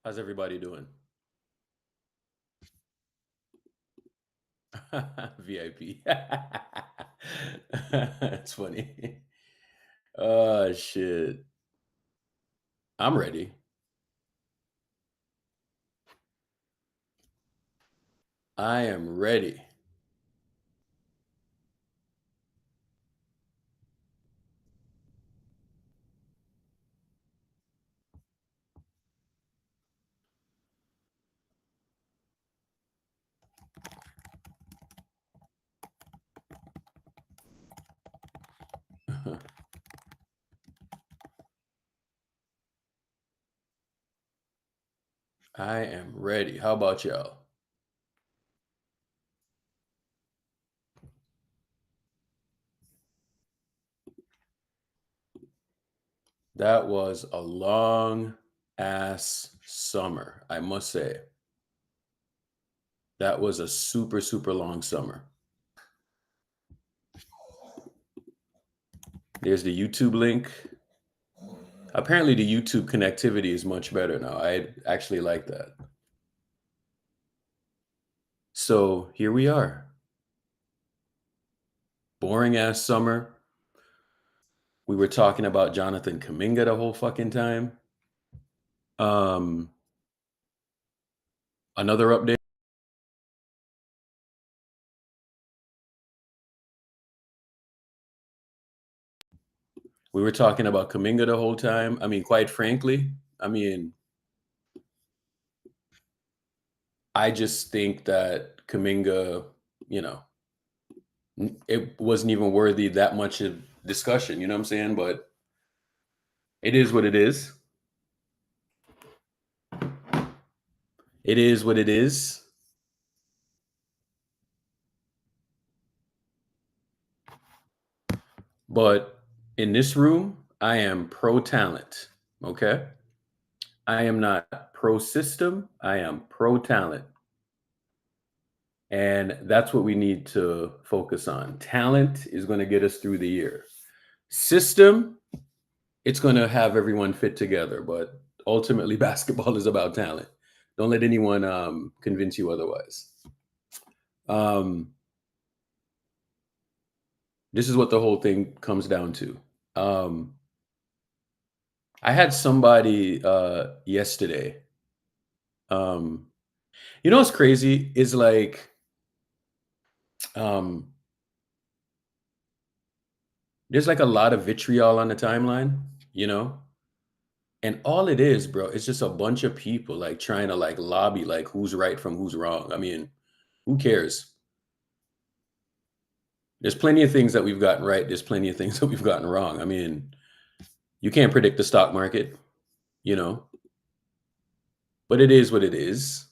How's everybody doing? VIP. That's funny. Oh shit. I'm ready. I am ready. I am ready. How about y'all? That was a long ass summer, I must say. That was a super, super long summer. There's the YouTube link. Apparently, the YouTube connectivity is much better now. I actually like that. So here we are. Boring ass summer. We were talking about Jonathan Kaminga the whole fucking time. Um, another update. We were talking about Kaminga the whole time. I mean, quite frankly, I just think that Kaminga, you know, it wasn't even worthy that much of discussion. You know what I'm saying? But it is what it is. It is what it is. But in this room, I am pro talent. Okay. I am not pro system. I am pro talent. And that's what we need to focus on. Talent is going to get us through the year. System, it's going to have everyone fit together. But ultimately, basketball is about talent. Don't let anyone convince you otherwise. This is what the whole thing comes down to. I had somebody yesterday. You know what's crazy is like there's like a lot of vitriol on the timeline, you know? And all it is, bro, it's just a bunch of people like trying to like lobby like who's right from who's wrong. I mean, who cares? There's plenty of things that we've gotten right. There's plenty of things that we've gotten wrong. I mean, you can't predict the stock market, you know, but it is what it is.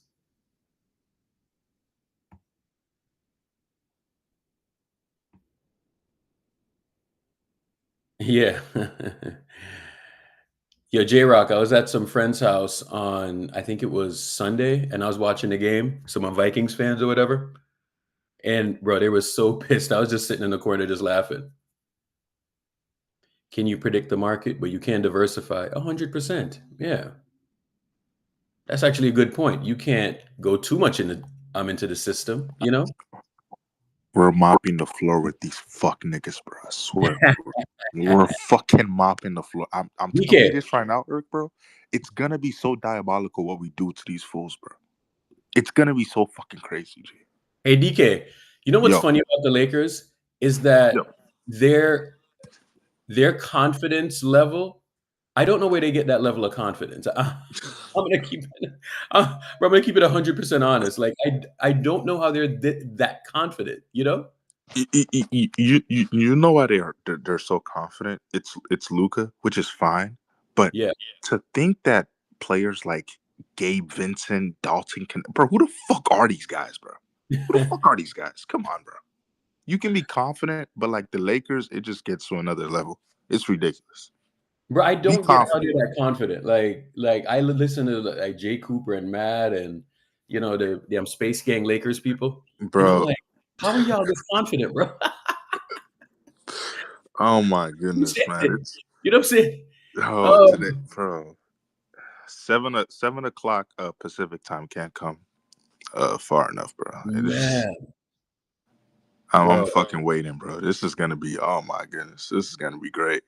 Yeah. Yo, J Rock, I was at some friend's house on, I think it was Sunday, and I was watching the game, some of Vikings fans or whatever. And bro, they were so pissed. I was just sitting in the corner just laughing. Can you predict the market, but you can diversify? 100%. Yeah. That's actually a good point. You can't go too much into the system, you know? We're mopping the floor with these fuck niggas, bro. I swear. We're fucking mopping the floor. I'm telling you this right now, Eric, bro. It's gonna be so diabolical what we do to these fools, bro. It's gonna be so fucking crazy, G. Hey DK, you know what's funny about the Lakers is that their confidence level, I don't know where they get that level of confidence. I'm gonna keep it 100% honest. Like I don't know how they're that confident. You know? You know why they're so confident? It's Luka, which is fine, but yeah, to think that players like Gabe Vincent, Dalton, bro, who the fuck are these guys, bro? Who the fuck are these guys? Come on, bro. You can be confident, but like the Lakers, it just gets to another level. It's ridiculous. Bro, I don't get how they're that confident. Like I listen to like Jay Cooper and Matt and you know the damn Space Gang Lakers people. Bro. And I'm like, how are y'all this confident, bro? Oh my goodness, man. You know what I'm saying? Oh, today, bro. 7 o'clock Pacific time can't come far enough, bro. Man, I'm bro. fucking waiting, bro. This is gonna be, oh my goodness, this is gonna be great.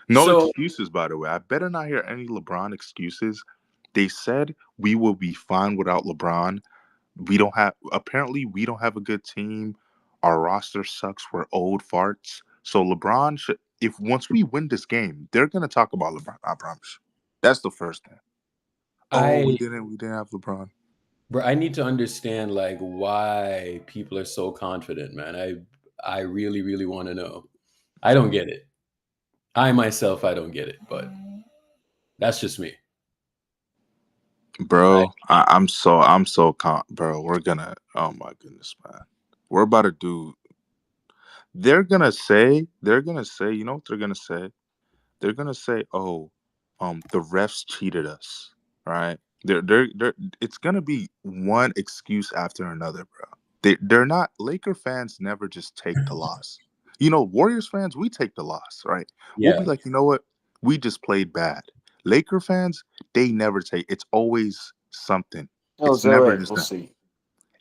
No So excuses, by the way. I better not hear any LeBron excuses. They said we will be fine without LeBron. Apparently we don't have a good team. Our roster sucks. We're old farts. So LeBron should, if once we win this game, they're gonna talk about LeBron. I promise you. That's the first thing. Oh, we didn't have LeBron. Bro, I need to understand like why people are so confident, man. I really, really want to know. I don't get it. I myself, I don't get it, but that's just me. Bro, I'm so bro, we're gonna, oh my goodness, man. We're about to do, they're gonna say, you know what they're gonna say? They're gonna say, oh, the refs cheated us, right? They're it's gonna be one excuse after another, bro. They're not, Laker fans never just take the loss. You know, Warriors fans, we take the loss, right? We'll be Yeah. like, you know what? We just played bad. Laker fans, they never take, it's always something. It's never just We'll see.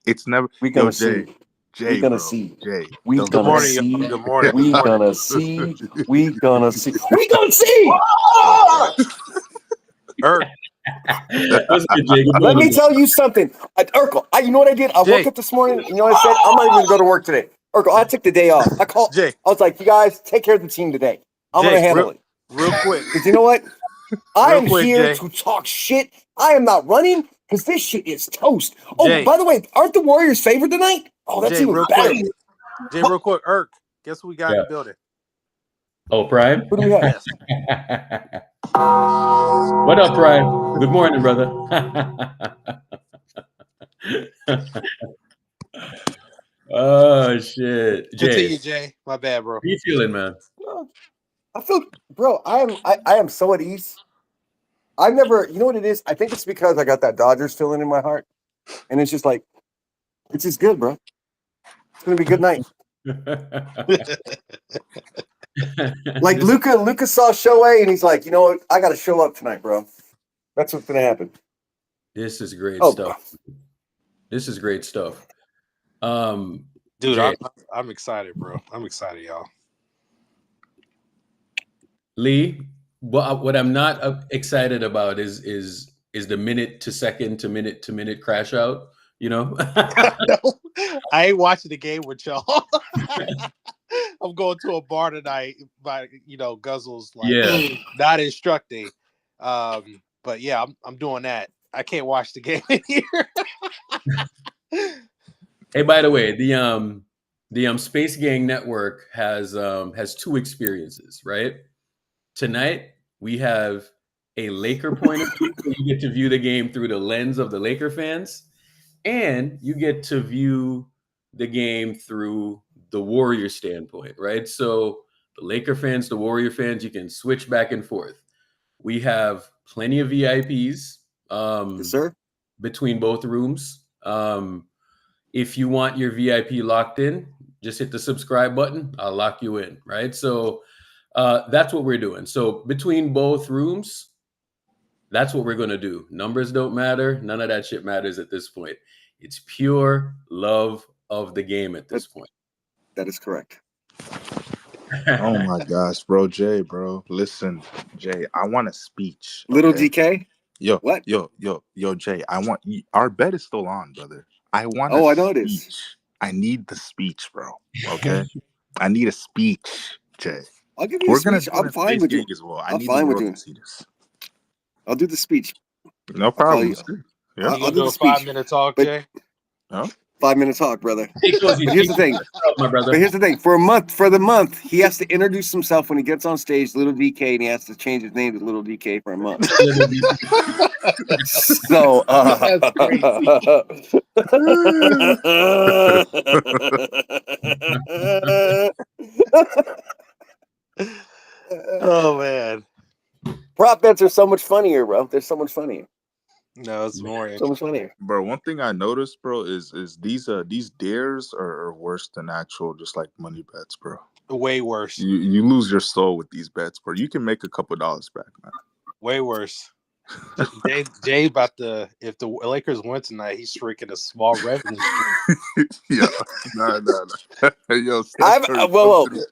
It's never, We're gonna Jay, see. Jay, We're gonna bro, see. Jay. We the- gonna morning, see. y'all. Good morning. We Good morning. gonna see. We gonna see. We gonna see. Irk, What's good, Jay? Good Let morning, me bro. tell you something. Urkel, you know what I did? I woke Jay. up this morning. You know what I said? I'm not even gonna go to work today. Urkel, I took the day off. I Jay, was like, you guys take care of the team today. I'm gonna handle it. real quick. Because you know what? I Real am quick, here Jay. to talk shit. I am not running because this shit is toast. Oh, Jay. by the way, aren't the Warriors favored tonight? Oh, that's Jay, even real better. quick. Jay, real quick. Irk, guess who we got in the building? Oh, Prime? Who do we have? Yes. What up, Prime? Good morning, brother. Oh shit. Continue, Jay, Jay. My bad, bro. how you feeling, man? I feel, bro. I am so at ease. I've never, you know what it is? I think it's because I got that Dodgers feeling in my heart, and it's just like, it's just good, bro. It's gonna be a good night. Like Luca saw Shohei, and he's like, you know what? I got to show up tonight, bro. That's what's gonna happen. This is great Oh, stuff. This is great stuff. Dude, Jay, I'm excited, bro. I'm excited, y'all. Lee, what I'm not excited about is the minute to second to minute crash out. You know, No, I ain't watching the game with y'all. I'm going to a bar tonight by Guzzles, like yeah. not instructing. But yeah, I'm doing that. I can't watch the game in here. Hey, by the way, the Space Gang Network has two experiences, right? Tonight we have a Laker point of view. So you get to view the game through the lens of the Laker fans, and you get to view the game through the Warrior standpoint, right? So the Laker fans, the Warrior fans, you can switch back and forth. We have plenty of VIPs yes, sir. between both rooms. If you want your VIP locked in, just hit the subscribe button. I'll lock you in, right? So that's what we're doing. So between both rooms, that's what we're going to do. Numbers don't matter. None of that shit matters at this point. It's pure love of the game at this point. That is correct. Oh my gosh, bro, Jay, bro. Listen, Jay, I want a speech. Little okay? DK. Yo, What? Yo, Jay, our bet is still on, brother. I want Oh, a I know it speech. is. I need the speech, bro. Okay? I need a speech, Jay. I'll give you We're a gonna speech. do it I'm in fine Space with you. Gang as well. I I'm need fine the with world you. to see this. I'll do the speech. No problem. you. Yeah. I'll You do do the a speech. 5-minute talk, But- Jay? Huh? 5-minute talk, brother. Hey, Cozy, Here's the thing. my brother. But here's the thing. For the month, he has to introduce himself when he gets on stage, Little DK, and he has to change his name to Little DK for a month. So, That's Oh man. prop bets are so much funnier, bro. They're so much funnier. No, it's more So much funnier. Bro, one thing I noticed, bro, is these dares are worse than actual just like money bets, bro. way worse. You lose your soul with these bets, bro. You can make a couple dollars back, man. Way worse. Jay about to, if the Lakers win tonight, he's shrinking a small revenue. Yeah, no. Yo,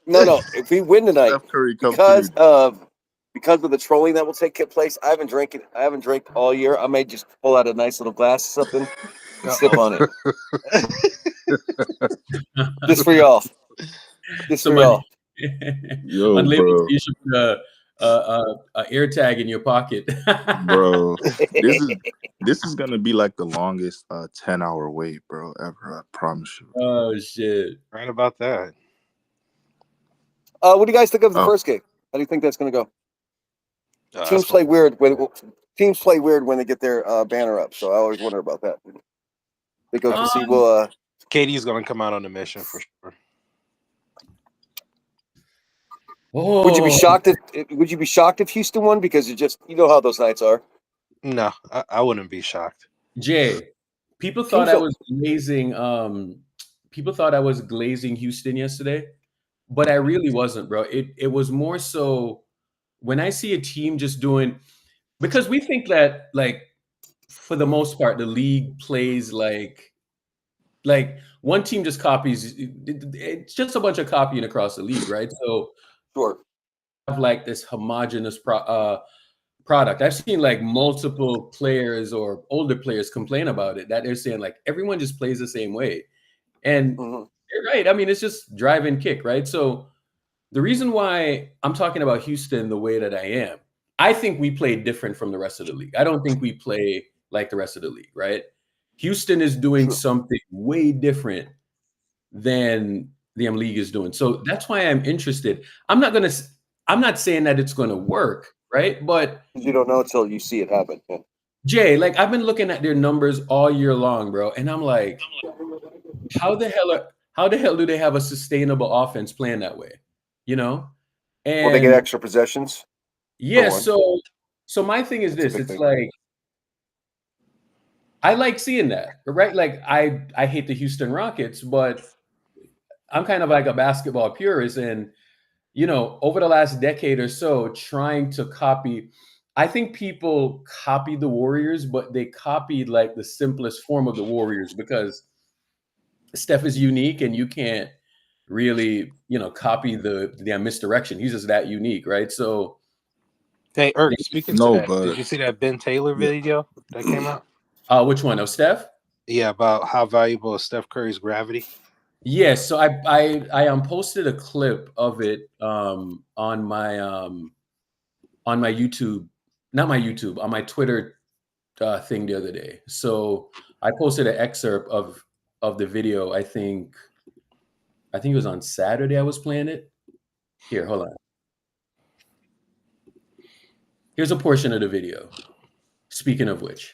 no. If we win tonight, Steph Curry because of the trolling that will take place, I haven't drank all year. I may just pull out a nice little glass or something and sip on it. Just for y'all. Yo, bro. You should put a air tag in your pocket, bro. This is gonna be like the longest 10-hour wait, bro, ever. I promise you. Oh shit! Right about that. What do you guys think of the first game? How do you think that's gonna go? Teams play weird when they get their banner up. So I always wonder about that. They go to see. Well, KD's gonna come out on a mission for sure. Oh. Would you be shocked if Houston won? Because you know how those nights are. No, I wouldn't be shocked. Jay, people thought I was glazing. People thought I was glazing Houston yesterday, but I really wasn't, bro. It was more so when I see a team just doing, because we think that, like, for the most part, the league plays like one team just copies. It's just a bunch of copying across the league, right? So. Sure. Have like this homogenous product. I've seen like multiple players or older players complain about it, that they're saying like everyone just plays the same way. And they're right. I mean, it's just drive and kick, right? So the reason why I'm talking about Houston the way that I am, I think we play different from the rest of the league. I don't think we play like the rest of the league, right? Houston is doing something way different than the league is doing. So that's why I'm interested. I'm not saying that it's going to work, right? But you don't know until you see it happen. Yeah. Jay, like, I've been looking at their numbers all year long, bro, and I'm like, how the hell do they have a sustainable offense playing that way? You know? And well, they get extra possessions. Yeah. So my thing is this: it's like, I like seeing that, right? Like, I hate the Houston Rockets, but I'm kind of like a basketball purist, and over the last decade or so, trying to copy. I think people copy the Warriors, but they copied like the simplest form of the Warriors because Steph is unique, and you can't really, copy the misdirection. He's just that unique, right? So, hey, Irk, speaking of that, did you see that Ben Taylor video that came out? Which one? Of Steph? Yeah, about how valuable is Steph Curry's gravity. Yes, so I posted a clip of it on my YouTube, not my YouTube, on my Twitter thing the other day. So I posted an excerpt of the video. I think it was on Saturday I was playing it. Here, hold on. Here's a portion of the video. Speaking of which,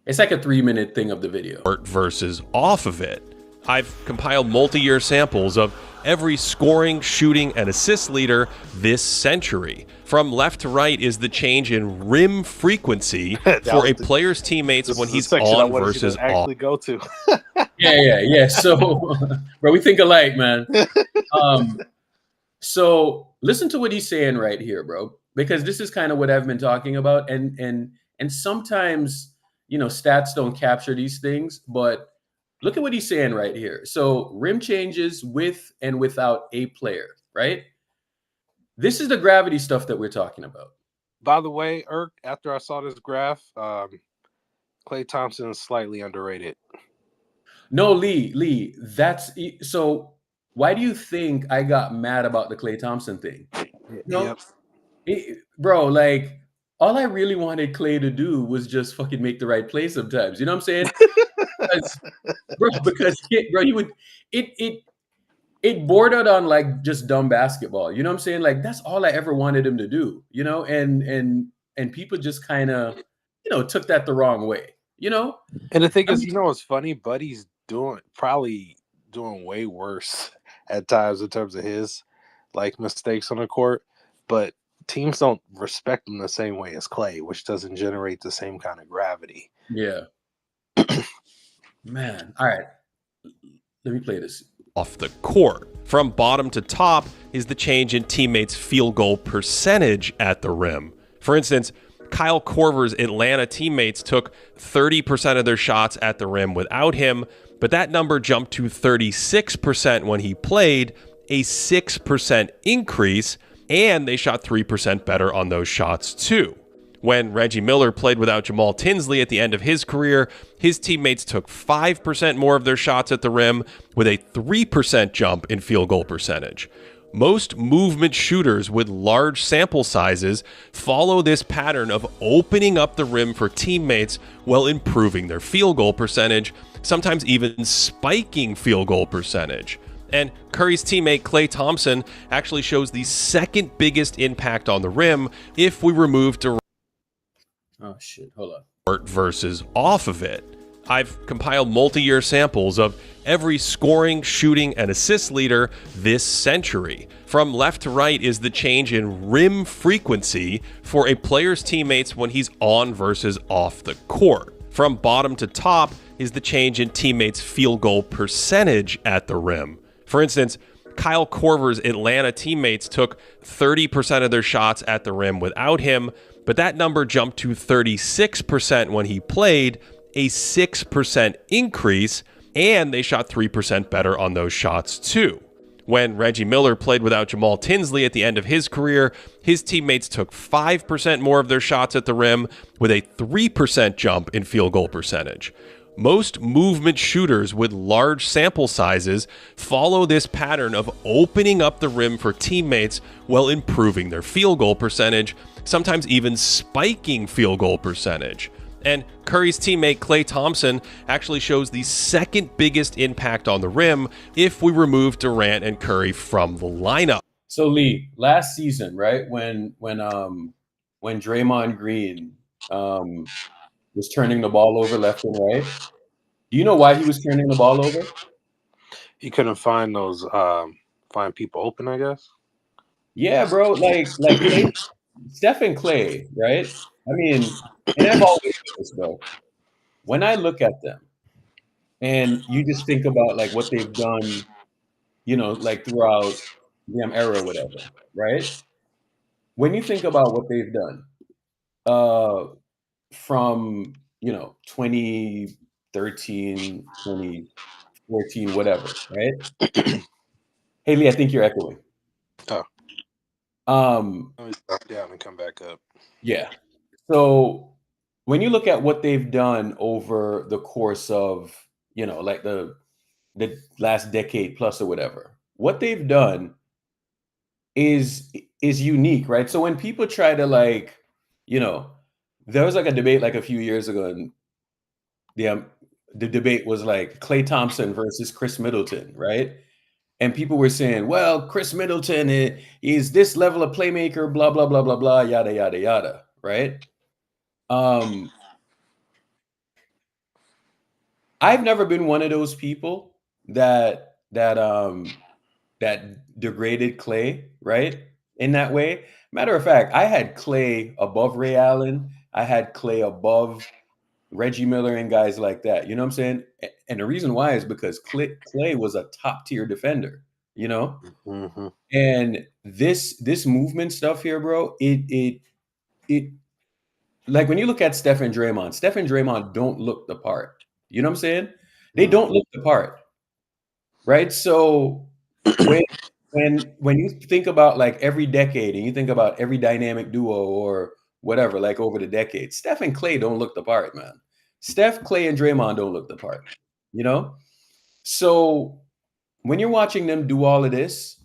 it's like a 3-minute thing of the video. Versus off of it. I've compiled multi-year samples of every scoring, shooting, and assist leader this century. From left to right is the change in rim frequency for a player's teammates when he's on versus off. Actually go to. Yeah. So, bro, we think alike, man. So listen to what he's saying right here, bro, because this is kind of what I've been talking about, and sometimes stats don't capture these things, but look at what he's saying right here. So rim changes with and without a player, right? This is the gravity stuff that we're talking about. By the way, Irk, after I saw this graph, Klay Thompson is slightly underrated. No, Lee, that's so. Why do you think I got mad about the Klay Thompson thing? Bro, like, all I really wanted Klay to do was just fucking make the right play sometimes. You know what I'm saying? Because he would it bordered on like just dumb basketball. You know what I'm saying? Like, that's all I ever wanted him to do. And people just kind of took that the wrong way. And the thing is, what's funny? Buddy's probably doing way worse at times in terms of his like mistakes on the court, but teams don't respect him the same way as Klay, which doesn't generate the same kind of gravity. Yeah. Man. All right. Let me play this. Off the court. From bottom to top is the change in teammates' field goal percentage at the rim. For instance, Kyle Korver's Atlanta teammates took 30% of their shots at the rim without him, but that number jumped to 36% when he played, a 6% increase, and they shot 3% better on those shots too. When Reggie Miller played without Jamal Tinsley at the end of his career, his teammates took 5% more of their shots at the rim with a 3% jump in field goal percentage. Most movement shooters with large sample sizes follow this pattern of opening up the rim for teammates while improving their field goal percentage, sometimes even spiking field goal percentage. And Curry's teammate Klay Thompson actually shows the second biggest impact on the rim if we remove Durant versus off of it. I've compiled multi-year samples of every scoring, shooting, and assist leader this century. From left to right is the change in rim frequency for a player's teammates when he's on versus off the court. From bottom to top is the change in teammates' field goal percentage at the rim. For instance, Kyle Korver's Atlanta teammates took 30% of their shots at the rim without him, but that number jumped to 36% when he played, a 6% increase, and they shot 3% better on those shots too. When Reggie Miller played without Jamal Tinsley at the end of his career, his teammates took 5% more of their shots at the rim with a 3% jump in field goal percentage. Most movement shooters with large sample sizes follow this pattern of opening up the rim for teammates while improving their field goal percentage, sometimes even spiking field goal percentage. And Curry's teammate Klay Thompson actually shows the second biggest impact on the rim if we remove Durant and Curry from the lineup. So Lee, last season, right, when Draymond Green was turning the ball over left and right, do you know why he was turning the ball over? He couldn't find those find people open, I guess. Yeah, bro. Like Steph and Klay, right? I mean, and I've always said this, bro. When I look at them, and you just think about like what they've done, like throughout the era, or whatever, right? When you think about what they've done, from 2013, 2014, whatever, right? Haley, I think you're echoing. Let me stop down and come back up. Yeah. So when you look at what they've done over the course of, like the last decade plus or whatever, what they've done is unique, right? So when people try to there was like a debate like a few years ago, and the debate was like Klay Thompson versus Chris Middleton, right? And people were saying, well, Chris Middleton is this level of playmaker, blah, blah, blah, blah, blah, yada, yada, yada, right? I've never been one of those people that degraded Klay, right? In that way. Matter of fact, I had Klay above Ray Allen. I had Klay above Reggie Miller and guys like that. You know what I'm saying? And the reason why is because Klay was a top tier defender, Mm-hmm. And this movement stuff here, bro, it like when you look at Steph and Draymond don't look the part. You know what I'm saying? They don't look the part. Right? So when you think about like every decade and you think about every dynamic duo or whatever, like over the decades, Steph and Klay don't look the part, man. Steph, Klay, and Draymond don't look the part, So when you're watching them do all of this,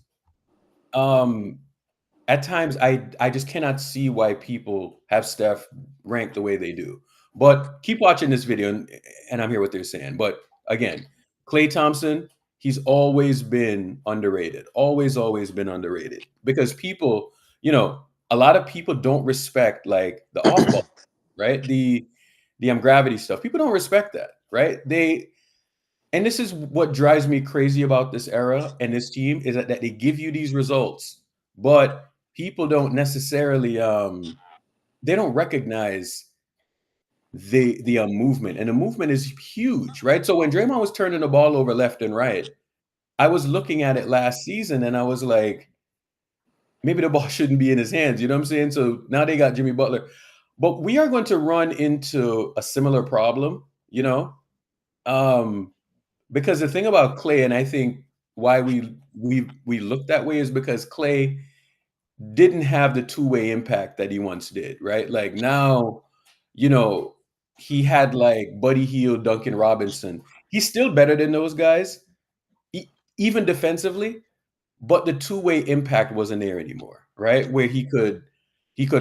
at times I just cannot see why people have Steph ranked the way they do. But keep watching this video and I'm hear what they're saying. But again, Klay Thompson, he's always been underrated. Always been underrated. Because people, a lot of people don't respect like the off ball, right? The gravity stuff. People don't respect that, right? And this is what drives me crazy about this era and this team is that they give you these results, but people don't necessarily they don't recognize the movement, and the movement is huge, right? So when Draymond was turning the ball over left and right, I was looking at it last season and I was like, maybe the ball shouldn't be in his hands, you know what I'm saying? So now they got Jimmy Butler. But we are going to run into a similar problem, you know, because the thing about Klay, and I think why we look that way, is because Klay didn't have the two-way impact that he once did, right? Like now, you know, he had like Buddy Hield, Duncan Robinson. He's still better than those guys, even defensively, but the two-way impact wasn't there anymore, right? Where he could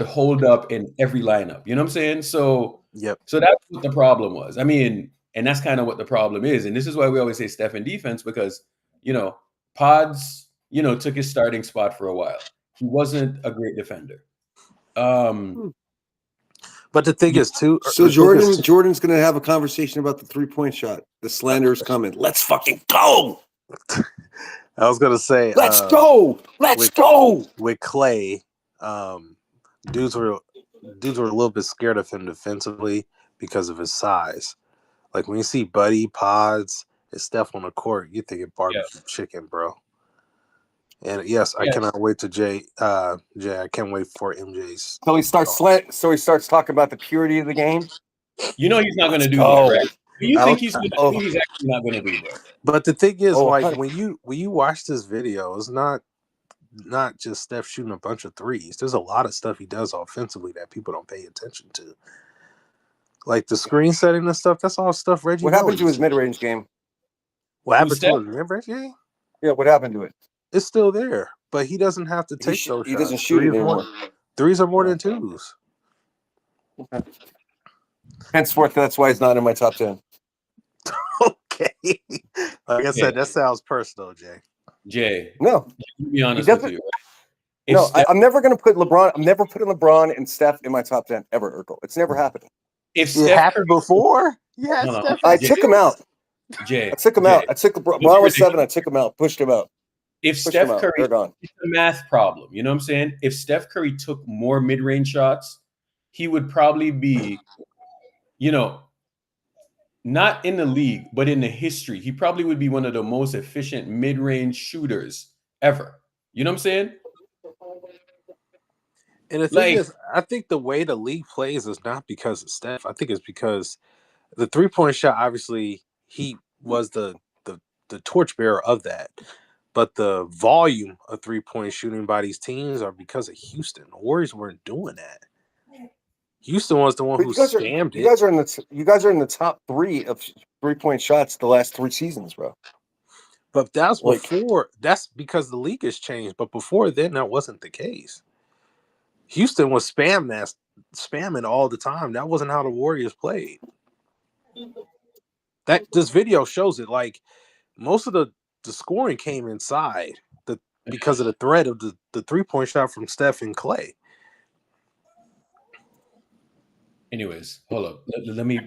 hold up in every lineup. You know what I'm saying? So So that's what the problem was. I mean, and that's kind of what the problem is. And this is why we always say Steph in defense, because, you know, Pods, you know, took his starting spot for a while. He wasn't a great defender. But the thing is, too. So Jordan's going to have a conversation about the 3-point shot. The slander is coming. Let's fucking go. I was going to say, let's go. Let's go. With Klay, dudes were a little bit scared of him defensively because of his size. Like when you see Buddy, Pods, and Steph on the court, you're thinking barbecue chicken, bro. And yes, I cannot wait to Jay. I can't wait for MJ's. So he starts talking about the purity of the game. You know he's not going to do that, right? You think he's actually not going to do that? But the thing is, like when you watch this video, it's not just Steph shooting a bunch of threes. There's a lot of stuff he does offensively that people don't pay attention to. Like the screen setting and stuff, that's all stuff Reggie What happened to his mid-range game? What happened to his mid-range game? Yeah, what happened to it? It's still there, but he doesn't have to take those shots. He doesn't shoot it anymore. Threes are more than twos. Okay. Henceforth, that's why he's not in my top 10. Okay. Like I said, that sounds personal, Jay. Jay. No. To be honest with you. No, I'm never going to put LeBron. I'm never putting LeBron and Steph in my top 10 ever, Urkel. It's never happened. If it happened before, yeah, I took him out. Jay, I took him out. I took LeBron was 7. I took him out, pushed him out. If Steph Curry, it's a math problem. You know what I'm saying? If Steph Curry took more mid-range shots, he would probably be, you know, not in the league, but in the history. He probably would be one of the most efficient mid-range shooters ever. You know what I'm saying? And the thing is, I think the way the league plays is not because of Steph. I think it's because the 3-point shot, obviously, he was the torchbearer of that. But the volume of 3-point shooting by these teams are because of Houston. The Warriors weren't doing that. Houston was the one who scammed it. You guys are in the top 3 of 3-point shots the last 3 seasons, bro. But that's before. That's because the league has changed. But before then, that wasn't the case. Houston was spamming all the time. That wasn't how the Warriors played. This video shows it. Like most of the scoring came inside because of the threat of the 3-point shot from Steph and Klay. Anyways, hold up. Let me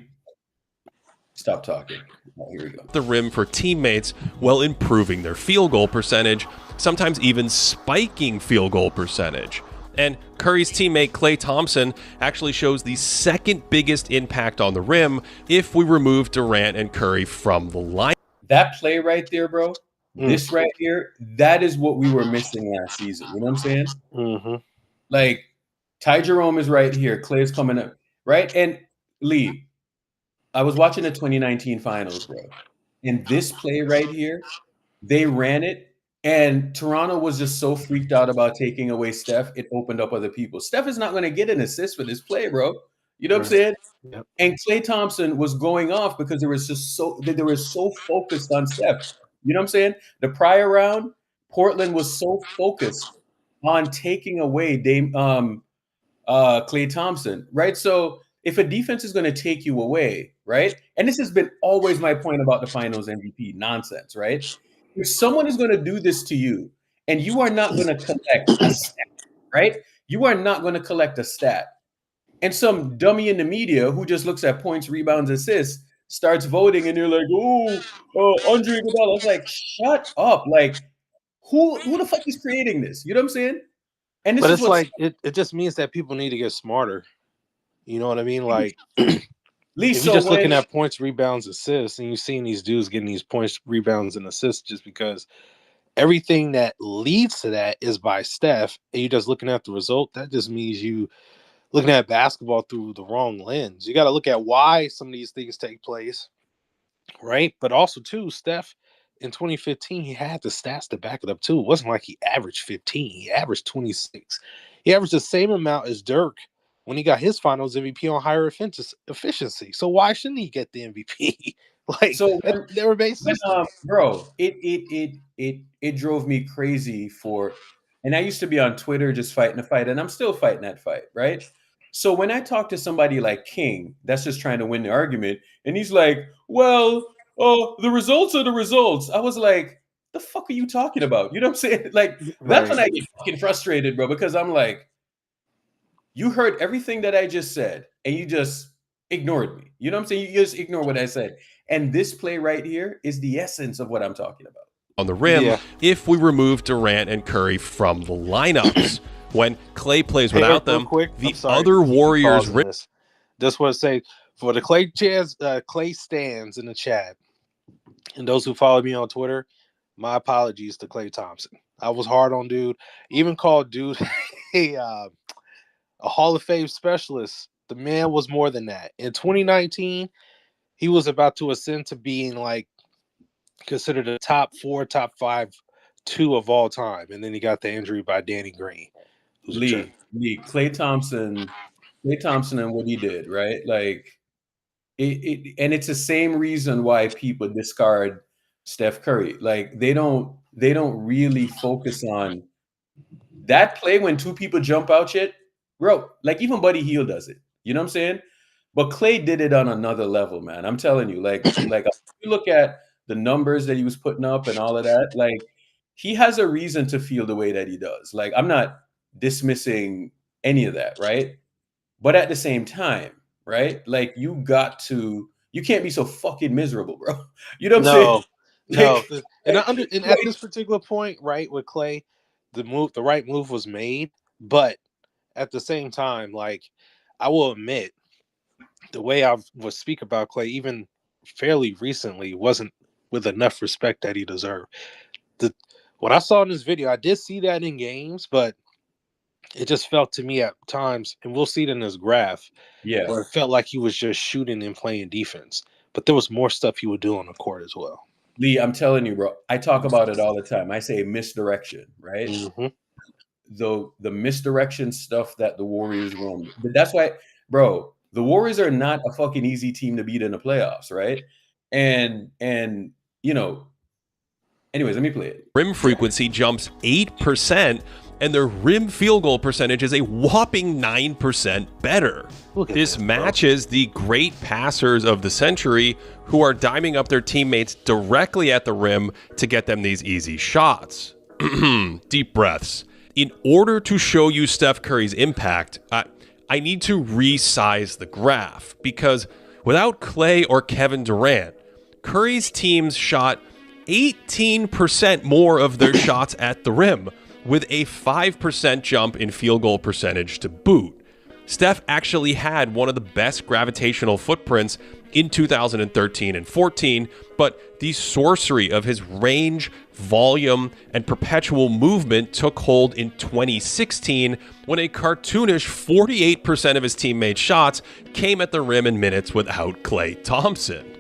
stop talking. Oh, here we go. The rim for teammates while improving their field goal percentage, sometimes even spiking field goal percentage. And Curry's teammate Klay Thompson actually shows the second biggest impact on the rim if we remove Durant and Curry from the line. That play right there, bro, this right here, that is what we were missing last season. You know what I'm saying? Mm-hmm. Like, Ty Jerome is right here. Klay's coming up, right? And Lee, I was watching the 2019 finals, bro. And this play right here, they ran it. And Toronto was just so freaked out about taking away Steph, it opened up other people. Steph is not going to get an assist for this play, bro. You know what I'm saying? Yep. And Klay Thompson was going off because they were so focused on Steph. You know what I'm saying? The prior round, Portland was so focused on taking away Klay Thompson, right? So if a defense is going to take you away, right? And this has been always my point about the Finals MVP nonsense, right? If someone is going to do this to you and you are not going to collect a stat, right? You are not going to collect a stat. And some dummy in the media who just looks at points, rebounds, assists, starts voting and you're like, Andre Iguodala. It's like, shut up. Like, who the fuck is creating this? You know what I'm saying? And but it's like, it just means that people need to get smarter. You know what I mean? Like, if you're just looking at points, rebounds, assists, and you're seeing these dudes getting these points, rebounds, and assists just because everything that leads to that is by Steph, and you're just looking at the result, that just means you looking at basketball through the wrong lens. You got to look at why some of these things take place, right? But also, too, Steph, in 2015, he had the stats to back it up, too. It wasn't like he averaged 15. He averaged 26. He averaged the same amount as Dirk when he got his finals MVP on higher efficiency. So why shouldn't he get the MVP? Like, So they were based bro, it drove me crazy and I used to be on Twitter just fighting a fight, and I'm still fighting that fight, right? So when I talk to somebody like King, that's just trying to win the argument, and he's like, well, the results are the results. I was like, the fuck are you talking about? You know what I'm saying? Like, that's when I get fucking frustrated, bro, because I'm like, you heard everything that I just said, and you just ignored me. You know what I'm saying? You just ignore what I said. And this play right here is the essence of what I'm talking about. On the rim, if we remove Durant and Curry from the lineups, when Klay plays without them, the other Warriors... Just want to say, for the Klay stands in the chat, and those who follow me on Twitter, my apologies to Klay Thompson. I was hard on dude. Even called dude a Hall of Fame specialist. The man was more than that. In 2019, he was about to ascend to being like considered a top 4, top 5, 2 of all time. And then he got the injury by Danny Green. Klay Thompson and what he did, right? Like and it's the same reason why people discard Steph Curry. Like they don't really focus on that play when 2 people jump out shit. Bro, like even Buddy Hield does it. You know what I'm saying? But Klay did it on another level, man. I'm telling you, like if you look at the numbers that he was putting up and all of that, like he has a reason to feel the way that he does. Like I'm not dismissing any of that, right? But at the same time, right? Like you can't be so fucking miserable, bro. You know what I'm saying? No. And at this particular point, right, with Klay, the right move was made, but at the same time, like I will admit, the way I would speak about Klay, even fairly recently, wasn't with enough respect that he deserved. What I saw in this video, I did see that in games, but it just felt to me at times, and we'll see it in this graph, where it felt like he was just shooting and playing defense. But there was more stuff he would do on the court as well. Lee, I'm telling you, bro, I talk about it all the time. I say misdirection, right? Mm-hmm. The misdirection stuff that the Warriors run. But that's why, bro, the Warriors are not a fucking easy team to beat in the playoffs, right? And you know, anyways, let me play it. Rim frequency jumps 8%, and their rim field goal percentage is a whopping 9% better. This matches the great passers of the century who are diming up their teammates directly at the rim to get them these easy shots. Deep breaths. In order to show you Steph Curry's impact, I need to resize the graph, because without Klay or Kevin Durant, Curry's teams shot 18% more of their shots at the rim, with a 5% jump in field goal percentage to boot. Steph actually had one of the best gravitational footprints in 2013 and 14, but the sorcery of his range, volume, and perpetual movement took hold in 2016 when a cartoonish 48% of his teammates' shots came at the rim in minutes without Klay Thompson.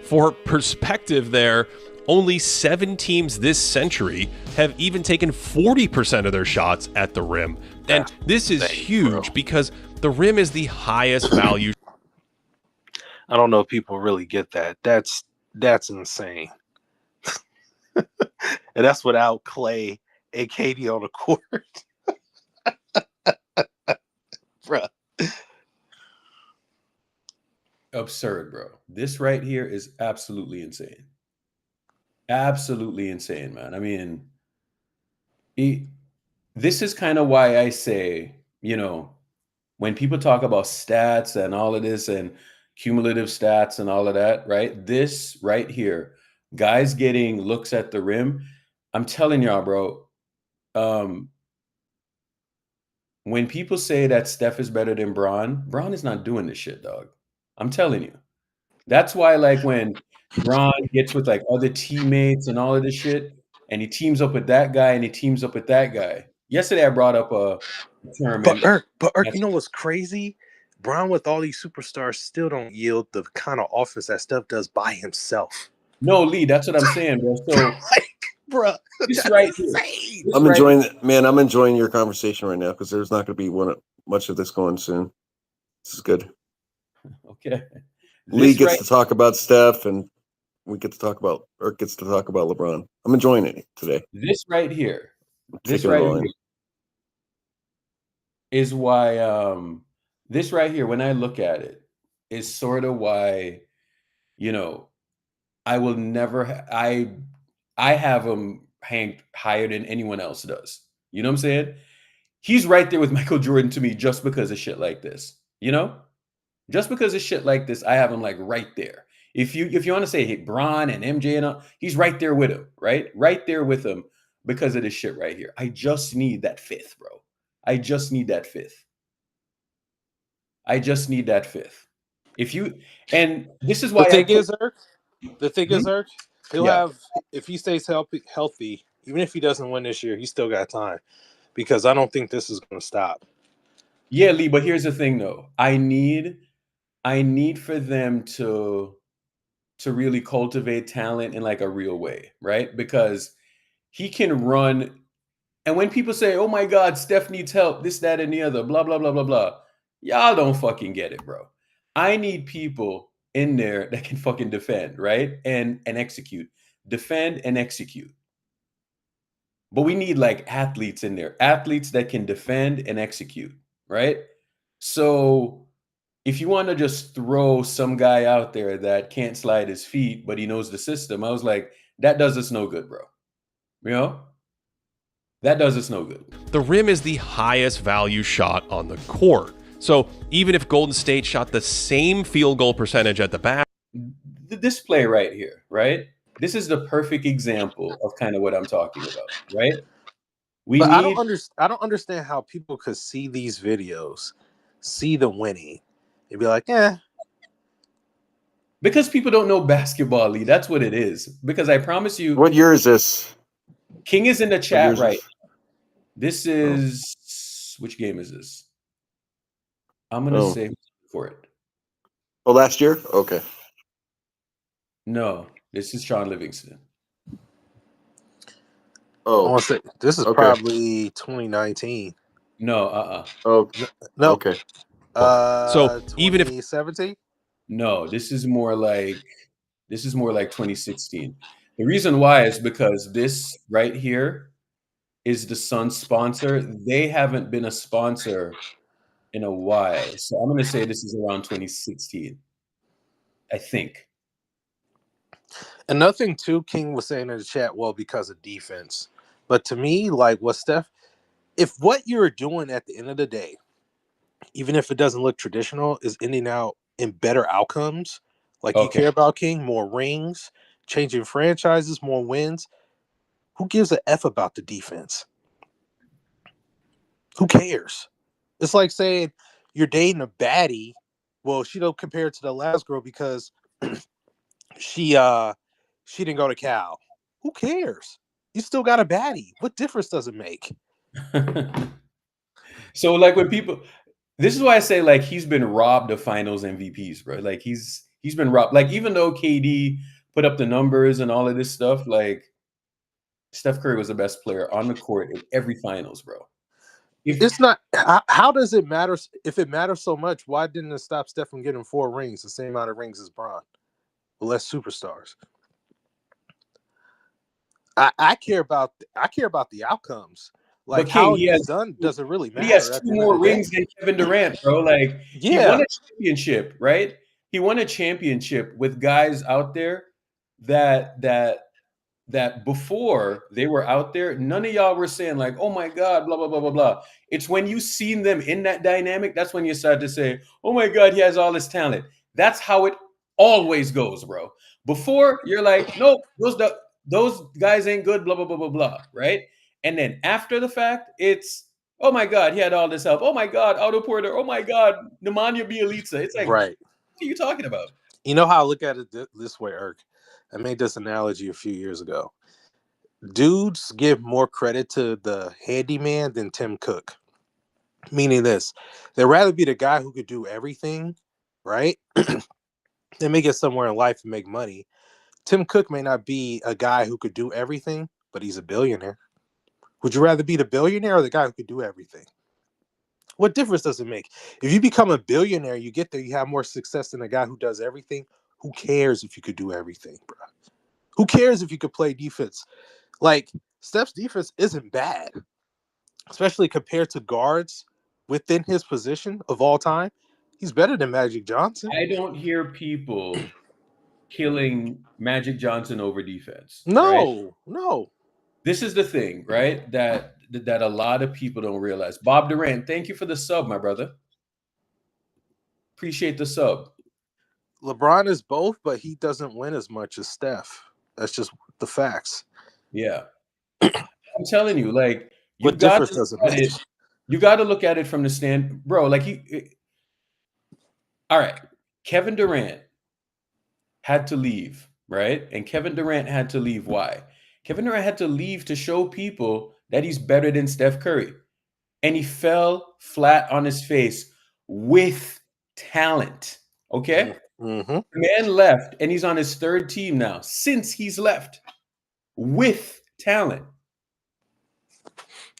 For perspective there, only 7 teams this century have even taken 40% of their shots at the rim. And this is huge because the rim is the highest value. I don't know if people really get that. That's insane. And that's without Klay and KD on the court. Bruh. Absurd, bro. This right here is absolutely insane. Absolutely insane, man. I mean, this is kind of why I say, you know, when people talk about stats and all of this and cumulative stats and all of that, right? This right here, guys getting looks at the rim. I'm telling y'all, bro, when people say that Steph is better than Bron is not doing this shit, dog. I'm telling you. That's why, like, when Bron gets with like other teammates and all of this shit, and he teams up with that guy and he teams up with that guy, yesterday I brought up a term. But Irk, you know what's crazy? Brown with all these superstars still don't yield the kind of offense that Steph does by himself. No, Lee, that's what I'm saying, bro. So, like, bro, this right insane. I'm enjoying it, man. I'm enjoying your conversation right now because there's not going to be much of this going soon. This is good. Okay. Lee gets to talk about Steph, and we get to talk about, or gets to talk about LeBron. I'm enjoying it today. This right here, is why this right here, when I look at it, is sort of why, you know, I will never I have him ranked higher than anyone else does. You know what I'm saying? He's right there with Michael Jordan to me just because of shit like this. You know? Just because of shit like this, I have him like right there. If you want to say hey, Bron and MJ and all, he's right there with him, right? Right there with him because of this shit right here. I just need that fifth, bro. I just need that fifth. If you, and this is why the thing is, Irk, he'll have, if he stays healthy, even if he doesn't win this year, he's still got time, because I don't think this is going to stop. Yeah, Lee, but here's the thing though. I need for them to really cultivate talent in like a real way, right? Because he can run, and when people say, "Oh my God, Steph needs help," this, that, and the other, blah blah blah blah blah, y'all don't fucking get it, bro. I need people in there that can fucking defend, right? And execute. Defend and execute. But we need like athletes in there. Athletes that can defend and execute, right? So if you want to just throw some guy out there that can't slide his feet, but he knows the system, I was like, that does us no good, bro. You know? That does us no good. The rim is the highest value shot on the court. So even if Golden State shot the same field goal percentage at the back, this play right here, right? This is the perfect example of kind of what I'm talking about, right? I don't understand how people could see these videos, see the winning, and be like, eh. Because people don't know basketball, Lee. That's what it is. Because I promise you. What year is this? King is in the chat, right? This is, which game is this? I'm going to say for it. Oh, last year? Okay. No, this is Sean Livingston. Oh, I want to say this is probably 2019. No, Oh, no. Okay. So even if 2017? No, this is more like 2016. The reason why is because this right here is the Suns sponsor. They haven't been a sponsor in a while. So I'm going to say this is around 2016. I think. Another thing too, King was saying in the chat, well, because of defense. But to me, like what Steph, if what you're doing at the end of the day, even if it doesn't look traditional, is ending out in better outcomes, like you care about, King, more rings, changing franchises, more wins, who gives a F about the defense? Who cares? It's like saying you're dating a baddie. Well, she don't compare it to the last girl because she didn't go to Cal. Who cares? You still got a baddie. What difference does it make? So like when people, this is why I say like he's been robbed of finals MVPs, bro. Like he's been robbed. Like even though KD put up the numbers and all of this stuff, like Steph Curry was the best player on the court in every finals, bro. It's not. How does it matter? If it matters so much, why didn't it stop Steph from getting 4 rings, the same amount of rings as Bron, with less superstars? I care about the outcomes. Like how he's done doesn't really matter. He has 2 more rings than Kevin Durant, bro. Like he won a championship, right? He won a championship with guys out there that before they were out there, none of y'all were saying like, oh my God, blah, blah, blah, blah, blah. It's when you seen them in that dynamic, that's when you start to say, oh my God, he has all this talent. That's how it always goes, bro. Before you're like, nope, those guys ain't good, blah, blah, blah, blah, blah, right? And then after the fact, it's, oh my God, he had all this help. Oh my God, Otto Porter. Oh my God, Nemanja Bjelica. It's like, right. What are you talking about? You know how I look at it this way, Irk? I made this analogy a few years ago. dudes give more credit to the handyman than Tim Cook. Meaning this, they'd rather be the guy who could do everything, right? Than make it somewhere in life and make money. Tim Cook may not be a guy who could do everything, but he's a billionaire. Would you rather be the billionaire or the guy who could do everything? What difference does it make? If you become a billionaire, you get there, you have more success than a guy who does everything. Who cares if you could do everything, bro? Who cares if you could play defense? Like, Steph's defense isn't bad, especially compared to guards within his position of all time. He's better than Magic Johnson. I don't hear people killing Magic Johnson over defense. No. This is the thing, right? That a lot of people don't realize. Bob Durant, thank you for the sub, my brother. Appreciate the sub. LeBron is both, but he doesn't win as much as Steph. That's just the facts. Yeah. I'm telling you, like, what difference does it make? You got to look at it from the stand, bro. Like, all right, Kevin Durant had to leave, right? And Kevin Durant had to leave. Why? Kevin Durant had to leave to show people that he's better than Steph Curry. And he fell flat on his face with talent. Okay? Mm-hmm. The man left, and he's on his third team now since he's left with talent.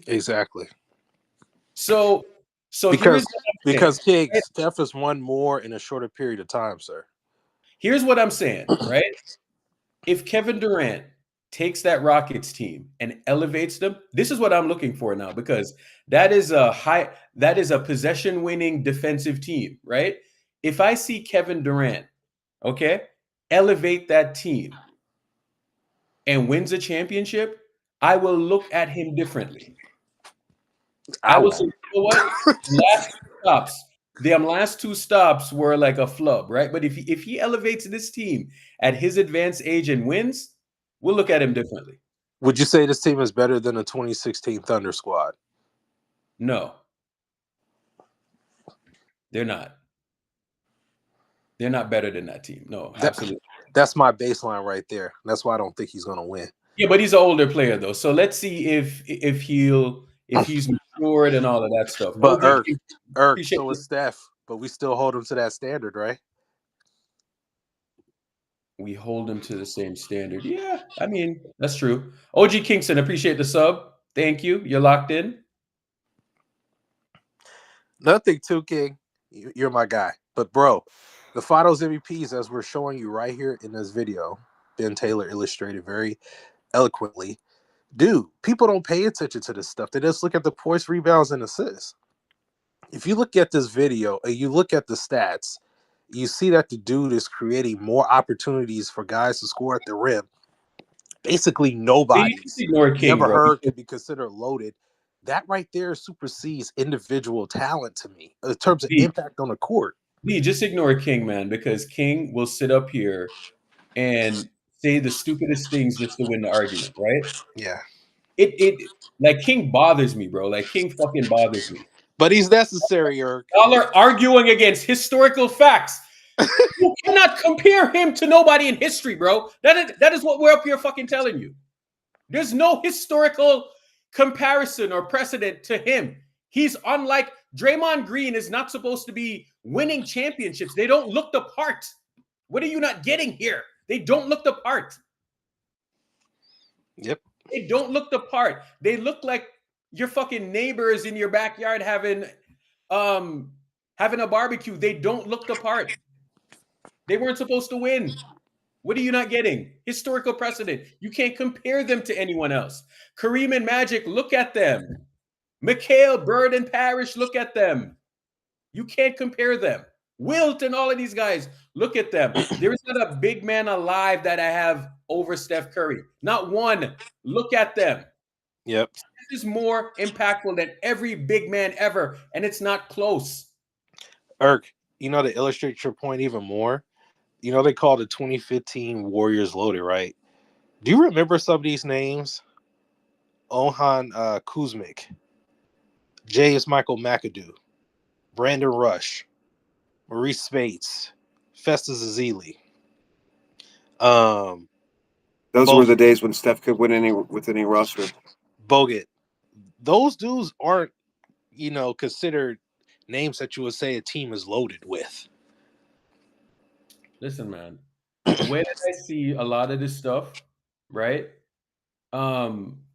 Exactly. So because King, Steph has won more in a shorter period of time, sir. Here's what I'm saying, right? If Kevin Durant takes that Rockets team and elevates them, this is what I'm looking for now, because that is a possession-winning defensive team, right? If I see Kevin Durant, okay, elevate that team and wins a championship, I will look at him differently. I will say, you know what? Last two stops were like a flub, right? But if he elevates this team at his advanced age and wins, we'll look at him differently. Would you say this team is better than the 2016 Thunder squad? No. They're not. They're not better than that team. No, absolutely. That's my baseline right there. That's why I don't think he's going to win. Yeah, but he's an older player though. So let's see if he's matured and all of that stuff. But Irk, so is Steph, but we still hold him to that standard, right? We hold him to the same standard. Yeah, I mean, that's true. OG Kingston, appreciate the sub. Thank you. You're locked in. Nothing too, King. You're my guy. But, bro, the finals MVPs, as we're showing you right here in this video, Ben Taylor illustrated very eloquently. Dude, people don't pay attention to this stuff. They just look at the points, rebounds, and assists. If you look at this video and you look at the stats, you see that the dude is creating more opportunities for guys to score at the rim. Basically, nobody ever heard could be considered loaded. That right there supersedes individual talent to me in terms of impact on the court. Just ignore King, man, because King will sit up here and say the stupidest things just to win the argument, right? Yeah. It like King bothers me, bro. Like King fucking bothers me. But he's necessary, Irk. Y'all are arguing against historical facts. You cannot compare him to nobody in history, bro. That is what we're up here fucking telling you. There's no historical comparison or precedent to him. He's unlike Draymond Green is not supposed to be winning championships. They don't look the part. What are you not getting here? They don't look the part. Yep. They don't look the part. They look like your fucking neighbors in your backyard having a barbecue. They don't look the part. They weren't supposed to win. What are you not getting? Historical precedent. You can't compare them to anyone else. Kareem and Magic, look at them. Mikhail, Bird, and Parrish, look at them. You can't compare them. Wilt and all of these guys, look at them. There is not a big man alive that I have over Steph Curry. Not one. Look at them. Yep. This is more impactful than every big man ever, and it's not close. Irk, to illustrate your point even more, they call the 2015 Warriors loaded, right? Do you remember some of these names? Ohan Kuzmic, J.S. Michael McAdoo, Brandon Rush, Maurice Spates, Festus Ezeli. Doesn't Those were the days when Steph could win with any roster. Bogut. Those dudes aren't, considered names that you would say a team is loaded with. Listen, man. The way that I see a lot of this stuff, right? A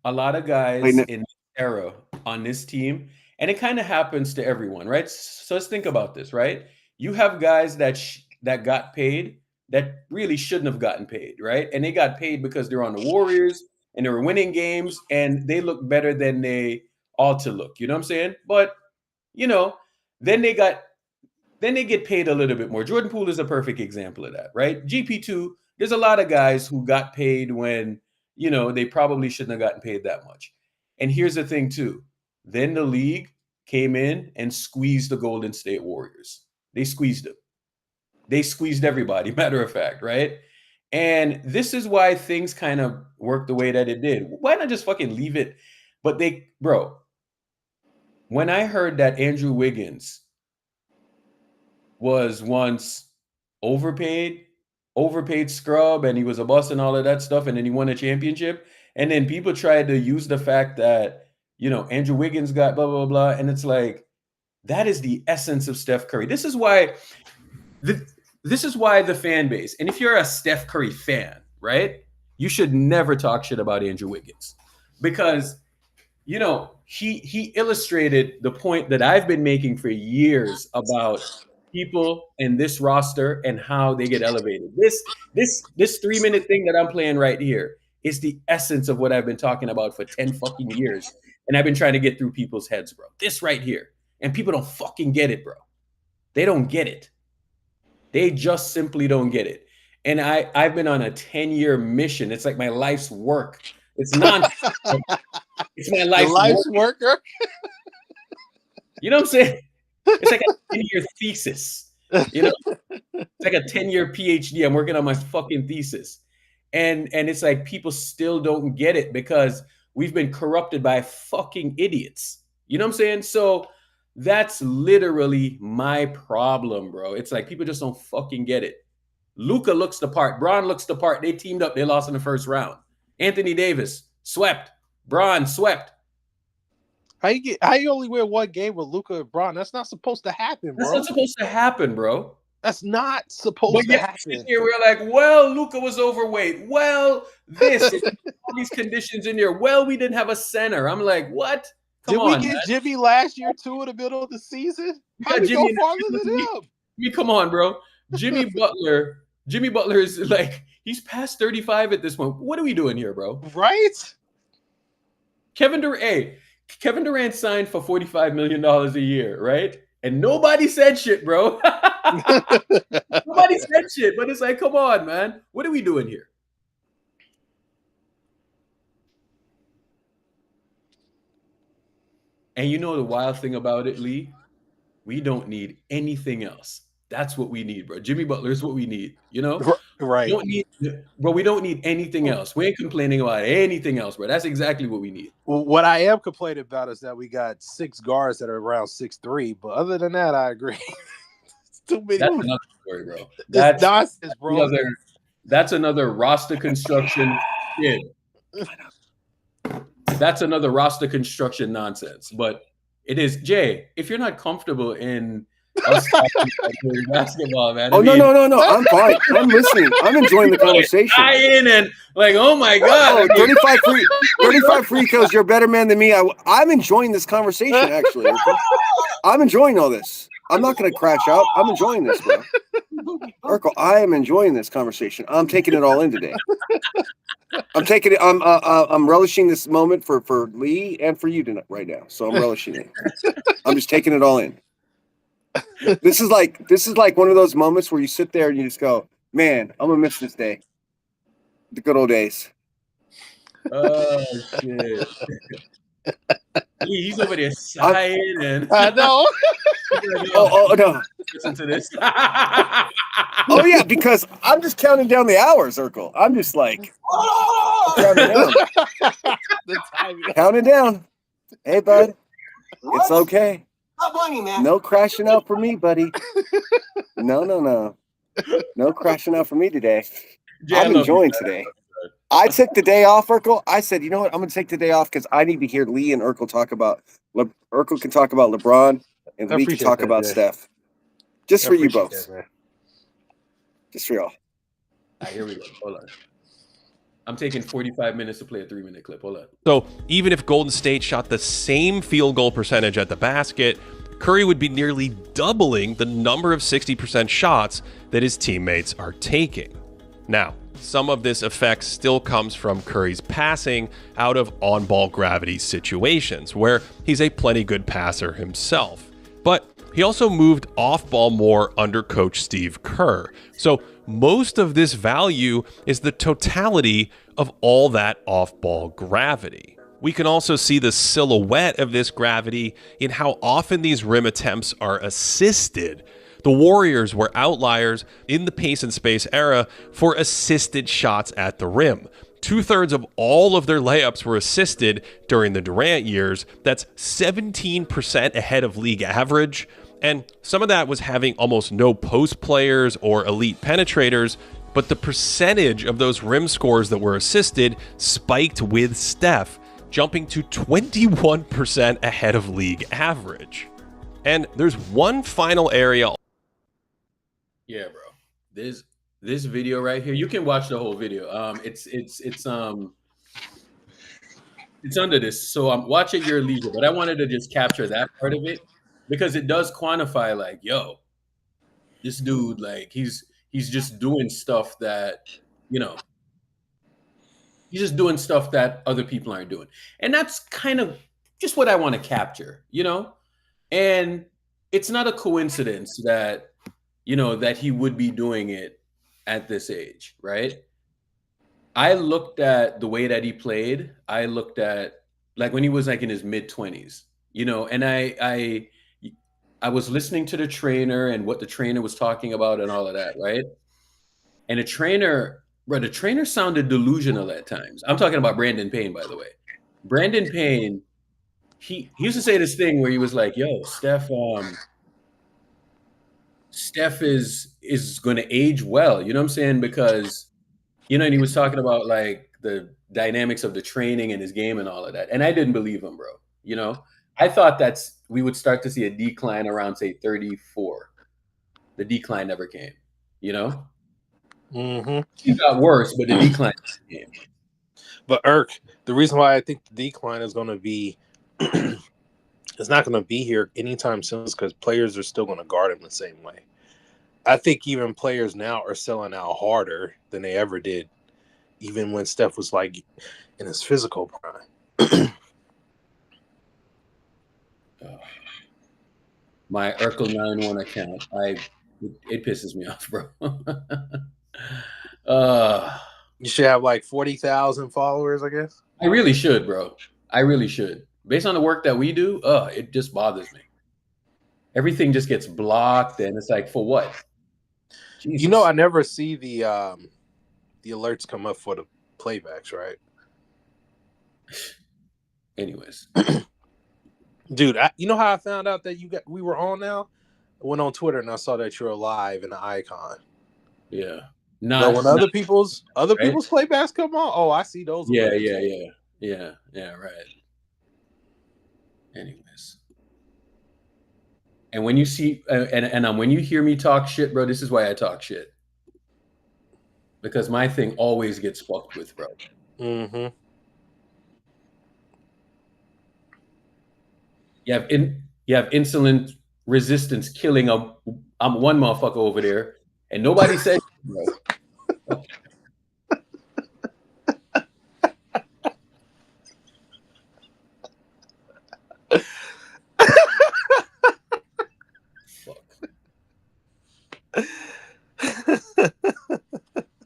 lot of guys in this era on this team, and it kind of happens to everyone, right? So let's think about this, right? You have guys that got paid that really shouldn't have gotten paid, right? And they got paid because they're on the Warriors and they were winning games and they look better than they ought to look. You know what I'm saying? But, then they get paid a little bit more. Jordan Poole is a perfect example of that, right? GP2, there's a lot of guys who got paid when, they probably shouldn't have gotten paid that much. And here's the thing too. Then the league came in and squeezed the Golden State Warriors. They squeezed them. They squeezed everybody, matter of fact, right? And this is why things kind of worked the way that it did. Why not just fucking leave it? But when I heard that Andrew Wiggins was once overpaid scrub, and he was a bust and all of that stuff, and then he won a championship, and then people tried to use the fact that, Andrew Wiggins got blah, blah, blah, and it's like, that is the essence of Steph Curry. This is why the fan base, and if you're a Steph Curry fan, right, you should never talk shit about Andrew Wiggins, because, he illustrated the point that I've been making for years about people in this roster and how they get elevated. This 3-minute thing that I'm playing right here is the essence of what I've been talking about for 10 fucking years. And I've been trying to get through people's heads, bro. This right here. And people don't fucking get it, bro. They don't get it. They just simply don't get it. And I've been on a 10-year mission. It's like my life's work. It's not. It's my life's worker. You know what I'm saying? It's like a 10-year thesis. It's like a 10-year PhD. I'm working on my fucking thesis. And it's like people still don't get it because we've been corrupted by fucking idiots. You know what I'm saying? So that's literally my problem, bro. It's like people just don't fucking get it. Luka looks the part. Bron looks the part. They teamed up. They lost in the first round. Anthony Davis swept. Bron swept. How you only win one game with Luka and Bron? That's not supposed to happen, bro. That's not supposed to happen, bro. That's not supposed to happen. Here we're like, well, Luka was overweight. Well, all these conditions in there. Well, we didn't have a center. I'm like, what? Did we get Jimmy last year too in the middle of the season? How did we go farther than him? I mean, come on, bro. Jimmy Butler is like, he's past 35 at this point. What are we doing here, bro? Right? Kevin Durant signed for $45 million a year, right? And nobody said shit, bro. Nobody said shit, but it's like, come on, man. What are we doing here? And you know the wild thing about it, Lee? We don't need anything else. That's what we need, bro. Jimmy Butler is what we need, Right. We don't need anything else. We ain't complaining about anything else, bro. That's exactly what we need. Well, what I am complaining about is that we got 6 guards that are around 6'3", but other than that, I agree. It's too many. That's another story, bro. That's nonsense, bro. That's another roster construction shit. That's another roster construction nonsense. But it is, Jay, if you're not comfortable in us talking about basketball, man. No. I'm fine. I'm listening. I'm enjoying the conversation. I in and like, oh my God. 35 free because you're a better man than me. I'm enjoying this conversation, actually. I'm enjoying all this. I'm not going to crash out. I'm enjoying this, bro. Urkel, I am enjoying this conversation. I'm taking it all in today. I'm relishing this moment for Lee and for you tonight, right now. So I'm relishing it. I'm just taking it all in. This is like one of those moments where you sit there and you just go, man, I'm gonna miss this day. The good old days. Oh shit. He's over there sighing and I know. Oh no. Listen to this. Oh yeah, because I'm just counting down the hours, Urkel. I'm just like counting down. Counting down. Hey bud. What? It's okay. Stop whining, man. No crashing out for me, buddy. No. No crashing out for me today. I'm enjoying today. I took the day off, Urkel. I said, you know what? I'm going to take the day off because I need to hear Lee and Urkel talk about. Urkel can talk about LeBron, and I Lee can appreciate talk that, about Jay. Steph. Just I for you appreciate both. that, man. Just for y'all. All right, here we go. Hold on. I'm taking 45 minutes to play a 3-minute clip. Hold on. So even if Golden State shot the same field goal percentage at the basket, Curry would be nearly doubling the number of 60% shots that his teammates are taking. Now, some of this effect still comes from Curry's passing out of on-ball gravity situations, where he's a plenty good passer himself. But he also moved off-ball more under Coach Steve Kerr. So most of this value is the totality of all that off-ball gravity. We can also see the silhouette of this gravity in how often these rim attempts are assisted. The Warriors were outliers in the pace and space era for assisted shots at the rim. 2/3 of all of their layups were assisted during the Durant years. That's 17% ahead of league average. And some of that was having almost no post players or elite penetrators, but the percentage of those rim scores that were assisted spiked with Steph, jumping to 21% ahead of league average. And there's one final area. Yeah, bro. This video right here. You can watch the whole video. It's under this. So watch at your leisure. But I wanted to just capture that part of it because it does quantify, like, yo, this dude, like, he's just doing stuff that, you know, he's just doing stuff that other people aren't doing. And that's kind of just what I want to capture, you know? And it's not a coincidence that, you know, that he would be doing it at this age, right? I looked at the way that he played. I looked at, like, when he was like in his mid-20s, you know, and I was listening to the trainer and what the trainer was talking about and all of that, right? And the trainer sounded delusional at times. I'm talking about Brandon Payne, by the way. Brandon Payne, he used to say this thing where he was like, yo, Steph is going to age well, you know what I'm saying? Because, you know, and he was talking about like the dynamics of the training and his game and all of that. And I didn't believe him, bro. You know, I thought we would start to see a decline around, say, 34. The decline never came, you know? Mm-hmm. It got worse, but the decline came. But the reason why I think the decline is going to be it's not going to be here anytime soon is because players are still going to guard him the same way. I think even players now are selling out harder than they ever did, even when Steph was like in his physical prime. My Urkel 91 account, it pisses me off, bro. You should have like 40,000 followers, I guess. I really should, bro. I really should. Based on the work that we do, it just bothers me. Everything just gets blocked, and it's like, for what? Jesus. You know, I never see the alerts come up for the playbacks, right? Anyways, dude, you know how I found out that we were on now? I went on Twitter and I saw that you're alive in the icon. Yeah. But when other people's playbacks come on, I see those. Yeah, right. Anyways, and when you see and when you hear me talk shit, bro, this is why I talk shit, because my thing always gets fucked with, bro. Mm-hmm. You have insulin resistance killing one motherfucker over there, and nobody said, bro.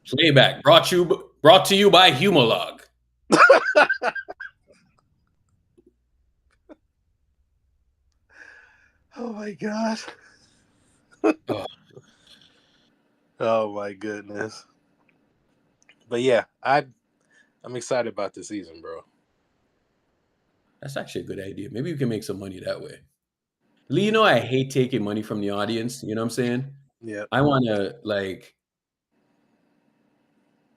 Playback brought to you by Humalog. Oh my gosh. Oh my goodness. But yeah, I'm excited about the season, bro. That's actually a good idea. Maybe we can make some money that way. Lee, you know, I hate taking money from the audience. You know what I'm saying? Yeah. I want to, like,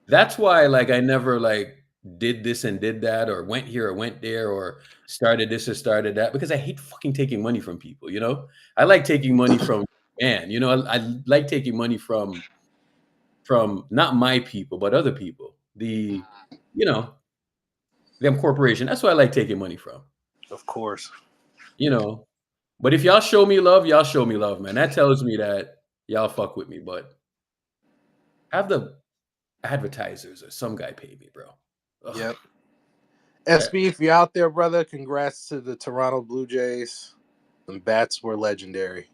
That's why, like, I never like did this and did that, or went here or went there, or started this or started that, because I hate fucking taking money from people. You know, I like taking money from man. You know, I like taking money from not my people but other people. The you know them corporation. That's why I like taking money from. Of course. You know, but if y'all show me love, man. That tells me that y'all fuck with me. But have the advertisers or some guy pay me, bro. Ugh. Yep. SB, if you're out there, brother, congrats to the Toronto Blue Jays. The bats were legendary.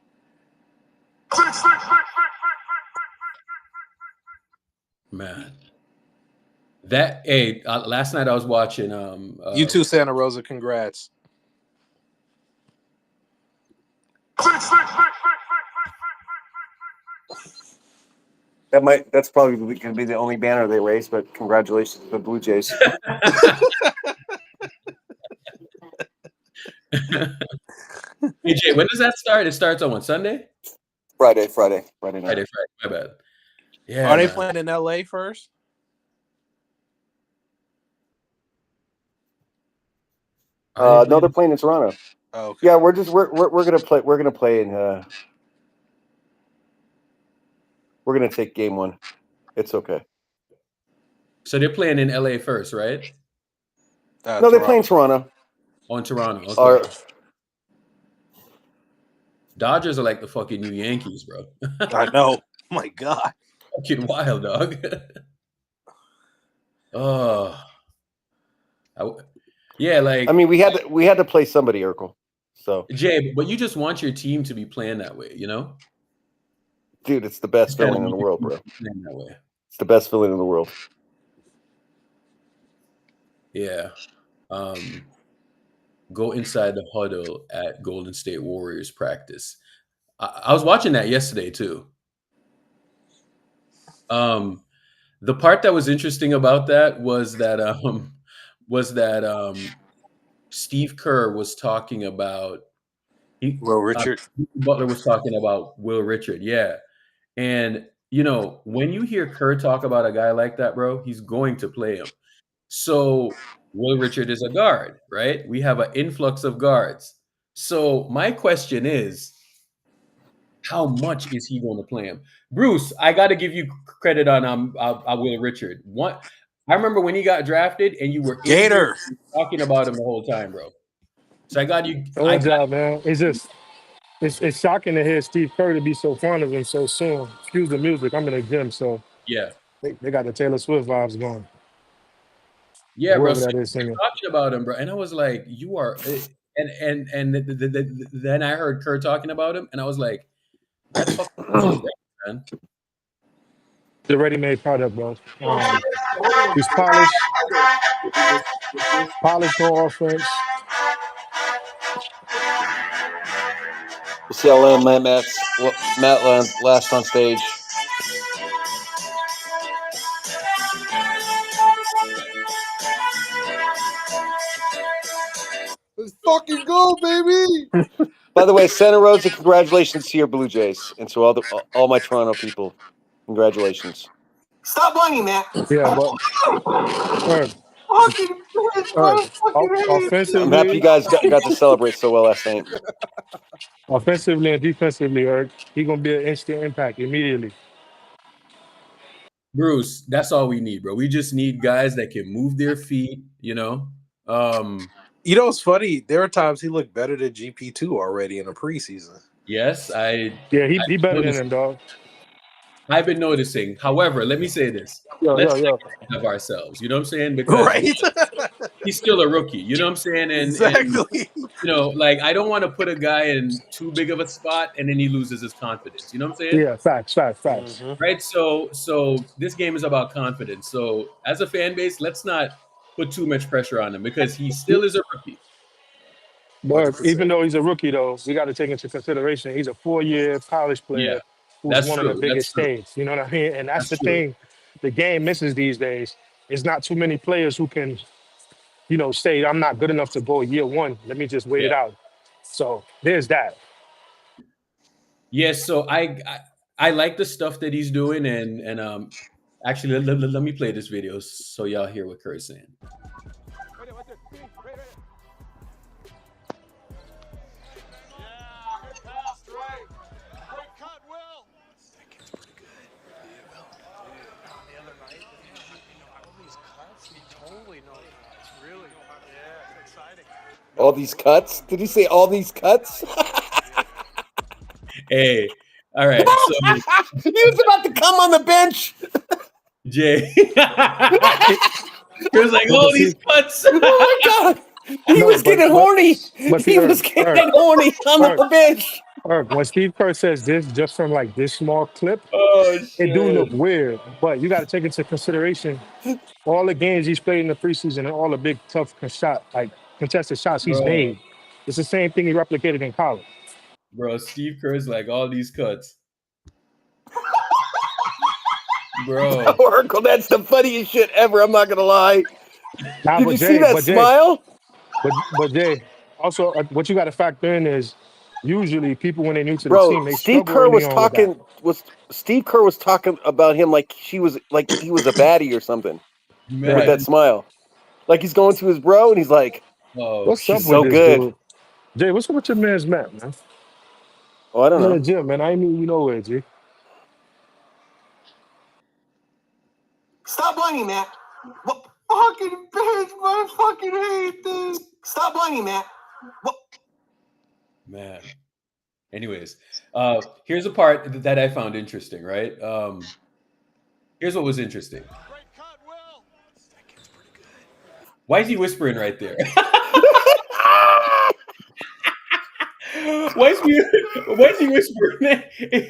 Man, that last night I was watching. You too, Santa Rosa. Congrats. That's probably going to be the only banner they raise. But congratulations to the Blue Jays. AJ, when does that start? It starts on what, Sunday? Friday night. Friday. My bad. Yeah. Are they playing in LA first? No, they're playing in Toronto. Oh, okay. Yeah, we're gonna play. We're gonna play in. We're gonna take game one. It's okay. So they're playing in LA first, right? No, they're playing Toronto. On Toronto. Okay. Dodgers are like the fucking new Yankees, bro. I know. Oh my God. Fucking wild, dog. Yeah, like, I mean, we had to play somebody, Urkel. So Jay, but you just want your team to be playing that way, you know? Dude, it's the best feeling in the world, bro. Playing that way. It's the best feeling in the world. Yeah. Go inside the huddle at Golden State Warriors practice. I was watching that yesterday too. The part that was interesting about that was that Steve Kerr was talking about Will Richard. Butler was talking about Will Richard, yeah. And you know, when you hear Kerr talk about a guy like that, bro, he's going to play him. So Will Richard is a guard, right? We have an influx of guards. So my question is, how much is he going to play him? Bruce, I got to give you credit on Will Richard. I remember when he got drafted and you were Gator talking about him the whole time, bro. So I got you. Good job, man. It's shocking to hear Steve Kerr to be so fond of him so soon. Excuse the music. I'm in the gym, so yeah, they got the Taylor Swift vibes going. Yeah, bro. That is talking about him, bro, and I was like, "You are," and then I heard Kerr talking about him, and I was like, "That's fucking man." The ready-made product, bro. He's polished on offense. We'll see how long Matt last on stage. Let's fucking go, baby. By the way, Santa Rosa, congratulations to your Blue Jays and to all my Toronto people. Congratulations. Stop whining, man. Yeah, but offensively, I'm happy you guys got to celebrate so well last night. Offensively and defensively, Eric, he's gonna be an instant impact immediately. Bruce, that's all we need, bro. We just need guys that can move their feet, you know. You know, it's funny. There are times he looked better than GP2 already in the preseason. Yes, he better than him, dog. I've been noticing. However, let me say this. Let's take care of ourselves. You know what I'm saying? Because he's still a rookie. You know what I'm saying? And exactly. And, you know, like, I don't want to put a guy in too big of a spot and then he loses his confidence. You know what I'm saying? Yeah, facts. Mm-hmm. Right. So this game is about confidence. So as a fan base, let's not put too much pressure on him because he still is a rookie. But 100%. Even though he's a rookie, though, we got to take into consideration he's a 4-year college player who's one of the biggest states. You know what I mean? And that's the thing the game misses these days. There's not too many players who can, you know, say, I'm not good enough to go year one. Let me just wait it out. So there's that. Yes. So I like the stuff that he's doing. And Actually, let me play this video so y'all hear what Kerr's saying. All these cuts? Did he say all these cuts? Hey, all right. So he was about to come on the bench. Jay, he was like, all these cuts. Oh my god, he was getting horny. He was getting horny on the bench. When Steve Kerr says this, just from like this small clip, it do look weird. But you got to take into consideration all the games he's played in the preseason and all the big tough contested shots he's made. It's the same thing he replicated in college. Bro, Steve Kerr's like all these cuts. Bro. Oracle, that's the funniest shit ever. I'm not gonna lie. Did you see that smile? But Jay, also what you got to factor in is usually people when they're new to the team, they Steve Kerr was talking. Steve Kerr was talking about him like he was a baddie or something. Man. With that smile, like he's going to his bro and he's like, "Oh, what's up with so this good, dude? Jay? What's up with your man's Matt, man? Oh, I don't know, Jim, man. I mean, you know where, Jay." Stop whining, Matt. What fucking bitch, man? I fucking hate this. Stop whining, Matt. What? Man. Anyways, here's a part that I found interesting, right? Here's what was interesting. Why is he whispering right there? Why is he whispering?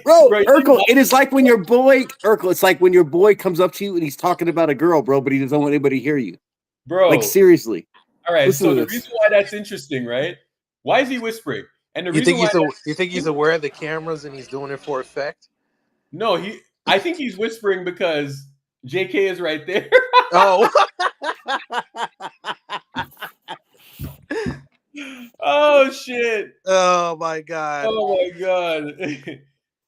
Bro, Urkel, it is like when your boy, Urkel, it's like when your boy comes up to you and he's talking about a girl, bro, but he doesn't want anybody to hear you. Bro. Like, seriously. All right, so the reason why that's interesting, right? Why is he whispering? And the reason you think he's aware of the cameras and he's doing it for effect? No, I think he's whispering because JK is right there. Oh. Oh shit! Oh my god! Oh my god!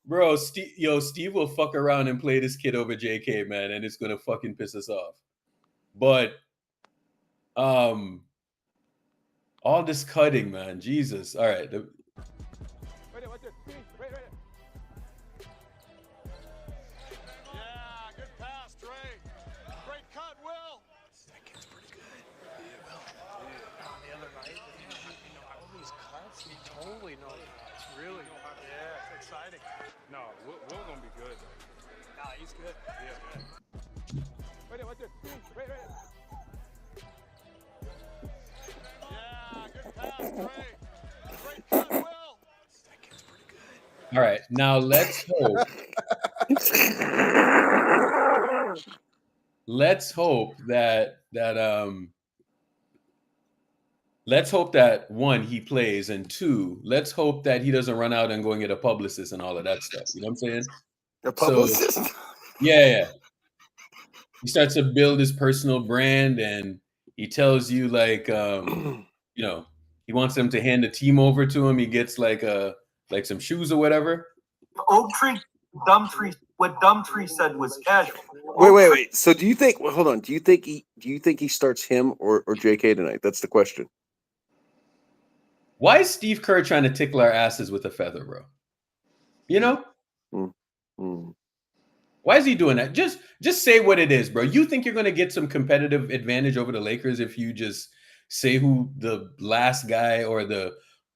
Bro, Steve will fuck around and play this kid over JK, man, and it's gonna fucking piss us off. But, all this cutting, man, Jesus! All right. All right, now let's hope. Let's hope that one, he plays, and two, let's hope that he doesn't run out and go and get a publicist and all of that stuff. You know what I'm saying? A publicist? So, yeah. He starts to build his personal brand, and he tells you like, he wants them to hand the team over to him. He gets like some shoes or whatever. What Dumtree said was casual. Wait. So do you think? Well, hold on. Do you think he starts him or JK tonight? That's the question. Why is Steve Kerr trying to tickle our asses with a feather, bro? You know? Why is he doing that? Just say what it is, bro. You think you're going to get some competitive advantage over the Lakers if you just say who the last guy or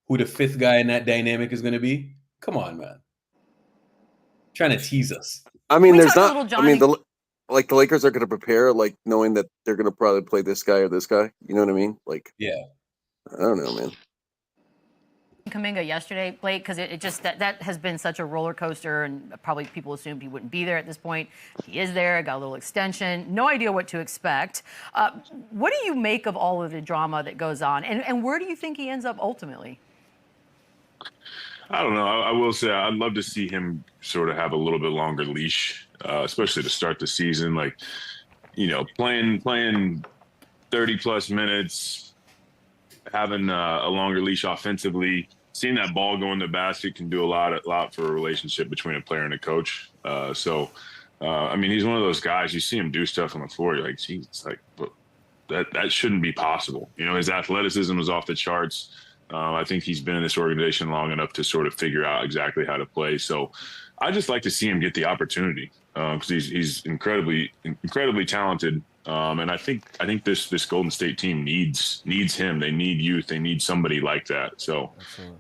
who the fifth guy in that dynamic is going to be? Come on, man. Trying to tease us. I mean, there's not. I mean, the Lakers are going to prepare, like knowing that they're going to probably play this guy or this guy. You know what I mean? Like, yeah. I don't know, man. Kuminga yesterday, Blake, because it just that has been such a roller coaster, and probably people assumed he wouldn't be there at this point. He is there. Got a little extension. No idea what to expect. What do you make of all of the drama that goes on, and where do you think he ends up ultimately? I don't know. I will say I'd love to see him sort of have a little bit longer leash, especially to start the season. Like, playing 30-plus minutes, having a longer leash offensively, seeing that ball go in the basket can do a lot for a relationship between a player and a coach. So I mean, he's one of those guys. You see him do stuff on the floor, you're like, Jesus, like, but that shouldn't be possible. You know, his athleticism is off the charts. I think he's been in this organization long enough to sort of figure out exactly how to play. So I just like to see him get the opportunity because he's incredibly talented. And I think this Golden State team needs him. They need youth. They need somebody like that. So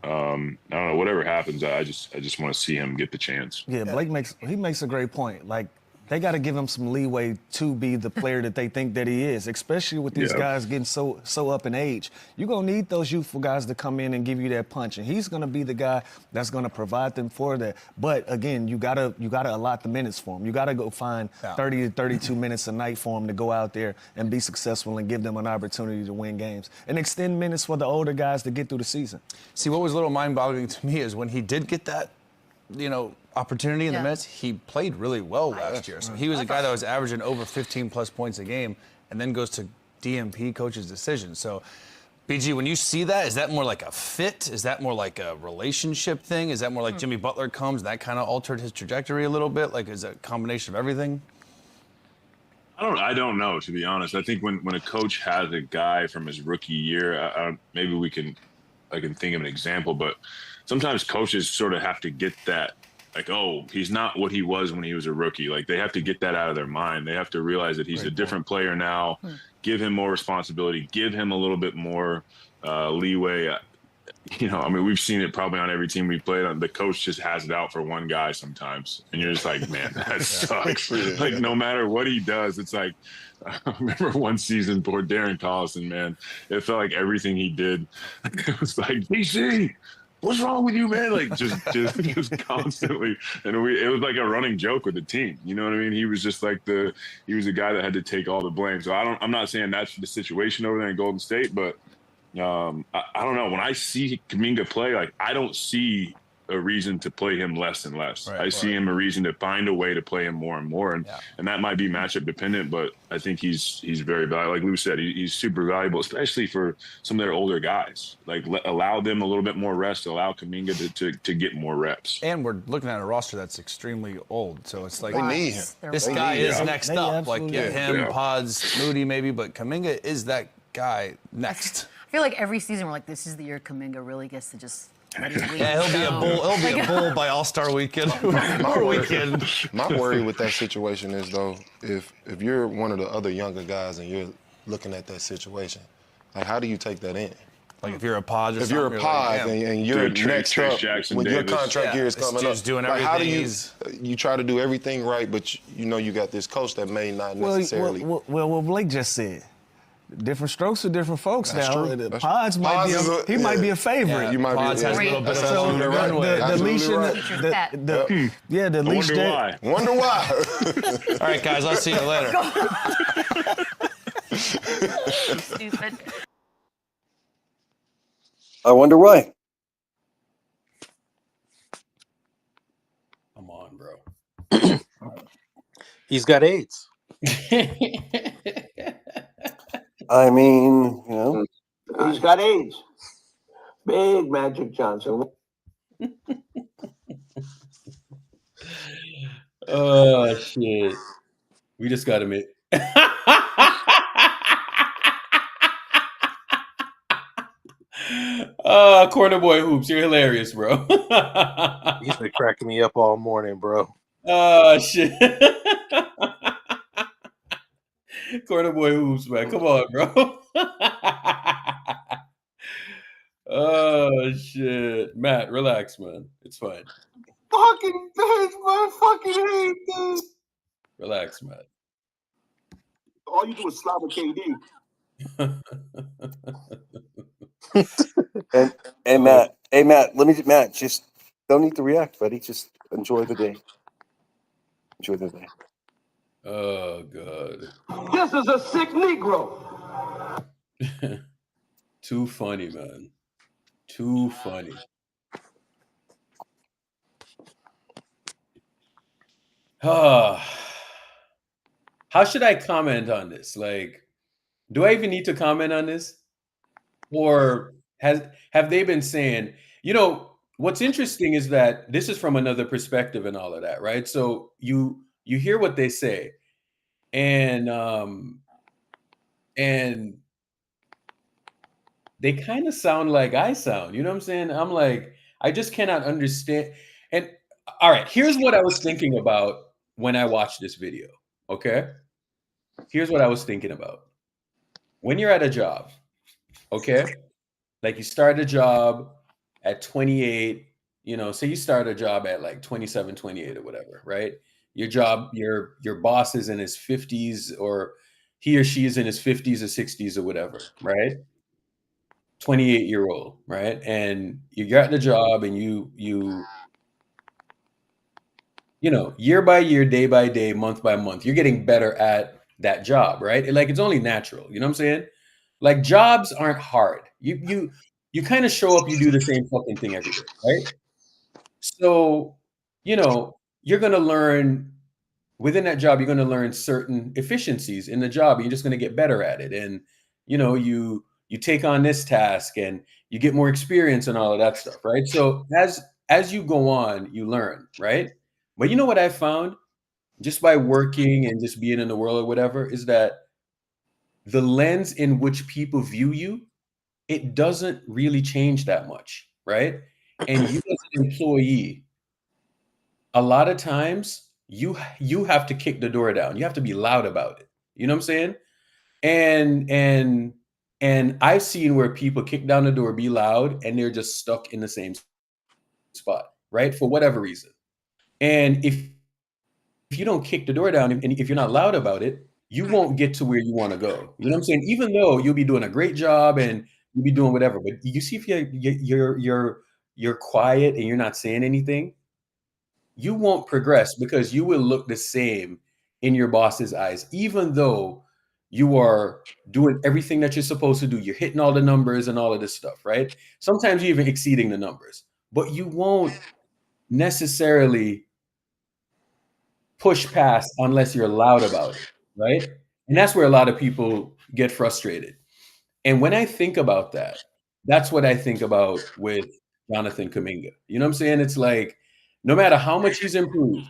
I don't know. Whatever happens, I just want to see him get the chance. Yeah, Blake makes a great point. Like, they got to give him some leeway to be the player that they think that he is, especially with these guys getting so up in age. You're going to need those youthful guys to come in and give you that punch, and he's going to be the guy that's going to provide them for that. But, again, you gotta allot the minutes for him. You got to go find 30 to 32 minutes a night for him to go out there and be successful and give them an opportunity to win games. And extend minutes for the older guys to get through the season. See, what was a little mind-boggling to me is when he did get that, opportunity in the minutes, he played really well last year. So he was a guy that was averaging over 15-plus points a game and then goes to DMP coach's decision. So, BG, when you see that, is that more like a fit? Is that more like a relationship thing? Is that more like Jimmy Butler comes and that kind of altered his trajectory a little bit? Like, is it a combination of everything? I don't know, to be honest. I think when a coach has a guy from his rookie year, maybe I can think of an example, but sometimes coaches sort of have to get that. Like, oh, he's not what he was when he was a rookie. Like, they have to get that out of their mind. They have to realize that he's a different player now, give him more responsibility, give him a little bit more leeway. I mean, we've seen it probably on every team we played on. The coach just has it out for one guy sometimes. And you're just like, man, that sucks. Like, no matter what he does, it's like, I remember one season for Darren Collison, man, it felt like everything he did, it was like, DC, what's wrong with you, man? Like, just constantly. And it was like a running joke with the team. You know what I mean? He was just like he was the guy that had to take all the blame. So I'm not saying that's the situation over there in Golden State, but I don't know. When I see Kuminga play, like, I don't see a reason to play him less and less. I see him a reason to find a way to play him more and more. And that might be matchup dependent, but I think he's very valuable. Like Lou said, he's super valuable, especially for some of their older guys. Like, allow them a little bit more rest, allow Kuminga to get more reps. And we're looking at a roster that's extremely old. So it's like, they need him. This guy is next up. Like, him, Pods, Moody maybe, but Kuminga is that guy next. I feel like every season we're like, this is the year Kuminga really gets to just let his wings he'll be a bull. He'll be a bull by All-Star Weekend. My worry with that situation is, though, if you're one of the other younger guys and you're looking at that situation, like, how do you take that in? Like, if you're a Pod, and you're next up when your contract year is coming up, doing like, how do everything. you try to do everything right, but you got this coach that may not necessarily. Well, what Blake just said. Different strokes for different folks. That's now. true. Pods might be a favorite. You might Pods has a little bit of a runway. The leash the leash. Wonder why. All right, guys. I'll see you later. Stupid. I wonder why. Come on, bro. He's got AIDS. I mean, he's got AIDS. Big Magic Johnson. Oh shit! We just got to admit. Corner boy hoops, you're hilarious, bro. He's been cracking me up all morning, bro. Oh shit! Corner boy hoops, man. Come on, bro. Oh shit, Matt, relax, man. It's fine. Fucking bitch, man. Fucking hate this. Relax, Matt. All you do is slap with KD. Hey Matt, Matt, just don't need to react, buddy. Just enjoy the day. Enjoy the day. Oh god. This is a sick Negro. Too funny, man. Too funny. How should I comment on this? Like, do I even need to comment on this? Or have they been saying, what's interesting is that this is from another perspective and all of that, right? So you hear what they say, and they kind of sound like I sound. You know what I'm saying? I'm like, I just cannot understand. And all right, here's what I was thinking about when I watched this video. Okay, here's what I was thinking about. When you're at a job, okay, like you start a job at 28, you know, say you start a job at like 27, 28 or whatever, right? Your job, your boss is in his 50s, or he or she is in his 50s or 60s or whatever, right? 28-year-old, right? And you got the job, and you know, year by year, day by day, month by month, you're getting better at that job, right? Like, it's only natural. You know what I'm saying? Like, jobs aren't hard. You kind of show up, you do the same fucking thing every day, right? So, you know, you're gonna learn within that job, you're gonna learn certain efficiencies in the job, and you're just gonna get better at it. And you know, you take on this task, and you get more experience and all of that stuff, right? So as you go on, you learn, right? But you know what I found just by working and just being in the world or whatever is that the lens in which people view you, it doesn't really change that much, right? And you as an employee, a lot of times you have to kick the door down. You have to be loud about it. You know what I'm saying? And I've seen where people kick down the door, be loud, and they're just stuck in the same spot, right? For whatever reason. And if you don't kick the door down, and if you're not loud about it, you won't get to where you want to go. You know what I'm saying? Even though you'll be doing a great job and you'll be doing whatever, but you see, if you're quiet and you're not saying anything, you won't progress, because you will look the same in your boss's eyes, even though you are doing everything that you're supposed to do. You're hitting all the numbers and all of this stuff, right? Sometimes you're even exceeding the numbers, but you won't necessarily push past unless you're loud about it, right? And that's where a lot of people get frustrated. And when I think about that, that's what I think about with Jonathan Kuminga. You know what I'm saying? It's like, no matter how much he's improved,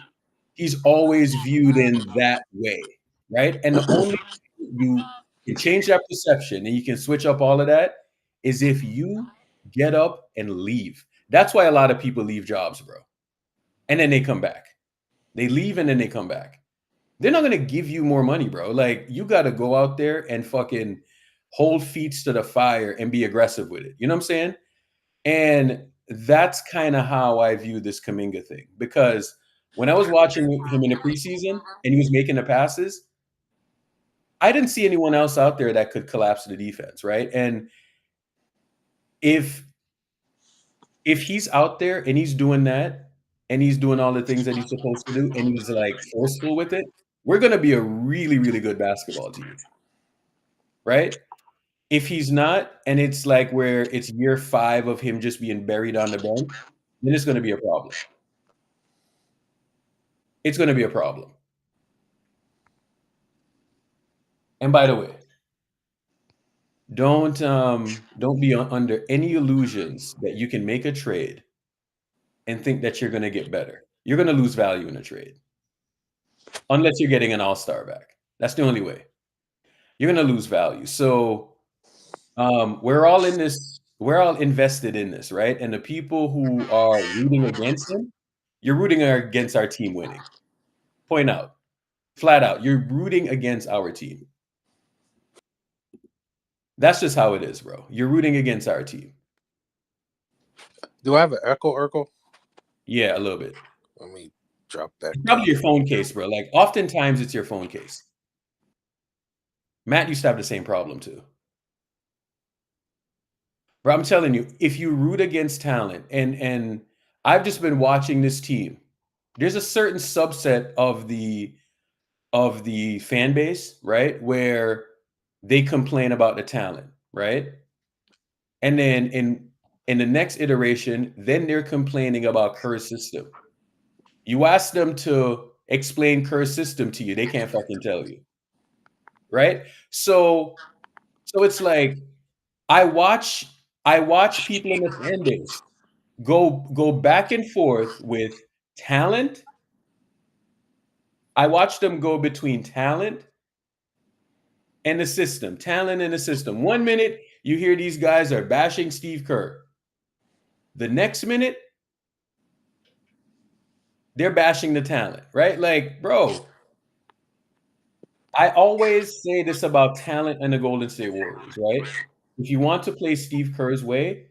he's always viewed in that way, right? And the only you can change that perception, and you can switch up all of that, is if you get up and leave. That's why a lot of people leave jobs, bro. And then they come back. They leave and then they come back. They're not going to give you more money, bro. Like, you got to go out there and fucking hold feet to the fire and be aggressive with it. You know what I'm saying? And that's kind of how I view this Kuminga thing, because when I was watching him in the preseason and he was making the passes, I didn't see anyone else out there that could collapse the defense, right? And if he's out there and he's doing that, and he's doing all the things that he's supposed to do, and he's like forceful with it, we're going to be a really, really good basketball team, right? If he's not, and it's like where it's year 5 of him just being buried on the bench, then it's going to be a problem. It's going to be a problem. And by the way, don't be under any illusions that you can make a trade and think that you're going to get better. You're going to lose value in a trade unless you're getting an all-star back. That's the only way. You're going to lose value. So we're all in this. We're all invested in this, right? And the people who are rooting against him, you're rooting against our team winning. Point out, flat out, you're rooting against our team. That's just how it is, bro. You're rooting against our team. Do I have an echo, Urkel? Yeah, a little bit. Let me drop that. Probably your phone case, bro. Like, oftentimes it's your phone case. Matt used to have the same problem too. Bro, I'm telling you, if you root against talent, and I've just been watching this team, there's a certain subset of the fan base, right, where they complain about the talent, right? And then in the next iteration, then they're complaining about Kerr's system. You ask them to explain Kerr's system to you, they can't fucking tell you, right? So it's like, I watch people in the fan base go back and forth with talent I watched them go between talent and the system. Talent and the system. 1 minute, you hear these guys are bashing Steve Kerr. The next minute, they're bashing the talent, right? Like, bro, I always say this about talent and the Golden State Warriors, right? If you want to play Steve Kerr's way,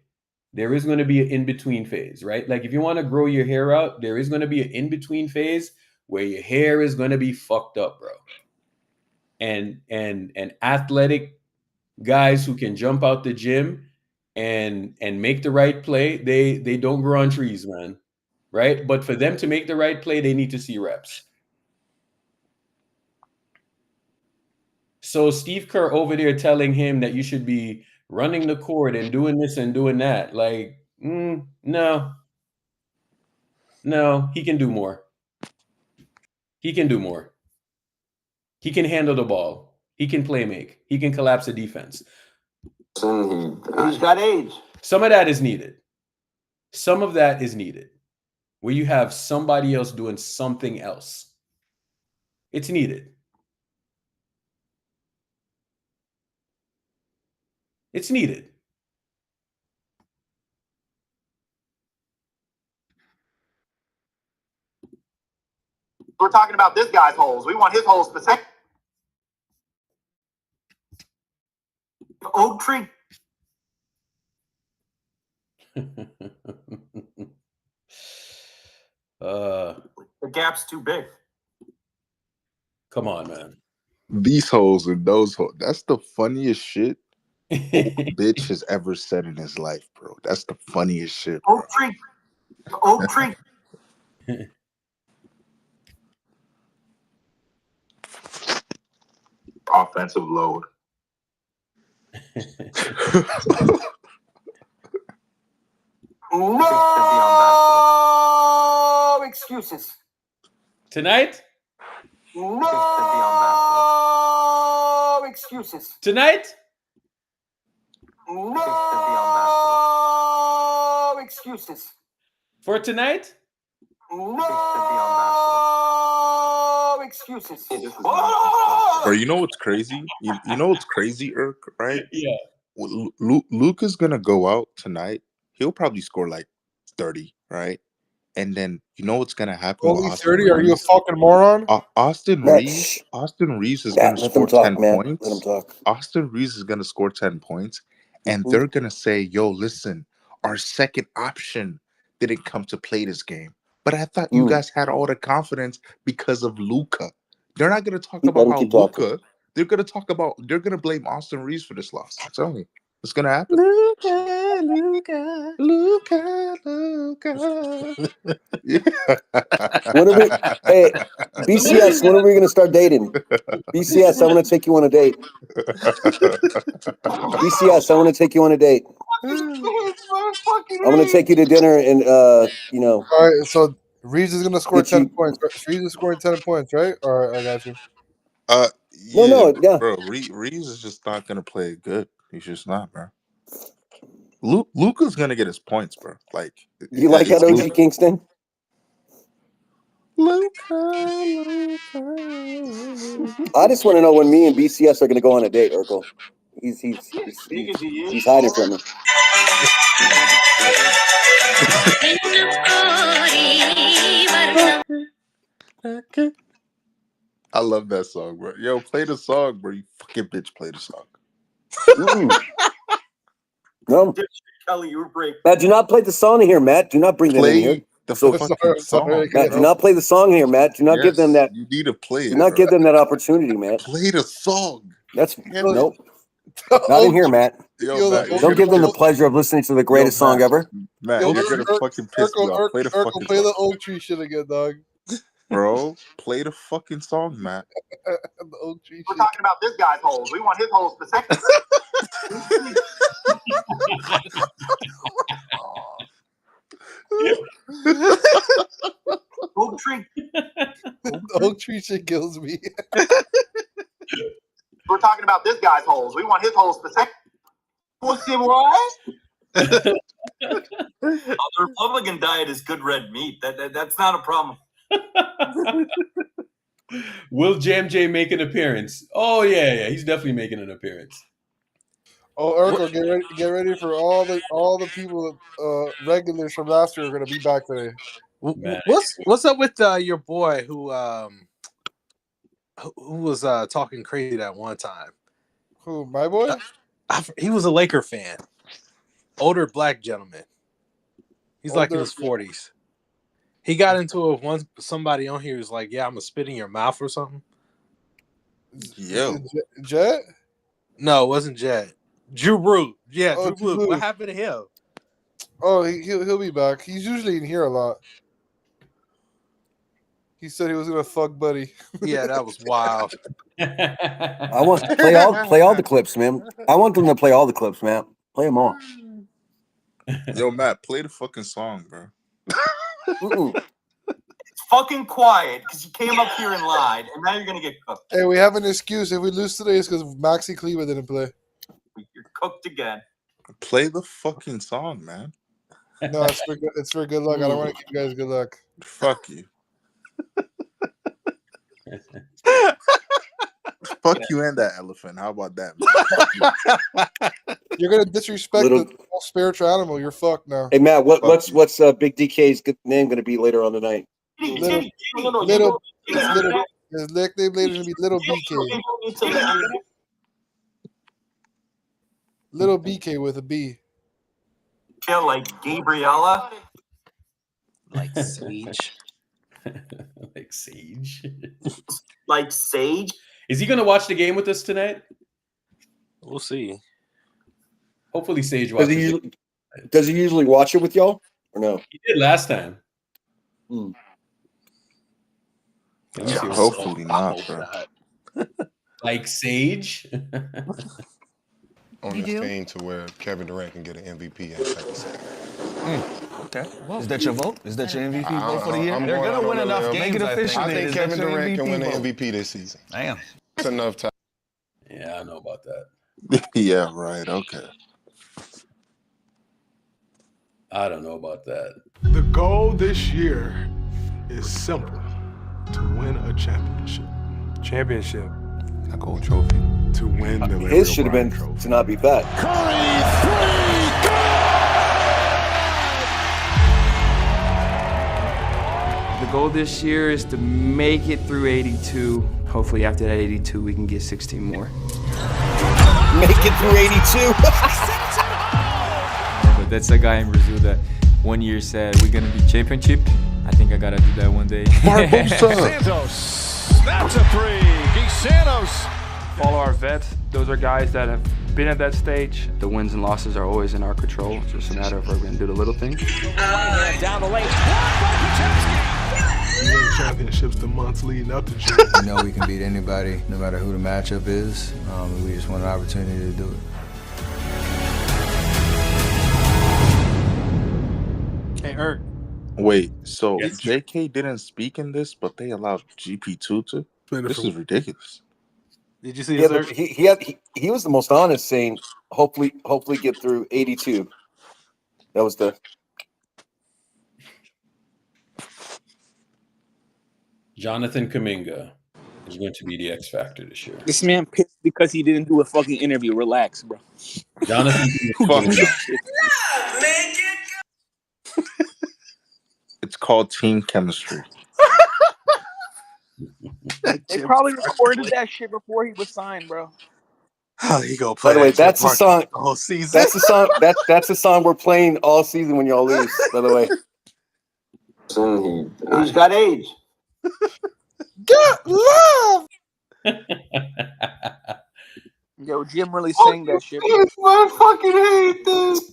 there is going to be an in-between phase, right? Like if you want to grow your hair out, there is going to be an in-between phase where your hair is going to be fucked up, bro. And athletic guys who can jump out the gym and make the right play, they don't grow on trees, man. Right? But for them to make the right play, they need to see reps. So Steve Kerr over there telling him that you should be running the court and doing this and doing that. Like, no, he can do more. He can do more. He can handle the ball. He can play make. He can collapse the defense. He's got age. Some of that is needed. Some of that is needed. Where you have somebody else doing something else. It's needed. It's needed. We're talking about this guy's holes. We want his holes specific. Oak tree. The gap's too big. Come on, man. These holes and those holes. That's the funniest shit bitch has ever said in his life, bro. That's the funniest shit. Bro. Oak tree. Oak tree. Offensive load. No excuses. Tonight? No excuses. Tonight? No excuses. For tonight? No excuses. Bro, you know what's crazy? You know what's crazy, Irk, right? Yeah. Luka's gonna go out tonight. He'll probably score like 30, right? And then you know what's gonna happen? Only 30? Are you a fucking moron? Austin Reeves is gonna score 10 points. Let him talk. Austin Reeves is gonna score 10 points, and they're gonna say, "Yo, listen, our second option didn't come to play this game." But I thought you guys had all the confidence because of Luka. They're not gonna talk about how Luka. They're gonna blame Austin Reeves for this loss. I'm telling you, it's gonna happen. Luka. Yeah. Hey, BCS, when are we gonna start dating? BCS, I want to take you on a date. BCS, I want to take you on a date. I'm gonna take you to dinner and All right, so Reeves is gonna score 10 points. Reeves is scoring 10 points, right? Or I got you. Yeah. Bro, Reeves is just not gonna play good. He's just not, bro. Luka's gonna get his points, bro. Like, you like that, OG Kingston? Luka. I just want to know when me and BCS are gonna go on a date, Urkel. He's hiding from me. I love that song, bro. Yo, play the song, bro. You fucking bitch, play the song. No. Kelly, you were break. Matt, do not play the song here, Matt. Do not bring them in here. The fucking song. Matt, do not play the song here, Matt. Do not give them that. You need to play it. Do not give them that opportunity, Matt. Play the song. That's nope. Not in here, Matt. Matt, don't give them the pleasure of listening to the greatest song ever. Matt, you're gonna fucking piss me off. Play the fucking play song. the oak tree shit again, dog. Bro, play the fucking song, Matt. The oak tree We're talking about this guy's holes. We want his holes specific. Oak tree. The oak tree shit kills me. We're talking about this guy's holes. We want his holes specific. What's it what? The Republican diet is good red meat. That's not a problem. Will Jam J make an appearance? Oh yeah, he's definitely making an appearance. Oh, Urkel, get ready for all the people regulars from last year are gonna be back today. What's up with your boy who was talking crazy that one time? Who, my boy? He was a Laker fan. Older black gentleman. He's like in his 40s. He got into it with somebody on here who's like, "Yeah, I'm gonna spit in your mouth" or something. Yo, Jet? No, it wasn't Jet. Drew Root. Yeah, Oh, Drew Root. Root. What happened to him? Oh, he'll be back. He's usually in here a lot. He said he was gonna fuck Buddy. Yeah, that was wild. I want to play all the clips, man. I want them to play all the clips, man. Play them all. Yo, Matt, play the fucking song, bro. It's fucking quiet because you came up here and lied, and now you're gonna get cooked. Hey, we have an excuse. If we lose today, it's because Maxi Kleber didn't play. You're cooked again. Play the fucking song, man. No, it's for good luck. I don't want to give you guys good luck. Fuck you. Fuck you and that elephant. How about that, man? You're gonna disrespect the whole spiritual animal. You're fucked now. Hey Matt, what's Big DK's name going to be later on tonight? Little. His nickname later gonna be Little BK. Little BK with a B. Kill like Gabriella. Like Sage. Like Sage. Like Sage. Is he going to watch the game with us tonight? We'll see. Hopefully Sage watches it. Does he usually watch it with y'all or no? He did last time. Hopefully not, bro. Like Sage? On this team to where Kevin Durant can get an MVP in 30 seconds. Okay. Is that your vote? Is that your MVP vote for the year? I'm They're going going to out win on a enough limb. games. I think Kevin Durant can win the vote? MVP this season. Damn. It's enough time. Yeah, I know about that. Yeah, right. Okay. I don't know about that. The goal this year is simple: to win a championship. Championship. A gold trophy. To win the His should have been to not be fat. The goal this year is to make it through 82. Hopefully after that 82, we can get 16 more. Make it through 82. But that's a guy in Brazil that one year said, we're going to be championship. I think I got to do that one day. Santos. That's a three. Gui Santos. Follow our vets. Those are guys that have been at that stage. The wins and losses are always in our control. It's just a matter of we're going to do the little things. Down the lane. We win championships the months leading up to We know we can beat anybody, no matter who the matchup is. We just want an opportunity to do it. Hey, Erk. Wait, so JK didn't speak in this, but they allowed GP2 to? This is ridiculous. Did you see Yeah, this? but he was the most honest, saying hopefully get through 82. That was the Jonathan Kuminga is going to be the X factor this year. This man pissed because he didn't do a fucking interview. Relax, bro. Jonathan It's called team chemistry. They probably recorded that shit before he was signed, bro. Oh, he go play. By the way, that's the song. The whole season. That's the song. That's the song we're playing all season when y'all lose. By the way, He's got AIDS. Get love. Yo, Jim really sang that shit. I fucking hate this.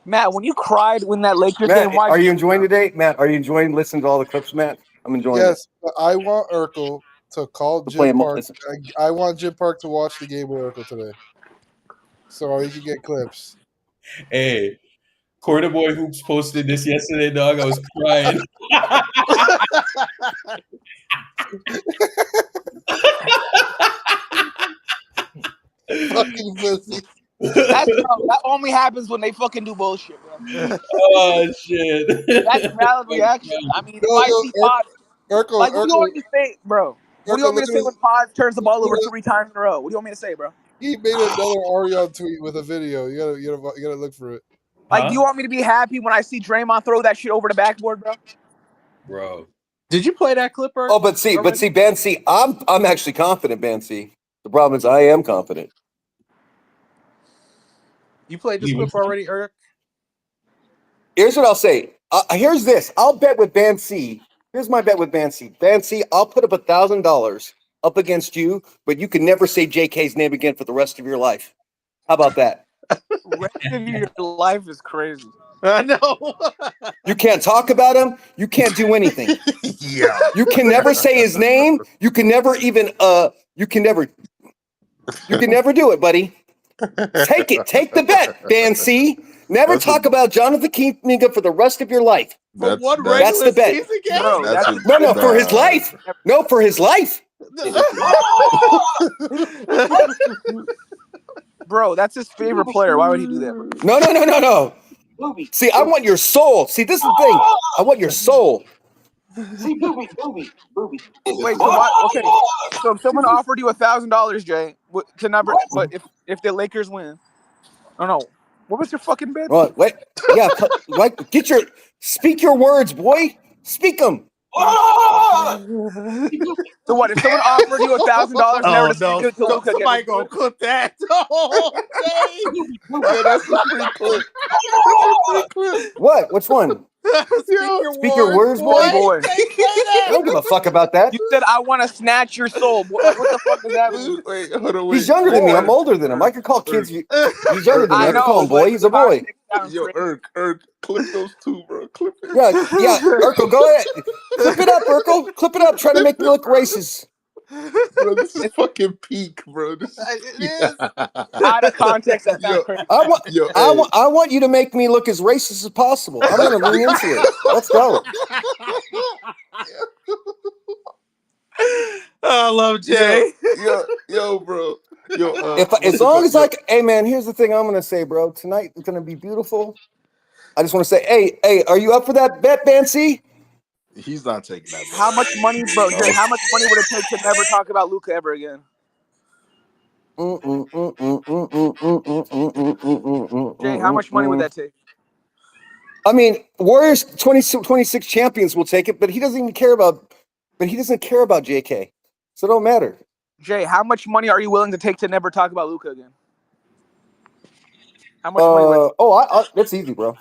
Matt, when you cried when that Lakers Matt, game, are you enjoying today, Matt? Are you enjoying listening to all the clips, Matt? I'm enjoying Yes, but I want Urkel to call To play Jim him- Park. I want Jim Park to watch the game with Urkel today, so he can get clips. Hey, Corner Boy Hoops posted this yesterday, dog. I was crying. Fucking pussy. that only happens when they fucking do bullshit, bro. Oh shit! That's a valid reaction. I mean, if I see What do you want me to say, bro? What do you want me to say when Pod turns the ball over 3 times in a row? What do you want me to say, bro? He made another Arion tweet with a video. You gotta look for it. Like, do you want me to be happy when I see Draymond throw that shit over the backboard, bro? Bro, did you play that clip? Oh, but Bancy, I'm actually confident, Bancy. The problem is I am confident. You played this clip already, Eric? Here's what I'll say. Here's this. I'll bet with Bancy. Here's my bet with Bancy. Bancy, I'll put up $1,000 up against you, but you can never say JK's name again for the rest of your life. How about that? Rest of your life is crazy. I know. You can't talk about him. You can't do anything. Yeah. You can never say his name. You can never even you can never do it, buddy. Take it. Take the bet, Bancy. Never talk about Jonathan Kuminga for the rest of your life. That's the bet. Bro, No, for his life. No, for his life. Bro, that's his favorite player. Why would he do that? Bro? No. See, I want your soul. See, this is the thing. I want your soul. See, booby. Wait, so what? Okay, so if someone offered you $1,000, Jay, to never, but if the Lakers win, I don't know. What was your fucking bet? Well, wait, yeah, like speak your words, boy. Speak them. So what? If someone offered you $1,000 never to speak to Luka, somebody gonna cook that. That's a free clip. What? Which one? Speak your words, boy. I don't give a fuck about that. You said I want to snatch your soul. What the fuck does that mean? Wait, hold on. He's younger than me. I'm older than him. I could call kids. He's younger than me. I can call him boy. He's a boy. Yo, Urk, clip those two, bro. Clip it. Yeah, Urkel, go ahead. Clip it up, Urkel. Clip it up. Try to make me look racist. Bro, this is fucking peak, bro. It is. Out of context, that's not crazy. I want you to make me look as racist as possible. I'm gonna lean into it. Let's go. I love Jay. Yo, bro. As long as hey man, here's the thing I'm gonna say, bro. Tonight is gonna be beautiful. I just want to say, hey, are you up for that bet, Bancy? He's not taking that bet. How much money, bro? Jay, how much money would it take to never talk about Luka ever again? Jay, how much money would that take? I mean, Warriors 26 champions will take it, but he doesn't even care about. But he doesn't care about JK, so it don't matter. Jay, how much money are you willing to take to never talk about Luka again? How much money? That's easy, bro.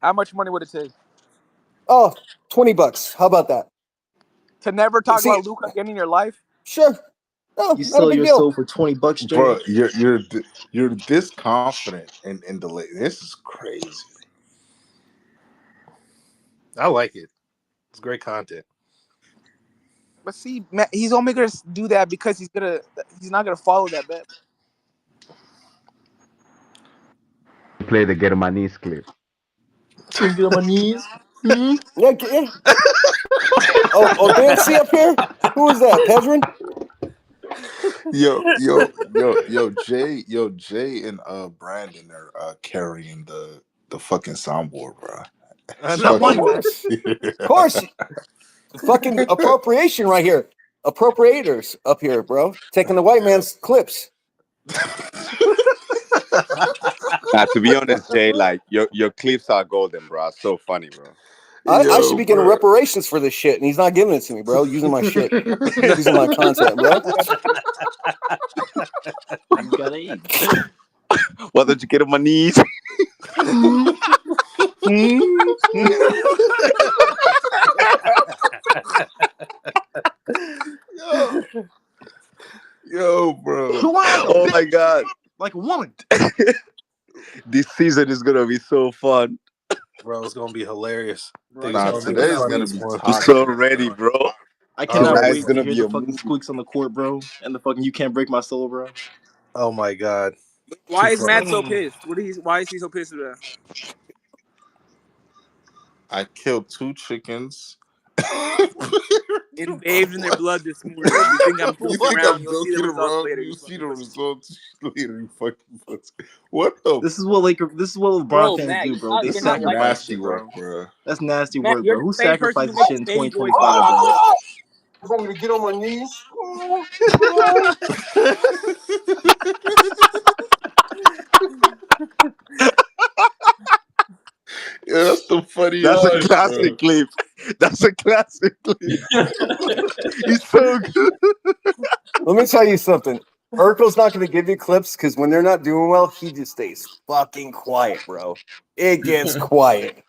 How much money would it take? Oh, $20. How about that? To never talk about Luka again in your life? Sure. No, you sell your soul for $20, Jay. Bro, you're this confident in the late. This is crazy. I like it. It's great content. But see, man, he's only gonna do that because he's not gonna follow that bet. Play the Get on My Knees clip. Get on my knees. Yeah. Oh, Bancy up here? Who is that? Pedrin? Jay and Brandon are carrying the fucking soundboard, bro. Of course. Fucking appropriation right here. Appropriators up here, bro. Taking the white man's clips. To be honest, Jay, like your clips are golden, bro. So funny, bro. I should be getting reparations for this shit, and he's not giving it to me, bro. Using my shit, using my content, bro. You gotta eat. Why don't you get on my knees? Yo, bro. Oh my god. Like a woman. This season is gonna be so fun. Bro, it's gonna be hilarious. Today's gonna be I'm so ready, bro. I cannot wait it's gonna to be hear a the fucking movie. squeaks on the court, bro. And the fucking You Can't Break My Soul, bro. Oh my god. Why is Matt so pissed? Why is he so pissed about that? I killed 2 chickens. It bathed in their blood this morning. You think I'm You joking think around? I'm You'll see the joking results around? later. You see the results later. You fucking pussy. What the? This is what LeBron Bro, fans Matt, do, you're bro. not, They you're not like sacrifice Nasty shit, work, bro. bro. That's nasty Matt, work, you're bro. Who the same person who sacrifices makes shit in baby voice 2025, talk, bro? bro. You want me to get on my knees? Yeah, that's the funny. That's a Oh, classic clip. That's a classic clip. He's so good. Let me tell you something. Urkel's not going to give you clips because when they're not doing well, he just stays fucking quiet, bro. It gets quiet.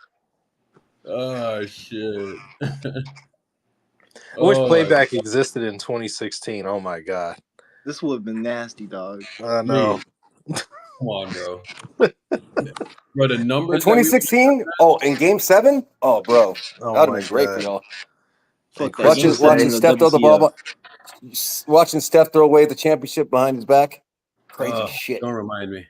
Oh shit. I wish Oh, playback existed in 2016. Oh my god. This would have been nasty, dog. I know. come on, bro. Bro, the In numbers that we 2016, in Game 7, oh, bro, Oh that would my have been great for god. y'all. Fuck that. Christian Game 7 Watching is a Steph throw the WTF. ball, watching Steph throw away the championship behind his back. Crazy shit. Don't remind me.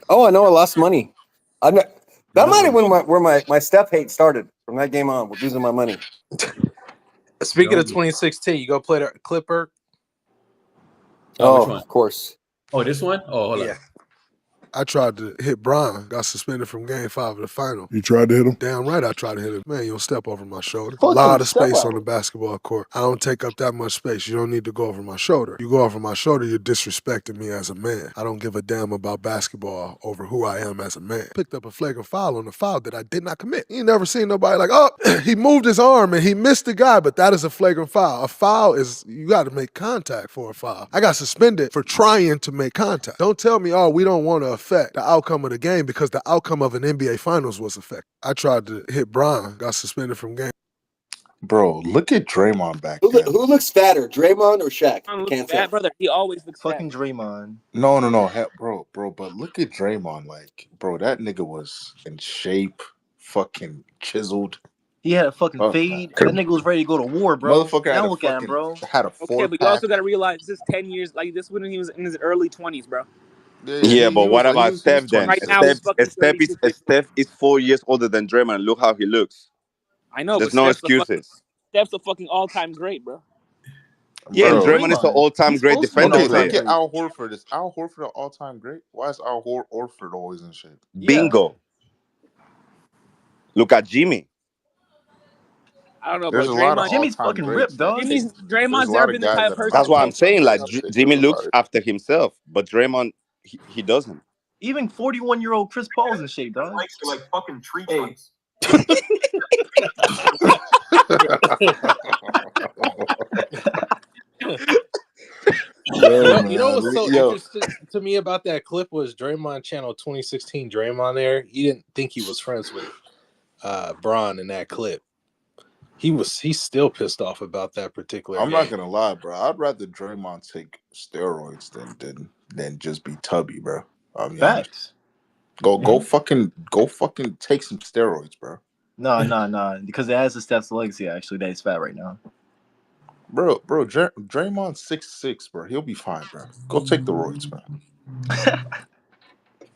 Oh, I know. I lost money. That might have No. been where my Steph hate started from that game on. With losing my money. Speaking of No. 2016, you go play the Clipper. Which one? Of course. Oh, this one? Oh, hold on. I tried to hit Bron, got suspended from Game 5 of the final. You tried to hit him? Damn right I tried to hit him. Man, you don't step over my shoulder. Fucking A lot of step space out. on the basketball court. I don't take up that much space. You don't need to go over my shoulder. You go over my shoulder, you're disrespecting me as a man. I don't give a damn about basketball over who I am as a man. Picked up a flagrant foul on the foul that I did not commit. You never seen nobody like, oh, he moved his arm and he missed the guy, but that is a flagrant foul. A foul is, you got to make contact for a foul. I got suspended for trying to make contact. Don't tell me, oh, we don't want to affect the outcome of the game because the outcome of an NBA Finals was affected. I tried to hit Bron, got suspended from game. Bro, look at Draymond back Who then. looks fatter, Draymond or Shaq? Can't tell. Bad brother. He always looks Fucking fat. Draymond. No, bro. But look at Draymond. Like, bro, that nigga was in shape, fucking chiseled. He had a fucking fade. That nigga was ready to go to war, bro. Motherfucker had Now a look at him, fucking bro. had a Okay, four but you also pack. got to realize this is 10 years. Like this when he was in his early 20s, bro. Yeah, but what about Steph then? Right now, he's fucking Steph is 4 years older than Draymond. Look how he looks. I know, There's but no Steph's excuses. Steph's a fucking all-time great, bro. Yeah, and Bro, Draymond is an all-time He's great supposed to be an defensive Okay, player. look at Al Horford. Is Al Horford an all-time great? Why is Al Horford always in shape? Bingo. Look at Jimmy. I don't know, There's bro. a lot of Jimmy's all-time fucking greats. ripped, dog. There's Draymond's a never lot of been the guys type that of are person. That's what I'm all-time saying. Like greats. Jimmy looks after himself, but Draymond, he doesn't. Even 41-year-old Chris Paul's in shape, dog. Like fucking tree trunks. You know what's so interesting to me about that clip was Draymond channel 2016 Draymond there. He didn't think he was friends with Bron in that clip. He's still pissed off about that particular I'm game. not gonna lie, bro. I'd rather Draymond take steroids than just be tubby, bro. I'll be honest. Go fucking take some steroids, bro. Nah. Because it has the Steph's legacy, actually, that he's fat right now. Bro, Draymond's 6'6", bro. He'll be fine, bro. Go take the roids, man.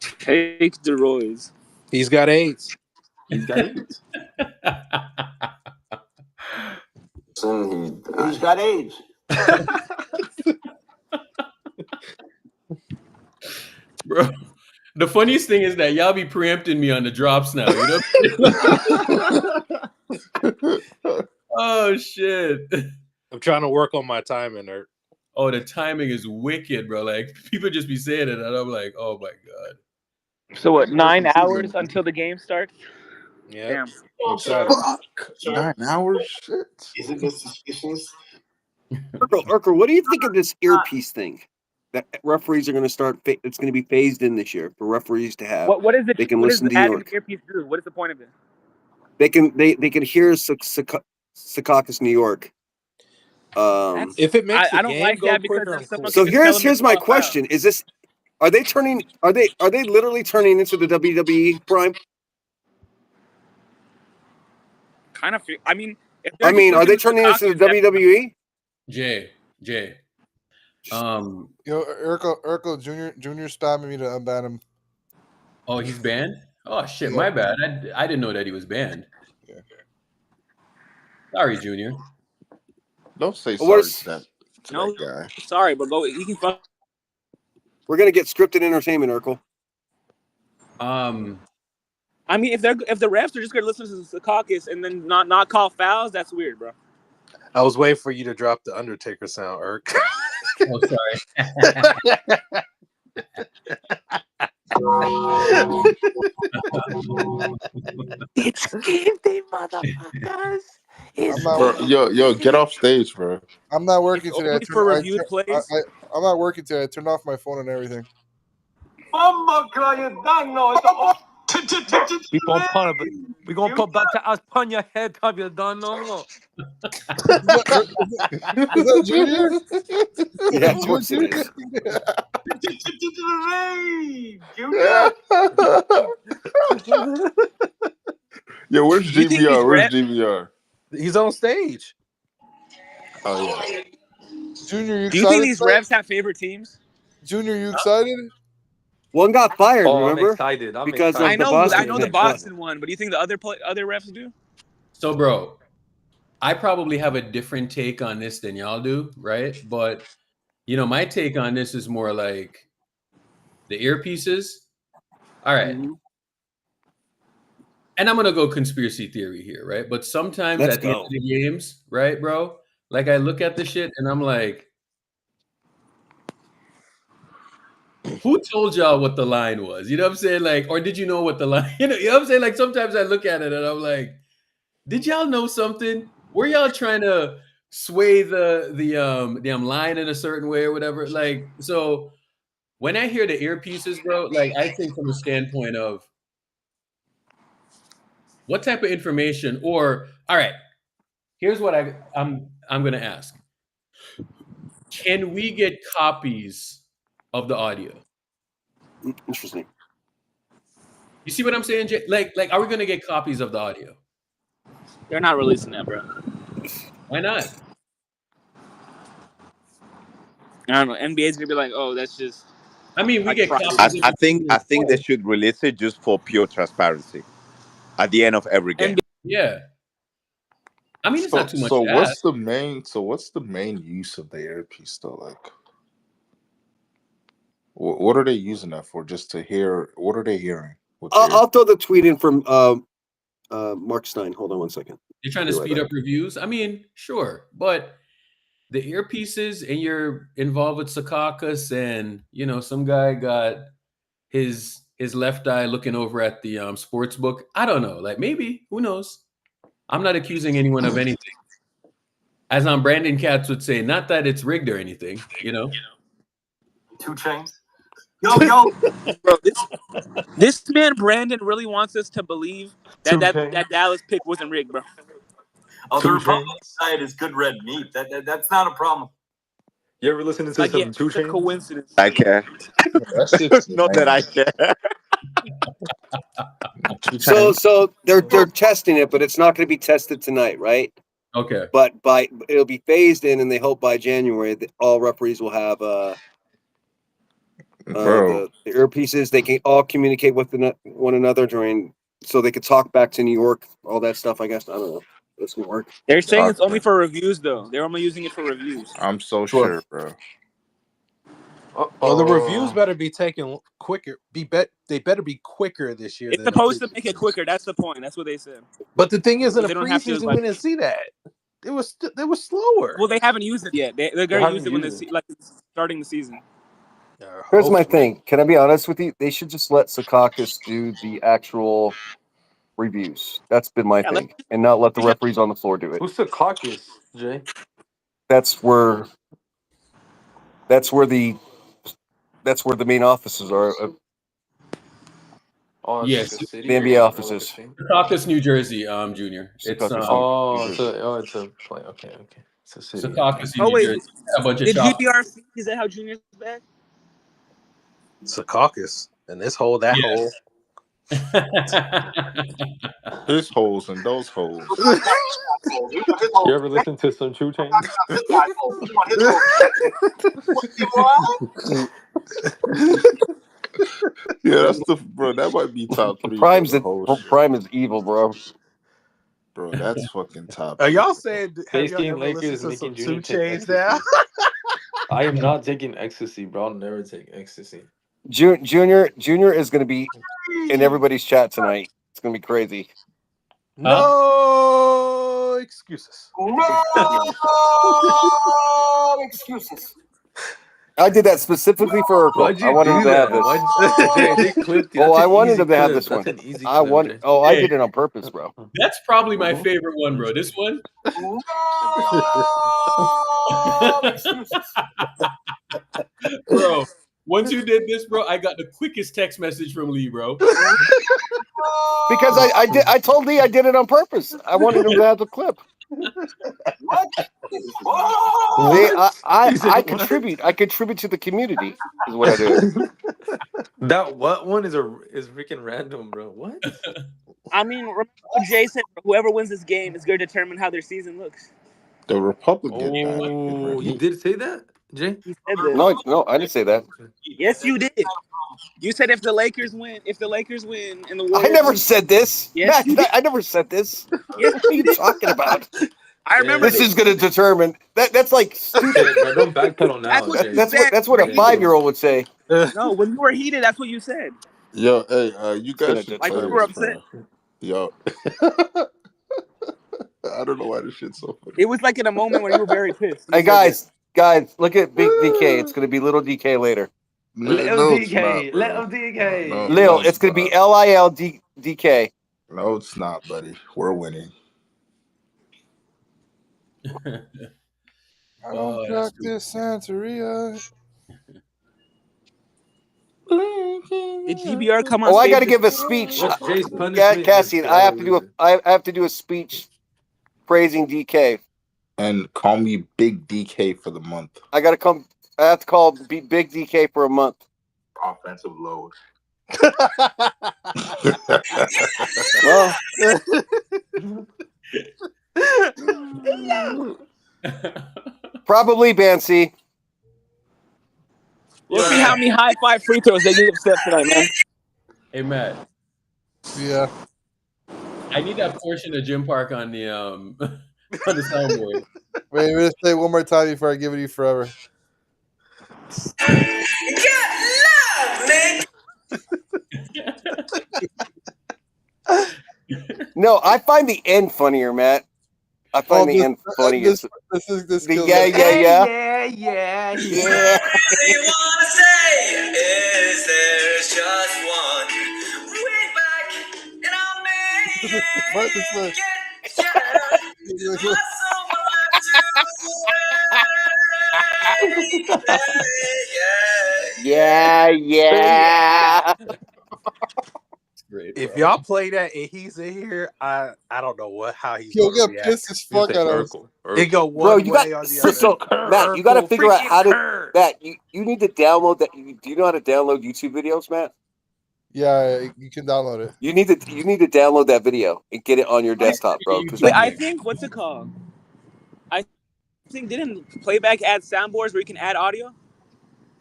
Take the roids. He's got AIDS. He's got AIDS. He's got AIDS. Bro, the funniest thing is that y'all be preempting me on the drops now. You know? Oh shit! I'm trying to work on my timing, Ert. Oh, the timing is wicked, bro. Like people just be saying it, and I'm like, oh my god. So what? 9 hours until the game starts? Yeah. Damn. Fuck. 9 hours? Shit. Isn't this suspicious? Urkel, what do you think of this earpiece thing that referees are going to start? It's going to be phased in this year for referees to have. What is it? They can what listen does to adding York. the earpiece do? What is the point of it? They can hear Secaucus, New York. If it makes I don't like that because someone So can just tell them here's to my call it question: Is this? Are they literally turning into the WWE Prime? kind of. I mean, Are they turning into the WWE? Jay. Yo, Urkel Junior stopping me to unban him. Oh, he's banned? Oh shit, my bad. I didn't know that he was banned. Yeah. Sorry, Junior. Don't say But what sorry is- to No, that guy. sorry, but go. You can fuck. We're gonna get scripted entertainment, Urkel. I mean, if the refs are just gonna listen to the caucus and then not call fouls, that's weird, bro. I was waiting for you to drop the Undertaker sound, Irk. Oh, sorry. It's game day, motherfuckers. Bro, yo, get off stage, bro. I'm not working It's today. only for reviewed plays. I'm not working today. I turned off my phone and everything. We gonna put back to us on your head, have you done no? Is that Junior? Yeah, of course it is. Yo, where's You think he's GBR? Where's rep- GBR? He's on stage. Oh yeah. Junior, you Do you think excited? these refs have favorite teams? Junior, you excited? One got fired. Oh, remember? I'm excited. Because I of the know Boston. the Boston one, but do you think the other refs do? So, bro, I probably have a different take on this than y'all do, right? But you know, my take on this is more like the earpieces. All right. And I'm gonna go conspiracy theory here, right? But sometimes Let's at the end go. of the games, right, bro? Like I look at the shit and I'm like, who told y'all what the line was? You know what I'm saying? Like, or did you know what the line? You know what I'm saying? Like sometimes I look at it and I'm like, did y'all know something? Were y'all trying to sway the line in a certain way or whatever? Like, so when I hear the earpieces, bro, like I think from a standpoint of what type of information, or all right, here's what I'm gonna ask. Can we get copies of the audio? Interesting. You see what I'm saying, Jay? Like, are we gonna get copies of the audio? They're not releasing that, bro. Why not? I don't know. NBA's gonna be like, oh, that's just. I mean, we like get practice. copies. I think they should release it just for pure transparency at the end of every game. Yeah. I mean, it's not too much. So to what's ask. the main use of the earpiece though? Like, what are they using that for? Just to hear? What are they hearing? I'll throw the tweet in from Mark Stein. Hold on one second. You're trying to speed up reviews? I mean, sure. But the earpieces and you're involved with Secaucus and, you know, some guy got his left eye looking over at the sports book. I don't know. Like maybe, who knows? I'm not accusing anyone of anything. As Brandon Katz would say, not that it's rigged or anything, you know? 2 Chainz. Yo. Bro, this man Brandon really wants us to believe that Dallas pick wasn't rigged, bro. Oh, the Republican side is good red meat. That's not a problem. You ever listen to some 2 it's a Chainz? coincidence. I care. Not that I care. So they're testing it, but it's not going to be tested tonight, right? Okay. But it'll be phased in, and they hope by January that all referees will have the earpieces. They can all communicate with one another so they could talk back to New York, all that stuff. I guess I don't know. This will work. They're saying it's only for reviews, though. They're only using it for reviews. I'm so sure, bro. Well, the reviews better be taken quicker. They better be quicker this year. It's supposed to make it quicker. That's the point. That's what they said. But the thing is, in the They don't have to, preseason, like- we didn't see that. It was slower. Well, they haven't used it yet. They're going to use it when starting the season. Here's my thing. Can I be honest with you? They should just let Secaucus do the actual reviews. That's been my thing, and not let the referees on the floor do it. Who's the caucus, Jay? That's where the main offices are. Oh, Yes, it's the NBA offices. Secaucus, New Jersey, Junior. It's Secaucus, it's a play. Okay. It's a city. Secaucus, Oh New wait, Jersey. A bunch of did shops. GPR? Is that how Junior's back? It's a caucus, and this hole, that hole. His holes and those holes. You ever listen to some 2 Chainz? Yeah, that's bro. That might be top 3. Prime is evil, bro. Bro, that's fucking top. Are y'all saying? Have Face y'all game ever Lakers listened to some making 2 Junior take Chainz ecstasy. now? I am not taking ecstasy, bro. I'll never take ecstasy. Junior is going to be in everybody's chat tonight. It's going to be crazy. No excuses. No excuses. I did that specifically for Urkel. Why'd I you wanted do him to have that? this. They clipped you. Oh, That's I an wanted easy him to have clip. this one. That's an easy I clip, want. Jay. Oh, I Hey. did it on purpose, bro. That's probably my favorite one, bro. This one. No excuses. Bro, once you did this, bro, I got the quickest text message from Lee, bro. Because I told Lee I did it on purpose. I wanted him to have the clip. What? I contribute. I contribute to the community. Is what I do. That what one is freaking random, bro. What? I mean, remember what Jay said, whoever wins this game is going to determine how their season looks. The Republican. Oh, he did say that, Jay? He said this. No, I didn't say that. Yes, you did. You said if the Lakers win and the I Warriors never win, said this. Yes, you Matt, I never said this. Yes, What are you talking about? I remember This is going to determine. That's like stupid. Bro, don't backpedal now. That's what Jay. you That's what a 5-year-old would say. No, when you were heated, that's what you said. Yo, hey, you guys should Like try you were this, upset. bro. Yo. I don't know why this shit's so funny. It was like in a moment when you were very pissed. Hey guys, look at Big DK. It's going to be Little DK later. Let him DK. Let him DK. Lil, it's going to be LILDK. No, it's not, buddy. We're winning. I don't practice Santeria. Did GBR come on? Oh, I stage got to this give a morning? speech. What's Jay's punishment? Yeah, Cassian, I have to do a speech praising DK. And call me Big DK for the month. I have to call Big DK for a month. Offensive load. Well, probably Bancy. We'll see how many high five free throws they give Steph tonight, man. Hey, Matt. Yeah. I need that portion of Jim Park on the on the soundboard. Wait, let's say it one more time before I give it to you forever. No, I find the end funnier, Matt. I find the end funnier. This kills yeah. Yeah. You wanna say is there's just one way back and I'll make What the fuck? Yeah. Great. If y'all play that and he's in here, I don't know how he's He'll gonna get react. pissed as fuck at us. It go Bro, one you way got or the other. so Matt. You got to figure out how to. Matt, you need to download that. Do you know how to download YouTube videos, Matt? Yeah, you can download it. You need to download that video and get it on your desktop, bro. Wait, I think what's it called? I think didn't Playback add soundboards where you can add audio?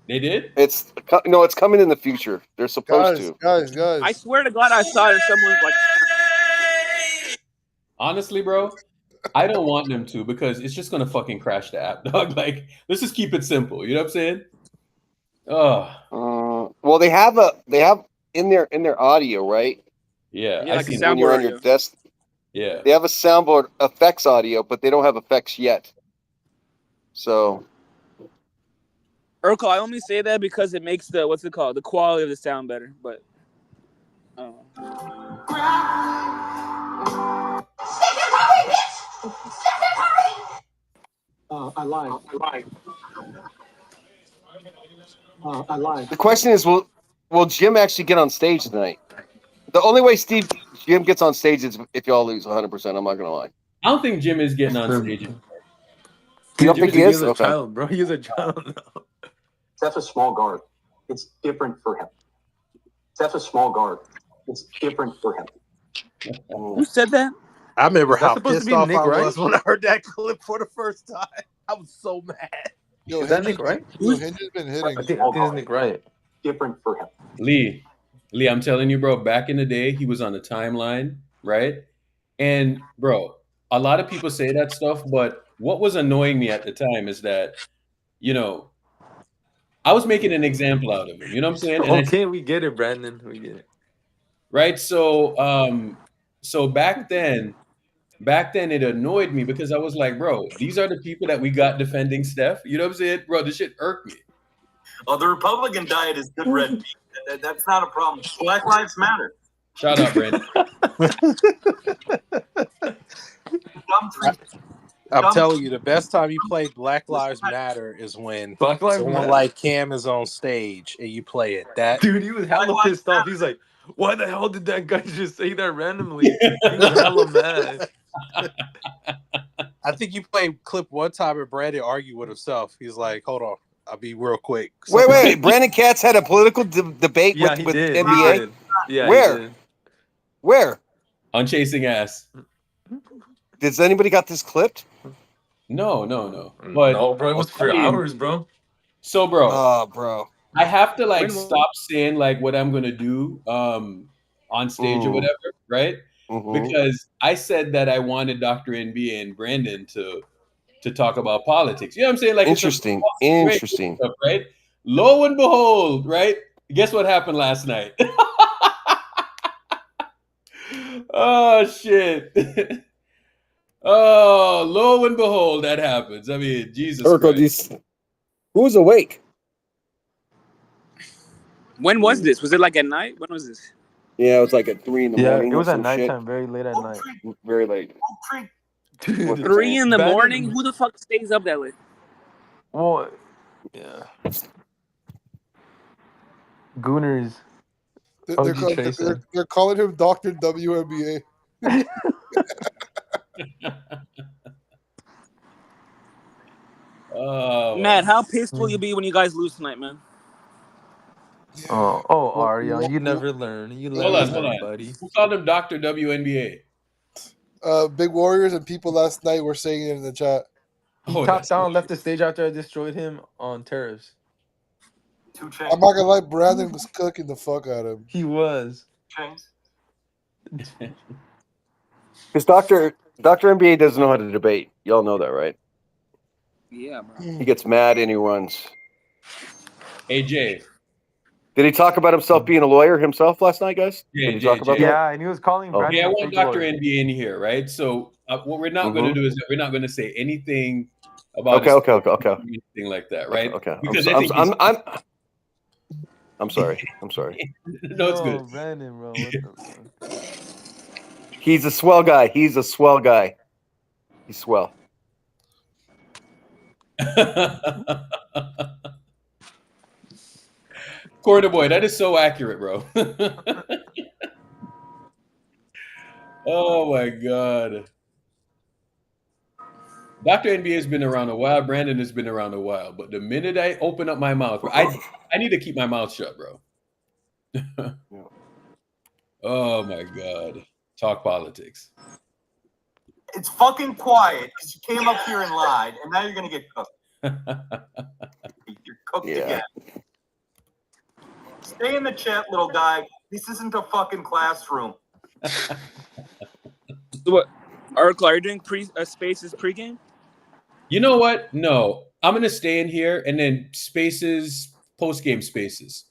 They did? It's coming in the future. They're supposed to. Guys. I swear to God, I saw it in someone's like. Honestly, bro, I don't want them to because it's just gonna fucking crash the app, dog. Like, let's just keep it simple. You know what I'm saying? Oh. Well, they have in their audio, right? Yeah, Yeah, I like a seen When you're soundboard on your audio. desk, Yeah. they have a soundboard effects audio, but they don't have effects yet. So. Urkel, I only say that because it makes the the quality of the sound better. But I lied. I lied. The question is, will Jim actually get on stage tonight? The only way Jim gets on stage is if y'all lose 100%. I'm not gonna lie. I don't think Jim is getting on stage. You don't think he is? He's a Okay. child, bro. He's a child now. That's a small guard. It's different for him. That's a small guard. It's different for him. who said that? I remember That's how supposed to pissed be off Nick, I right? was when I heard that clip for the first time. I was so mad. Yo, Is that Nick, right? Hinge has been hitting. I think it's Nick, right? Different for him. Lee, I'm telling you, bro, back in the day, he was on the timeline, right? And bro, a lot of people say that stuff, but what was annoying me at the time is that, you know, I was making an example out of him. You know what I'm saying? And Okay, we get it, Brandon. We get it. right. So so back then it annoyed me because I was like, bro, these are the people that we got defending Steph. You know what I'm saying? Bro, this shit irked me. Oh, the Republican diet is good red meat. That's not a problem. Black Lives Matter. Shout out, Brandon. I'm telling you, the best time you play Black Lives Matter is when Black Lives someone Matter. like Cam is on stage and you play it. That Dude, he was hella pissed off. He's like, why the hell did that guy just say that randomly? He was hella mad. I think you played clip one time and Brandon argued with himself. He's like, hold on, I'll be real quick. Wait. Brandon Katz had a political debate Yeah, with he did. NBA? He did. Yeah, Where? he did. Where? On Chasing Ass. Does anybody got this clipped? No. But No, bro, it was for hours, bro. So, bro, Oh, bro. I have to like Wait a moment. stop saying like what I'm gonna do on stage or whatever, right? Because I said that I wanted Dr. NBA and Brandon to talk about politics. You know what I'm saying? Like Interesting. It's a Interesting. stuff, right? Lo and behold, right? Guess what happened last night? Oh shit. Oh, lo and behold, that happens. I mean, Jesus Christ. Who was awake? When was this? Was it like at night? When was this? Yeah, it was like at 3 in the Yeah, morning. it was or at some shit. nighttime, very late at night. Very late. Dude, 3 in the Brandon- morning? Who the fuck stays up that late? Well, yeah. Gooners. They're calling him Dr. WNBA. Matt, how pissed will you be when you guys lose tonight, man? Oh, Ariel, you never learn. You Hold learn, on. buddy. Who called him Dr. WNBA? Big Warriors and people last night were saying it in the chat. He topped down, left the stage after I destroyed him on terrace. I'm not gonna lie, Brandon was cooking the fuck out of him. He was. Because Dr. NBA doesn't know how to debate. Y'all know that, right? Yeah, bro. He gets mad and he runs. AJ. Did he talk about himself being a lawyer himself last night, guys? Did he talk about that? Yeah, and he was calling Brandon. Yeah, I a want fake Dr. lawyer. NBA in here, right? So what we're not going to do is we're not going to say anything about Okay. anything like that, right? Okay. Because I think I'm sorry. no, it's good. Brandon, bro. What the fuck? He's a swell guy. He's swell. Corner boy, that is so accurate, bro. Oh my god. Dr. NBA has been around a while. Brandon has been around a while. But the minute I open up my mouth, I need to keep my mouth shut, bro. Oh my god. Talk politics. It's fucking quiet because you came up here and lied, and now you're gonna get cooked. You're cooked again. Stay in the chat, little guy. This isn't a fucking classroom. So what? Oracle, are you doing Spaces pregame? You know what? No. I'm gonna stay in here and then Spaces, post-game Spaces.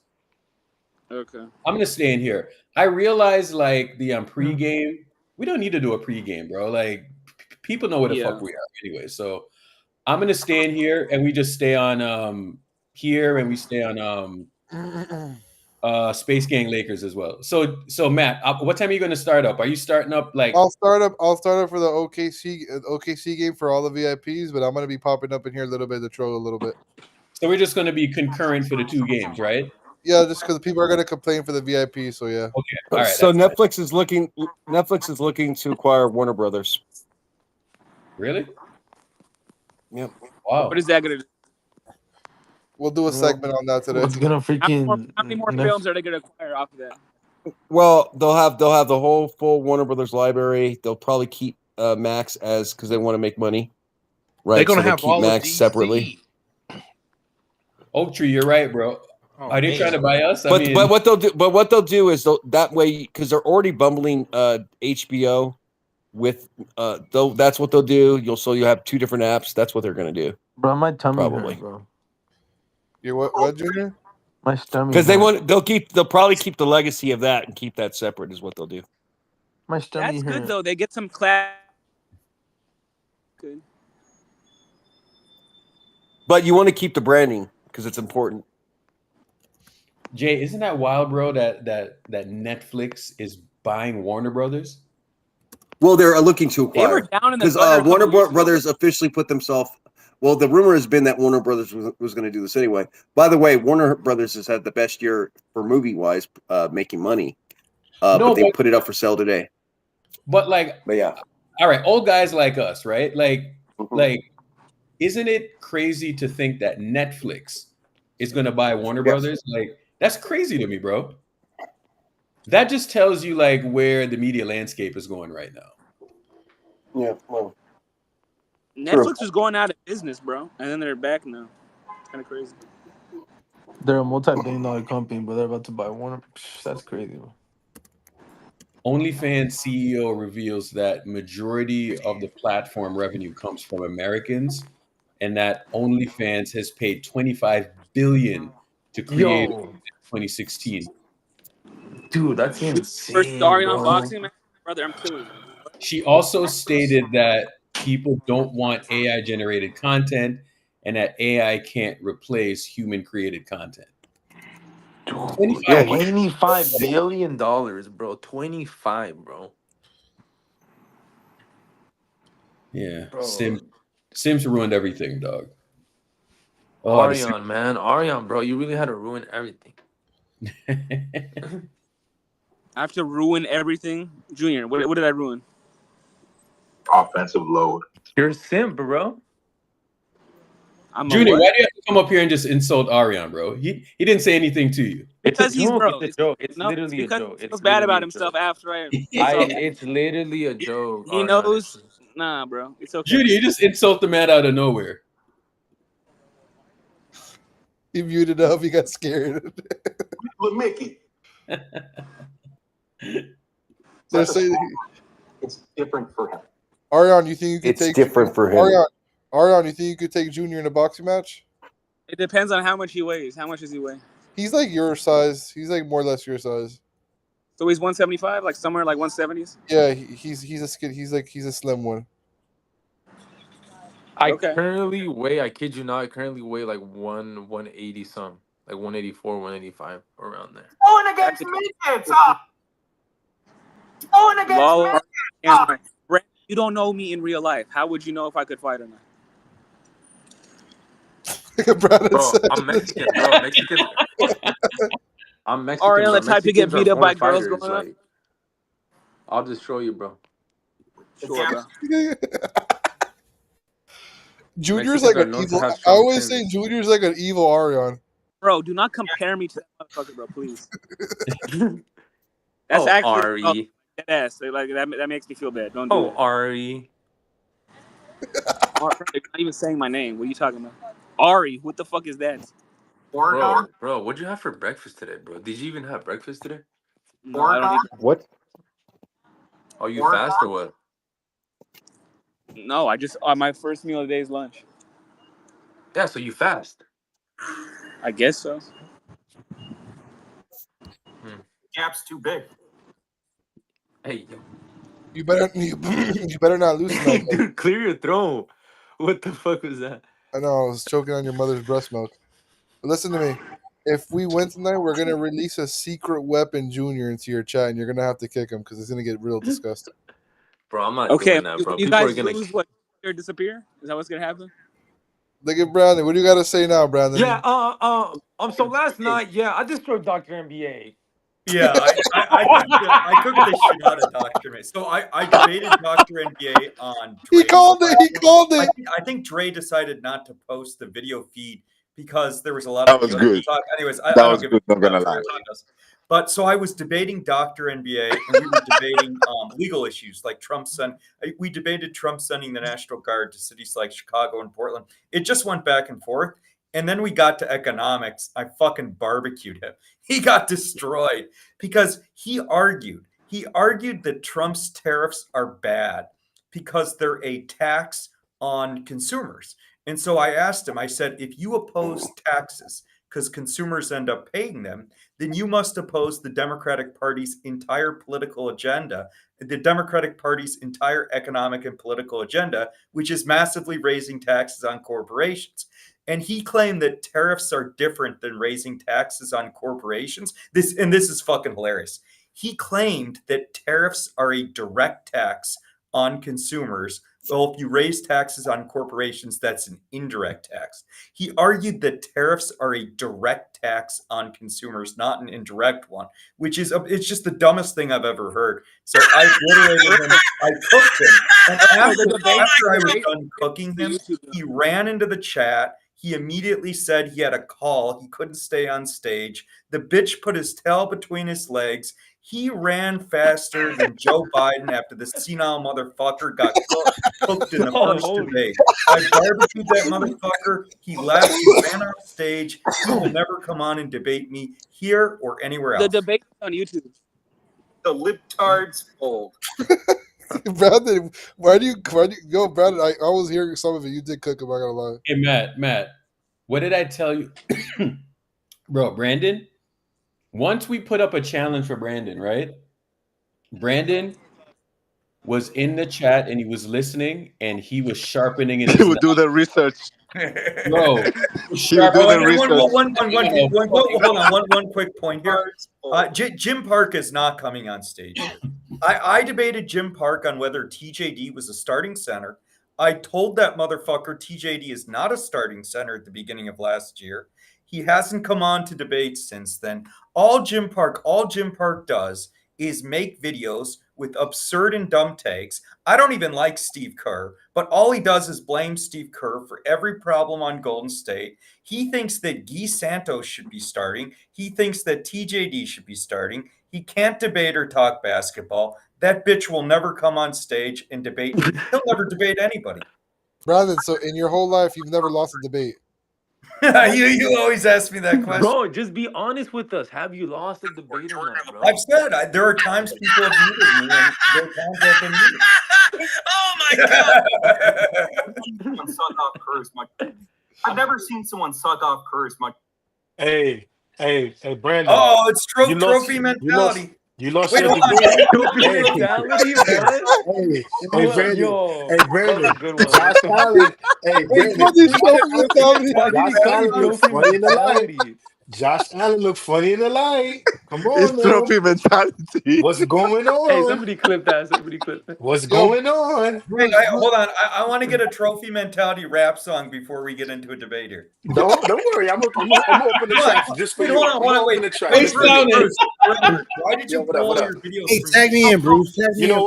Okay. I'm gonna stay in here. I realize like the pregame, we don't need to do a pregame, bro. Like people know what the fuck we are anyway. So I'm gonna stay in here and we just stay on here and we stay on Space Gang Lakers as well. So Matt, what time are you gonna start up? Are you starting up like I'll start up for the OKC game for all the VIPs, but I'm gonna be popping up in here a little bit to troll a little bit. So we're just gonna be concurrent for the two games, right? Yeah, just because people are gonna complain for the VIP, so yeah. Okay. All right. So Netflix is looking to acquire Warner Brothers. Really? Yep. Wow. What is that gonna do? We'll do a segment on that today. What's gonna freaking? How many more films are they gonna acquire off of that? Well, they'll have the whole full Warner Brothers library. They'll probably keep Max because they want to make money. Right. They're gonna so have keep all Max of DC. separately. Oak Tree, you're right, bro. Are they trying to buy us? But what they'll do is that way because they're already bumbling HBO. with though that's what they'll do. You'll have two different apps. That's what they're gonna do. Bro, my tummy Probably. hurt, bro. You what, Junior? My stomach. Because they'll probably keep the legacy of that and keep that separate is what they'll do. My stomach That's hurt. good though. They get some class. Good. But you want to keep the branding because it's important. Jay, isn't that wild, bro? That Netflix is buying Warner Brothers. Well, they're looking to They were acquire down in the because gutter a Warner couple years ago. Brothers officially put themselves. Well, the rumor has been that Warner Brothers was going to do this anyway. By the way, Warner Brothers has had the best year for movie-wise, making money. But they put it up for sale today. But yeah, all right, old guys like us, right? Like, isn't it crazy to think that Netflix is going to buy Warner Brothers? Like, that's crazy to me, bro. That just tells you like where the media landscape is going right now. Yeah, well, Netflix was going out of business, bro, and then they're back now. It's kind of crazy. They're a multi-billion-dollar company, but they're about to buy Warner. That's crazy, bro. OnlyFans CEO reveals that majority of the platform revenue comes from Americans, and that OnlyFans has paid $25 billion to create in 2016. Dude, that's First insane, Ariana bro. boxing match, brother. I'm killing you. She also stated that people don't want AI generated content and that AI can't replace human created content. $25 billion, bro. 25, bro. Yeah. Bro. Sims ruined everything, dog. Ariane, man. Ariane, bro. You really had to ruin everything. I have to ruin everything. Junior, what did I ruin? Offensive load. You're a simp, bro. Junior, why do you have to come up here and just insult Ariane, bro? He didn't say anything to you. Because he's broke. It's a joke. It's literally a joke. He feels bad about himself after I. It's literally a joke. He knows. Nah, bro. It's okay. Junior, you just insult the man out of nowhere. He muted up. He got scared. Look, Mickey. They're saying It's different for him. Ariane, you think you could It's take different for him. Ariane, you think you could take Junior in a boxing match? It depends on how much he weighs. How much does he weigh? He's like your size. He's like more or less your size. So he's 175, like somewhere like 170s. Yeah, he's a skin. He's a slim one. I currently weigh, I kid you not, I currently weigh like 180 some. Like 184, 185, around there. Going against midgets, huh? Going against Lawler, midgets. Brent, you don't know me in real life. How would you know if I could fight or not? Bro, I'm Mexican, bro. I'm Mexican. Ariana, bro. the type to get Mexicans beat are up by born girls fighters, growing up? like, I'll just show you, bro. Sure, bro. Junior's Mexicans like are an known to evil. have I strong always chins. say Junior's like an evil Ariane. Bro, do not compare me to that motherfucker, bro, please. That's Oh, actually Ari. dead ass. Like that makes me feel bad. Don't do Oh, it. Ari. You're not even saying my name. What are you talking about? Ari, what the fuck is that? Bro, what'd you have for breakfast today, bro? Did you even have breakfast today? No, I don't even. What? Are you fast or what? No, I just my first meal of the day is lunch. Yeah, so you fast. I guess so. Gap's too big. Hey, yo. You better not lose tonight. Dude, clear your throat. What the fuck was that? I know I was choking on your mother's breast milk. But listen to me. If we win tonight, we're gonna release a secret weapon Junior into your chat, and you're gonna have to kick him because it's gonna get real disgusting. Bro, I'm not Okay, doing that, bro. you People guys are gonna. lose what? Or disappear? Is that what's gonna happen? Look at Brandon. What do you got to say now, Brandon? Yeah, so last night, I destroyed Dr. NBA. Yeah, I cooked the shit out of Dr. NBA. So I debated Dr. NBA on Dre. He called it. I think Dre decided not to post the video feed because there was a lot That of was good. talk. Anyways, That I don't was give good, a not gonna fuck lie. what he does. But so I was debating Dr. NBA and we were debating legal issues like we debated Trump sending the National Guard to cities like Chicago and Portland. It just went back and forth. And then we got to economics. I fucking barbecued him. He got destroyed because he argued He argued that Trump's tariffs are bad because they're a tax on consumers. And so I asked him, I said, if you oppose taxes because consumers end up paying them, then you must oppose the Democratic Party's entire political agenda, the Democratic Party's entire economic and political agenda, which is massively raising taxes on corporations. And he claimed that tariffs are different than raising taxes on corporations. This is fucking hilarious. He claimed that tariffs are a direct tax on consumers. So if you raise taxes on corporations, that's an indirect tax. He argued that tariffs are a direct tax on consumers, not an indirect one, which is it's just the dumbest thing I've ever heard. So I literally I cooked him, and after I was done cooking him, he ran into the chat. He immediately said he had a call. He couldn't stay on stage. The bitch put his tail between his legs. He ran faster than Joe Biden after the senile motherfucker got cooked in the first debate. I barbecued that motherfucker. He left. He ran off stage. He will never come on and debate me here or anywhere else. The debate on YouTube. The libtards fold. Brandon, why do you go, Brandon? I was hearing some of it. You did cook him, I gotta lie. Hey, Matt, what did I tell you? Bro, Brandon, once we put up a challenge for Brandon, right? Brandon was in the chat and he was listening and he was sharpening it. He would do the research. Bro, one quick point here. Jim Park is not coming on stage. I debated Jim Park on whether TJD was a starting center. I told that motherfucker TJD is not a starting center at the beginning of last year. He hasn't come on to debate since then. All Jim Park does is make videos with absurd and dumb takes. I don't even like Steve Kerr, but all he does is blame Steve Kerr for every problem on Golden State. He thinks that Guy Santos should be starting. He thinks that TJD should be starting. He can't debate or talk basketball. That bitch will never come on stage and debate. He'll never debate anybody. Brandon, so in your whole life, you've never lost a debate? you always ask me that question. Bro, just be honest with us. Have you lost a debate or not, bro? I've said there are times people have muted me, and there are times I've been muted. Oh my god! Someone suck off Kerr as much. I've never seen someone suck off Kerr as much. Hey, Brandon. Oh, it's trophy mentality. You lost Wait, your hold on. debate. Trophy mentality, man. Hey, Brandon. Josh Allen. Hey, Brandon. Josh Allen looked funny in the light. Come on, It's trophy mentality. What's going on? Hey, somebody clip that. What's going on? Wait, hold on. I want to get a trophy mentality rap song before we get into a debate here. Don't worry. I'm open the tracks just for you. Hold on, wait. The tracks. Why did you pull your videos? Hey, tag me in, Bruce. You know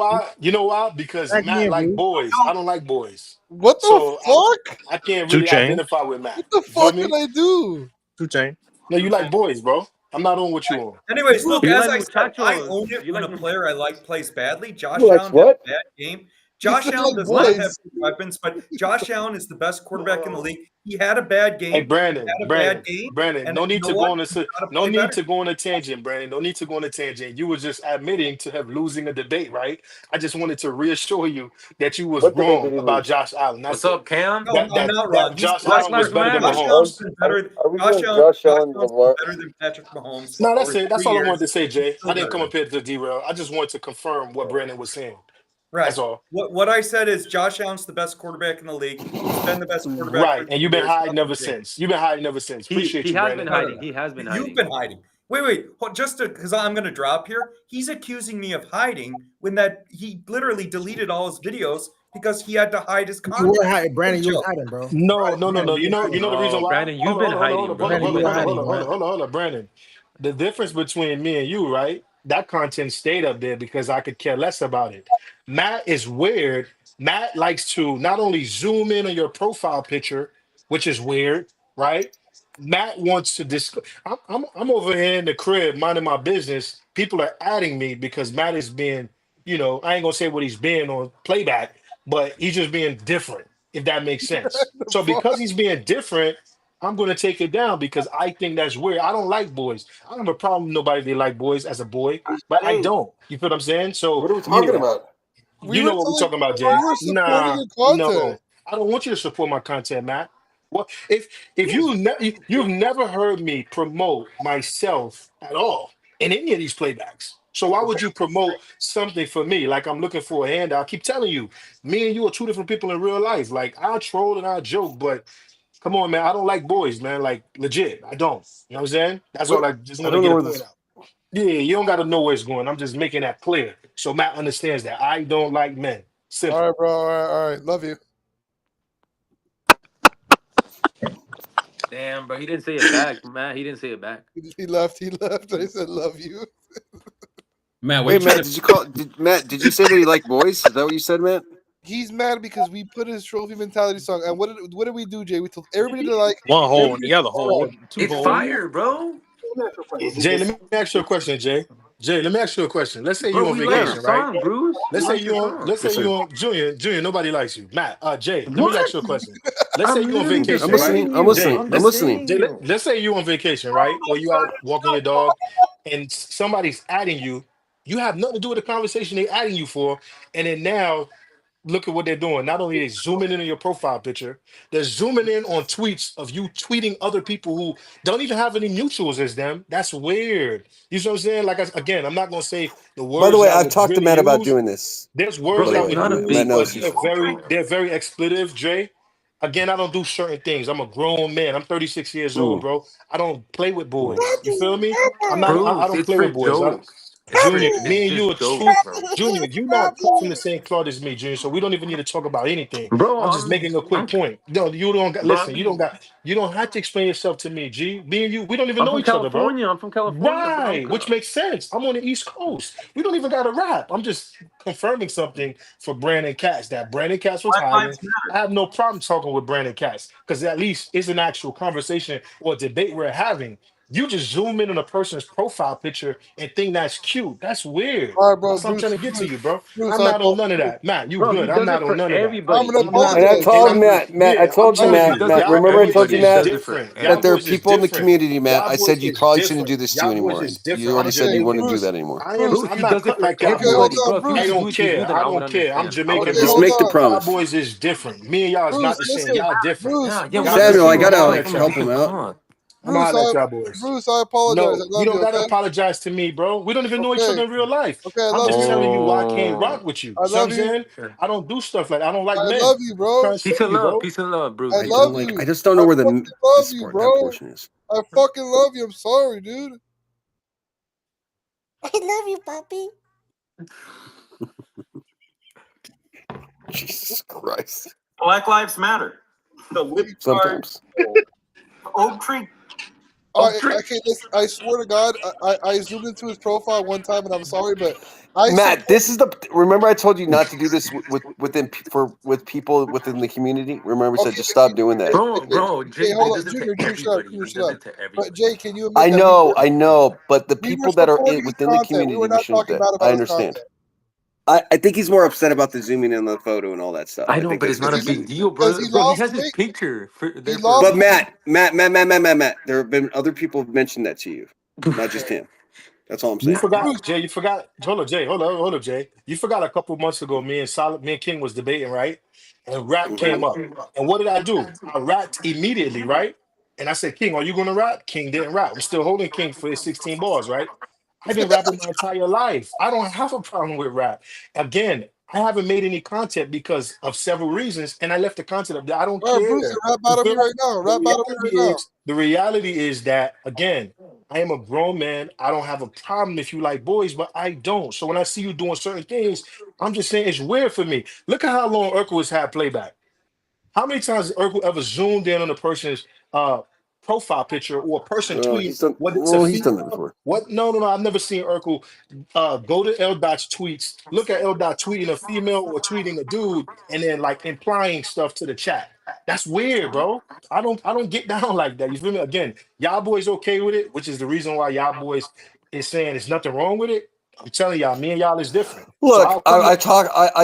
why? Because Matt like boys. I don't like boys. What the fuck? I can't really identify with Matt. What the fuck did I do? 2 Chainz. No, you like boys, bro. I'm not on what you on. Anyways, look, You as like I said, I muchachos. own it You when like a player I like plays badly. Josh You like Allen what? had a bad game. Josh said Allen like does not have boys. weapons, but Josh Allen is the best quarterback in the league. He had a bad game. Hey, Brandon, He had a bad game. Brandon, and no need you to know go what? on a He's gotta no play need better. to go on a tangent, Brandon. No need to go on a tangent. You were just admitting to have losing a debate, right? I just wanted to reassure you that you was What debate did wrong he about lose? Josh Allen. That's What's up, Cam? No, I'm not wrong. He's Josh Black Allen was Lives better than Matter. Mahomes. Josh Allen's been better. Are we Josh doing Allen, Josh Allen Josh Allen's of what? been better than Patrick Mahomes. No, that's over it. That's 3 all I years. wanted to say, Jay. Still I didn't come better. up here to derail. I just wanted to confirm what Brandon was saying. Right. That's all. What I said is Josh Allen's the best quarterback in the league. He's been the best quarterback. Right, for and you've been 2 years. hiding ever since. You've been hiding ever since. Appreciate He you, has Brandon. been hiding. He has been hiding. You've been hiding. Wait. Just because I'm going to drop here, he's accusing me of hiding when he literally deleted all his videos because he had to hide his You content. were hiding, Brandon. You was hiding, bro. No. You know the reason why. Brandon, you've been hiding, bro. Brandon, you've been hiding, Hold on, Brandon. The difference between me and you, right? That content stayed up there because I could care less about it. Matt is weird. Matt likes to not only zoom in on your profile picture, which is weird, right? Matt wants to I'm over here in the crib minding my business. People are adding me because Matt is being, I ain't gonna say what he's being on playback, but he's just being different, if that makes sense. So because he's being different, I'm going to take it down because I think that's weird. I don't like boys. I don't have a problem with nobody they like boys as a boy, but I don't. You feel what I'm saying? So What are we talking about? you know what we're talking about, Jay. We were supporting your content. No, I don't want you to support my content, Matt. What if you've never heard me promote myself at all in any of these playbacks? So why would you promote something for me? Like I'm looking for a handout. I keep telling you, me and you are two different people in real life. Like I troll and I joke, but come on, man, I don't like boys, man. Like legit, I don't. You know what I'm saying? That's all I just want to get a point out. Yeah, you don't got to know where it's going. I'm just making that clear so Matt understands that I don't like men. Simple. All right, bro. All right. Love you. Damn, bro, he didn't say it back, Matt. He didn't say it back. He left. I said love you. Matt, wait, Matt, did you say that he liked boys? Is that what you said, Matt? He's mad because we put his trophy mentality song. And what did we do, Jay? We told everybody to like one hole and the other hole. It's fire, bro. Jay, let me ask you a question, Jay. Jay, let me ask you a question. Let's say you're on vacation, right? Bruce. Let's say you're on Junior, nobody likes you. Matt, Jay, let me ask you a question. Let's say you're on vacation. I'm listening. Jay, let's say you're on vacation, right? Or you out walking your dog and somebody's adding you. You have nothing to do with the conversation they're adding you for. And then now look at what they're doing. Not only are they zooming in on your profile picture, they're zooming in on tweets of you tweeting other people who don't even have any mutuals as them. That's weird. You know what I'm saying? Like, I'm not going to say the words. By the way, I've talked to Matt about doing this. There's words that they're very expletive, Jay. Again, I don't do certain things. I'm a grown man. I'm 36 years old, bro. I don't play with boys. You feel me? I don't play with boys. Junior, me and you are true. Junior, you're not from the same cloth as me, Junior. So we don't even need to talk about anything. Bro, I'm just making a quick point. No, you don't got, listen. You don't have to explain yourself to me, G. Me and you, we don't even know each other, bro. I'm from California. Right, which makes sense. I'm on the East Coast. We don't even got to rap. I'm just confirming something for Brandon Katz. That Brandon Katz was hiring. I have no problem talking with Brandon Katz because at least it's an actual conversation or debate we're having. You just zoom in on a person's profile picture and think that's cute. That's weird. All right, bro. That's what I'm trying to get to you, bro. Bruce, I'm not on none of that. Matt, you good. I'm not on none of that. And I told Matt, I told you, Matt, remember I told you, Matt, that there are people in the community, Matt. I said you probably shouldn't do this to you anymore. You already said you wouldn't do that anymore. I'm not cut like that. I don't care. I don't care. I'm Jamaican. Just make the promise. Y'all boys is different. Me and y'all is not the same. Y'all different. Samuel, I gotta help him out. Bruce, I apologize. No, you don't gotta apologize to me, bro. We don't even know each other in real life. Okay, I'm just telling you why I can't rock with you. I love you. I don't do stuff like that. I don't like men. I love you, bro. Peace and love, Bruce. I love you. I just don't know where the love you, bro. Is. I fucking love you. I'm sorry, dude. I love you, Poppy. Jesus Christ. Black Lives Matter. The lip Sometimes. Oak Tree. I swear to God, I zoomed into his profile one time, and I'm sorry, but Matt, this is the. Remember, I told you not to do this with people within the community. Remember, I said just stop doing that. Bro, Jay, hold on, Junior, shut up. But Jay, can you? I know, but the people that are within the community, we shouldn't. I understand. I think he's more upset about the zooming in the photo and all that stuff. I know, but it's not a big deal, bro. He has his picture. But Matt, there have been other people who've mentioned that to you, not just him. That's all I'm saying. You forgot, Jay. You forgot. Hold up, Jay. You forgot a couple months ago. Me and King was debating, right? And rap came up. And what did I do? I rapped immediately, right? And I said, King, are you going to rap? King didn't rap. I'm still holding King for his 16 bars, right? I've been rapping my entire life. I don't have a problem with rap. Again, I haven't made any content because of several reasons, and I left the content up there. I don't care. Bruce, rap out of me right now. Rap out of me right now. The reality is that, again, I am a grown man. I don't have a problem if you like boys, but I don't. So when I see you doing certain things, I'm just saying it's weird for me. Look at how long Urkel has had playback. How many times has Urkel ever zoomed in on a person's profile picture or a person tweeting? He's done that before. What? No. I've never seen Urkel go to L Dot's tweets, look at L Dot tweeting a female or tweeting a dude, and then like implying stuff to the chat. That's weird, bro. I don't get down like that. You feel me? Again, y'all boys okay with it, which is the reason why y'all boys is saying there's nothing wrong with it. I'm telling y'all, me and y'all is different. Look, So I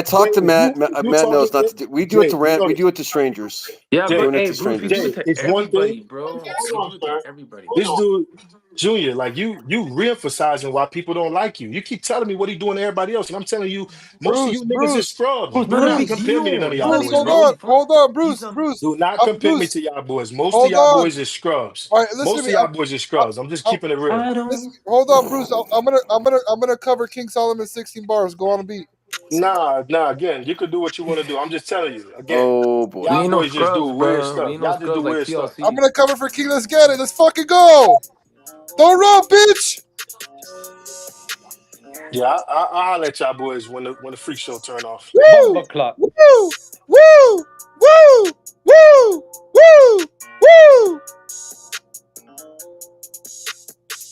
talked to Matt. Matt knows not to do. We do it to rant. We do it to strangers. Yeah, We're but doing it hey, to Bruce, we strangers. do it to it's one everybody, thing. bro. We do it to everybody. This dude, Junior, like you re-emphasizing why people don't like you. You keep telling me what he doing to everybody else, and I'm telling you, most of you niggas is scrubs. Bruce, Do none of not these compare me to none of y'all Bruce, boys, bro. hold on, Bruce. Do not compare me to y'all boys. Most of Hold y'all on. boys is scrubs. All right, listen Most to of me. y'all boys is scrubs. I'm just keeping it real. Listen, hold on, Bruce. I'm gonna cover King Solomon's 16 bars. Go on a beat. Nah. Again, you could do what you want to do. I'm just telling you. Again, Oh boy, We y'all ain't no boys just do scrubs, weird bro. We stuff. ain't no Y'all just do scrubs like weird stuff. Oh, I'm TLC. gonna cover for King. Let's get it. Let's fucking go. Don't run, bitch. Yeah, I'll let y'all boys when the freak show turn off. Woo! Bumper clock. Woo! Woo! Woo! Woo! Woo! Woo!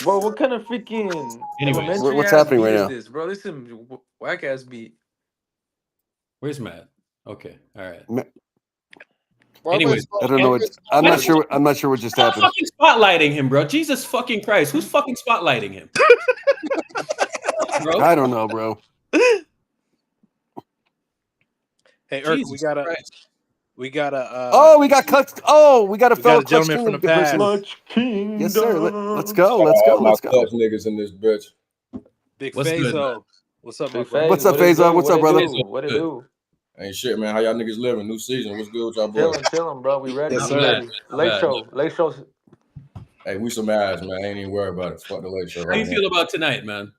Bro, what kind of freaking Anyways, elementary what's ass happening beat right is now? this, bro? This is some whack ass beat. where's Matt? Okay, all right. Why am Anyways, I don't know. I'm not sure. I'm not sure what just Stop happened. fucking spotlighting him, bro. Jesus fucking Christ. Who's fucking spotlighting him? Bro? I don't know, bro. Hey, Irk, Jesus Christ. we got a Oh, we got cut. Oh, we got a we got fellow a Clutch gentleman King from the past. impersonation. Yes, sir. Let's go. Let's go. All my Let's go. Clutch niggas in this bitch. Big What's good, man? Fazo. What's up, my Big brother? What's Faze, up, what it Faison? do? What's What up, it brother? do? What it Good. do? Ain't shit, man. How y'all niggas living? New season. What's good with y'all boys? Chilling, bro. We ready. Yes, We sir. ready. Not Late bad. show. Late show. Hey, we some ass, man. I ain't even worried about it. Fuck the late show How right you feel about tonight, man?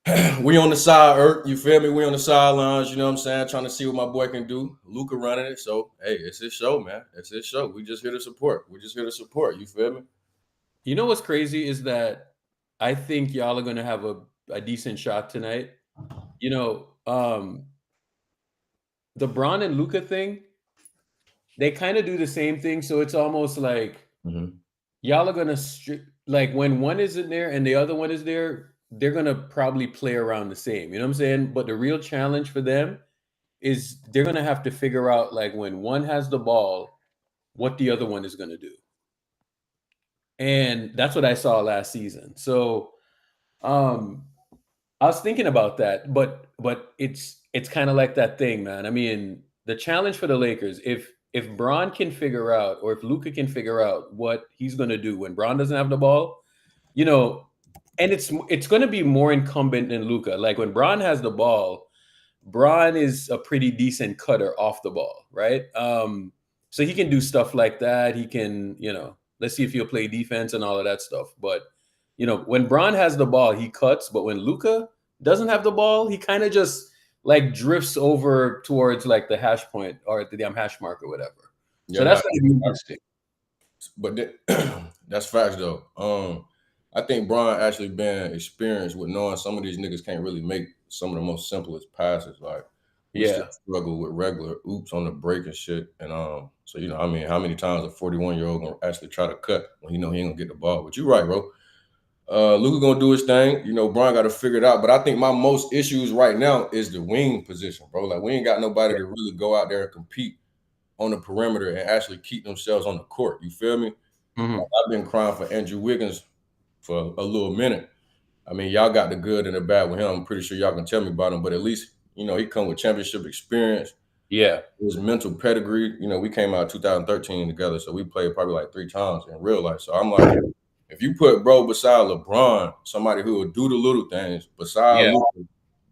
now. We on the side, Irk. You feel me? We on the sidelines, you know what I'm saying? Trying to see what my boy can do. Luka running it. So, hey, it's his show, man. It's his show. We just here to support. You feel me? You know what's crazy is that I think y'all are going to have a decent shot tonight. You know, the Bron and Luka thing, they kind of do the same thing. So it's almost like y'all are going to, like when one isn't there and the other one is there, they're going to probably play around the same. You know what I'm saying? But the real challenge for them is they're going to have to figure out, like, when one has the ball, what the other one is going to do. And that's what I saw last season. So I was thinking about that, but it's kind of like that thing, man. I mean, the challenge for the Lakers, if Bron can figure out, or if Luka can figure out what he's going to do when Bron doesn't have the ball, you know, and it's going to be more incumbent than Luka. Like when Bron has the ball, Bron is a pretty decent cutter off the ball, right? So he can do stuff like that. He can, you know, let's see if he'll play defense and all of that stuff. But, you know, when Bron has the ball, he cuts. But when Luka doesn't have the ball, he kind of just like drifts over towards like the hash point or the hash mark or whatever. So that's going to be interesting. But that's facts though. I think Bron actually been experienced with knowing some of these niggas can't really make some of the most simplest passes. Like we still struggle with regular oops on the break and shit. And so you know, I mean, how many times a 41-year-old gonna actually try to cut when he know he ain't gonna get the ball? But you're right, bro. Luka gonna do his thing. You know, Bron got to figure it out. But I think my most issues right now is the wing position, bro. Like we ain't got nobody to really go out there and compete on the perimeter and actually keep themselves on the court. You feel me? Like, I've been crying for Andrew Wiggins for a little minute. I mean, y'all got the good and the bad with him. I'm pretty sure y'all can tell me about him, but at least, you know, he come with championship experience. Yeah. His mental pedigree. You know, we came out 2013 together, so we played probably like 3 times in real life. So I'm like, if you put bro beside LeBron, somebody who will do the little things, beside Luka,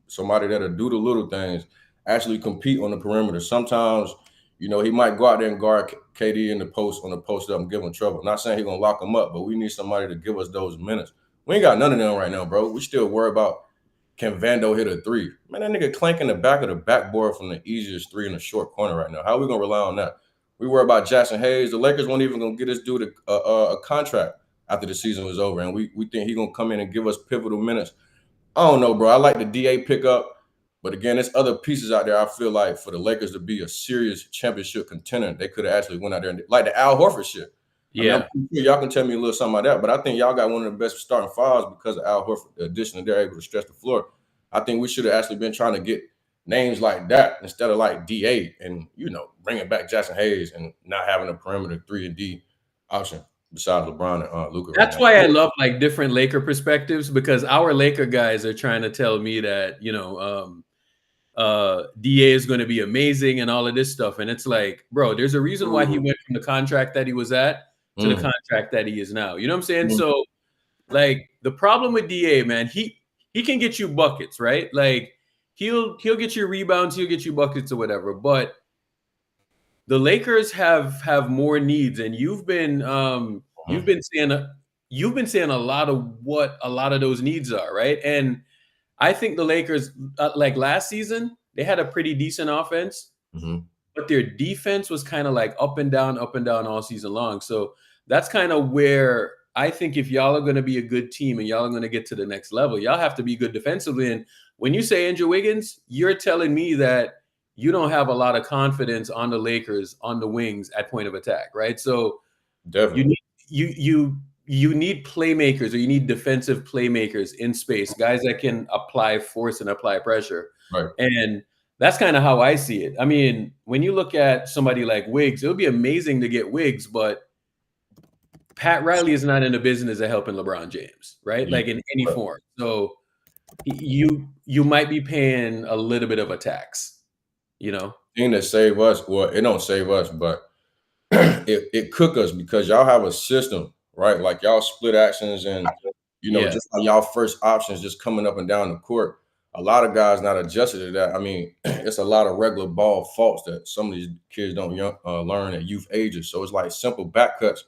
somebody that'll do the little things, actually compete on the perimeter. Sometimes, you know, he might go out there and guard KD in the post on the post up and give him trouble. Not saying he's gonna lock him up, but we need somebody to give us those minutes. We ain't got none of them right now, bro. We still worry about can Vando hit a 3. Man, that nigga clanking the back of the backboard from the easiest 3 in the short corner right now. How are we gonna rely on that? We worry about Jackson Hayes. The Lakers weren't even gonna get this dude a contract after the season was over, and we think he's gonna come in and give us pivotal minutes. I don't know, bro. I like the DA pickup. But again, there's other pieces out there. I feel like for the Lakers to be a serious championship contender, they could have actually went out there and like the Al Horford shit. Yeah. I mean, y'all can tell me a little something about that, but I think y'all got one of the best starting fives because of Al Horford. The addition that they're able to stretch the floor. I think we should have actually been trying to get names like that instead of like DA and, you know, bringing back Jackson Hayes and not having a perimeter 3 and D option. besides LeBron and Luka. That's why I love like different Laker perspectives, because our Laker guys are trying to tell me that, you know, DA is going to be amazing and all of this stuff. And it's like, bro, there's a reason why he went from the contract that he was at to the contract that he is now. You know what I'm saying? So like the problem with DA, man, he can get you buckets, right? Like he'll get you rebounds, he'll get you buckets or whatever. But the Lakers have more needs, and you've been saying a lot of what a lot of those needs are, right? And I think the Lakers, like last season, they had a pretty decent offense, but their defense was kind of like up and down all season long. So that's kind of where I think if y'all are going to be a good team and y'all are going to get to the next level, y'all have to be good defensively. And when you say Andrew Wiggins, you're telling me that you don't have a lot of confidence on the Lakers on the wings at point of attack, right? So definitely you need playmakers, or you need defensive playmakers in space, guys that can apply force and apply pressure. Right. And that's kind of how I see it. I mean, when you look at somebody like Wiggs, it would be amazing to get Wiggs, but Pat Riley is not in the business of helping LeBron James, right? Like in any form. So you might be paying a little bit of a tax, you know? Thing that save us, well, it don't save us, but it cook us, because y'all have a system, right? Like y'all split actions, and you know, just like y'all first options just coming up and down the court. A lot of guys not adjusted to that. I mean, it's a lot of regular ball faults that some of these kids don't learn at youth ages. So it's like simple back cuts.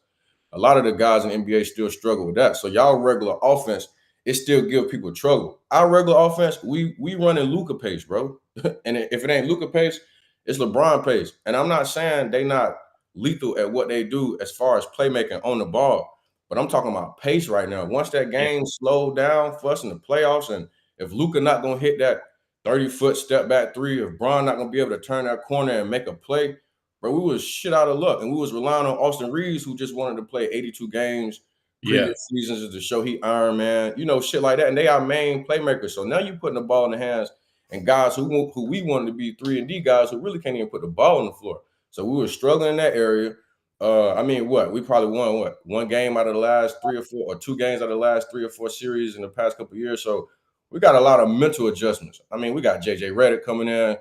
A lot of the guys in the NBA still struggle with that. So y'all regular offense, it still give people trouble. Our regular offense, we run in Luka pace, bro. And if it ain't Luka pace, it's LeBron pace. And I'm not saying they not lethal at what they do as far as playmaking on the ball, but I'm talking about pace right now. Once that game slowed down for us in the playoffs, and if Luka not gonna hit that 30-foot step back three, if Bron not gonna be able to turn that corner and make a play, bro, we was shit out of luck, and we was relying on Austin Reeves, who just wanted to play 82 games previous seasons to show he Iron Man, you know, shit like that. And they are main playmakers. So now you putting the ball in the hands and guys who we wanted to be 3-and-D guys who really can't even put the ball on the floor. So we were struggling in that area. I mean, we probably won one game out of the last 3 or 4, or 2 games out of the last 3 or 4 series in the past couple of years. So we got a lot of mental adjustments. I mean, we got JJ Redick coming in,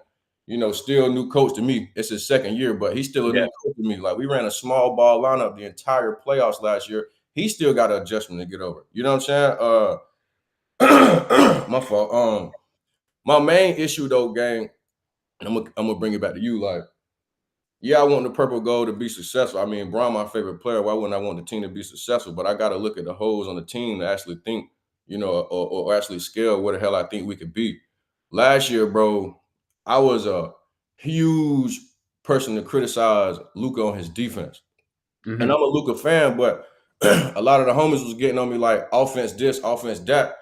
you know, still new coach to me. It's his second year, but he's still a new coach to me. Like, we ran a small ball lineup the entire playoffs last year. He still got an adjustment to get over. You know what I'm saying? My fault. My main issue though, gang, and I'm gonna bring it back to you. Like, yeah, I want the purple gold to be successful. I mean, Bron, my favorite player. Why wouldn't I want the team to be successful? But I got to look at the holes on the team to actually think, you know, or actually scale where the hell I think we could be. Last year, bro, I was a huge person to criticize Luka on his defense. And I'm a Luka fan, but a lot of the homies was getting on me like offense this, offense that.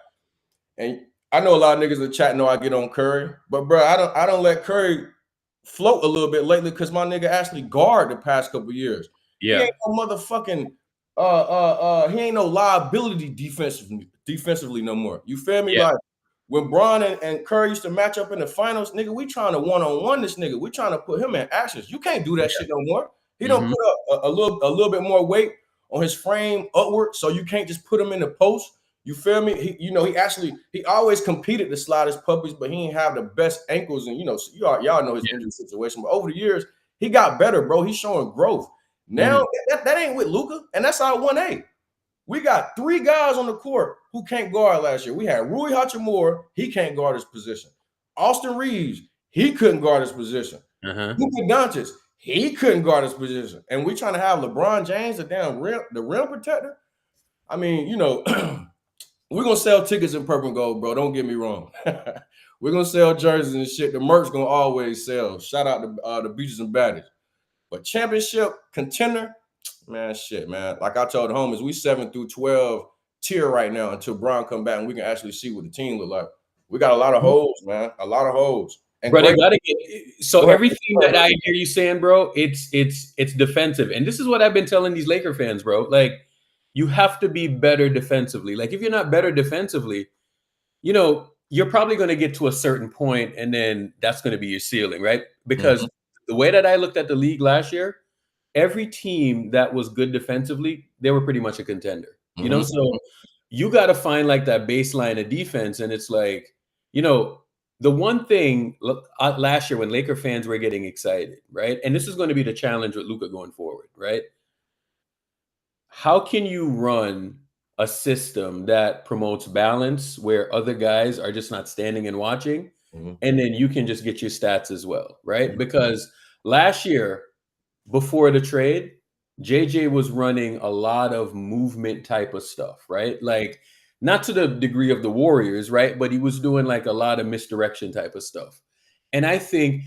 And I know a lot of niggas in the chat know I get on Curry, but bro, I don't let Curry float a little bit lately because my nigga actually guard the past couple years. Yeah. He ain't no motherfucking he ain't no liability defensively no more. You feel me? Like when Bron and Curry used to match up in the finals, nigga, we trying to one-on-one this nigga. We trying to put him in actions. You can't do that shit no more. He don't put up a little bit more weight on his frame upward, so you can't just put him in the post. You feel me? He always competed to slide his puppies, but he ain't have the best ankles. And, you know, y'all know his injury situation. But over the years, he got better, bro. He's showing growth. Now, that ain't with Luka, and that's our 1A. We got 3 guys on the court who can't guard last year. We had Rui Hachimura. He can't guard his position. Austin Reeves, he couldn't guard his position. Luka Doncic, he couldn't guard his position. And we trying to have LeBron James, the rim protector. I mean, you know, we're going to sell tickets in purple and gold, bro. Don't get me wrong. We're going to sell jerseys and shit. The merch going to always sell. Shout out to the Beaches and Baddies. But championship contender, man, shit, man. Like I told the homies, we 7 through 12 tier right now until Bron come back and we can actually see what the team look like. We got a lot of holes, man. A lot of holes. And bro, they gotta get so everything that I hear you saying, bro, it's defensive. And this is what I've been telling these Laker fans, bro. Like, you have to be better defensively. Like, if you're not better defensively, you know, you're probably going to get to a certain point and then that's going to be your ceiling, right? Because the way that I looked at the league last year, every team that was good defensively, they were pretty much a contender. You know, Mhm. so you got to find like that baseline of defense, and it's like, you know, the one thing last year when Laker fans were getting excited, right? And this is going to be the challenge with Luka going forward, right? How can you run a system that promotes balance where other guys are just not standing and watching, Mhm. and then you can just get your stats as well, right? Because last year, before the trade, JJ was running a lot of movement type of stuff, right? Like not to the degree of the Warriors, right? But he was doing like a lot of misdirection type of stuff. And I think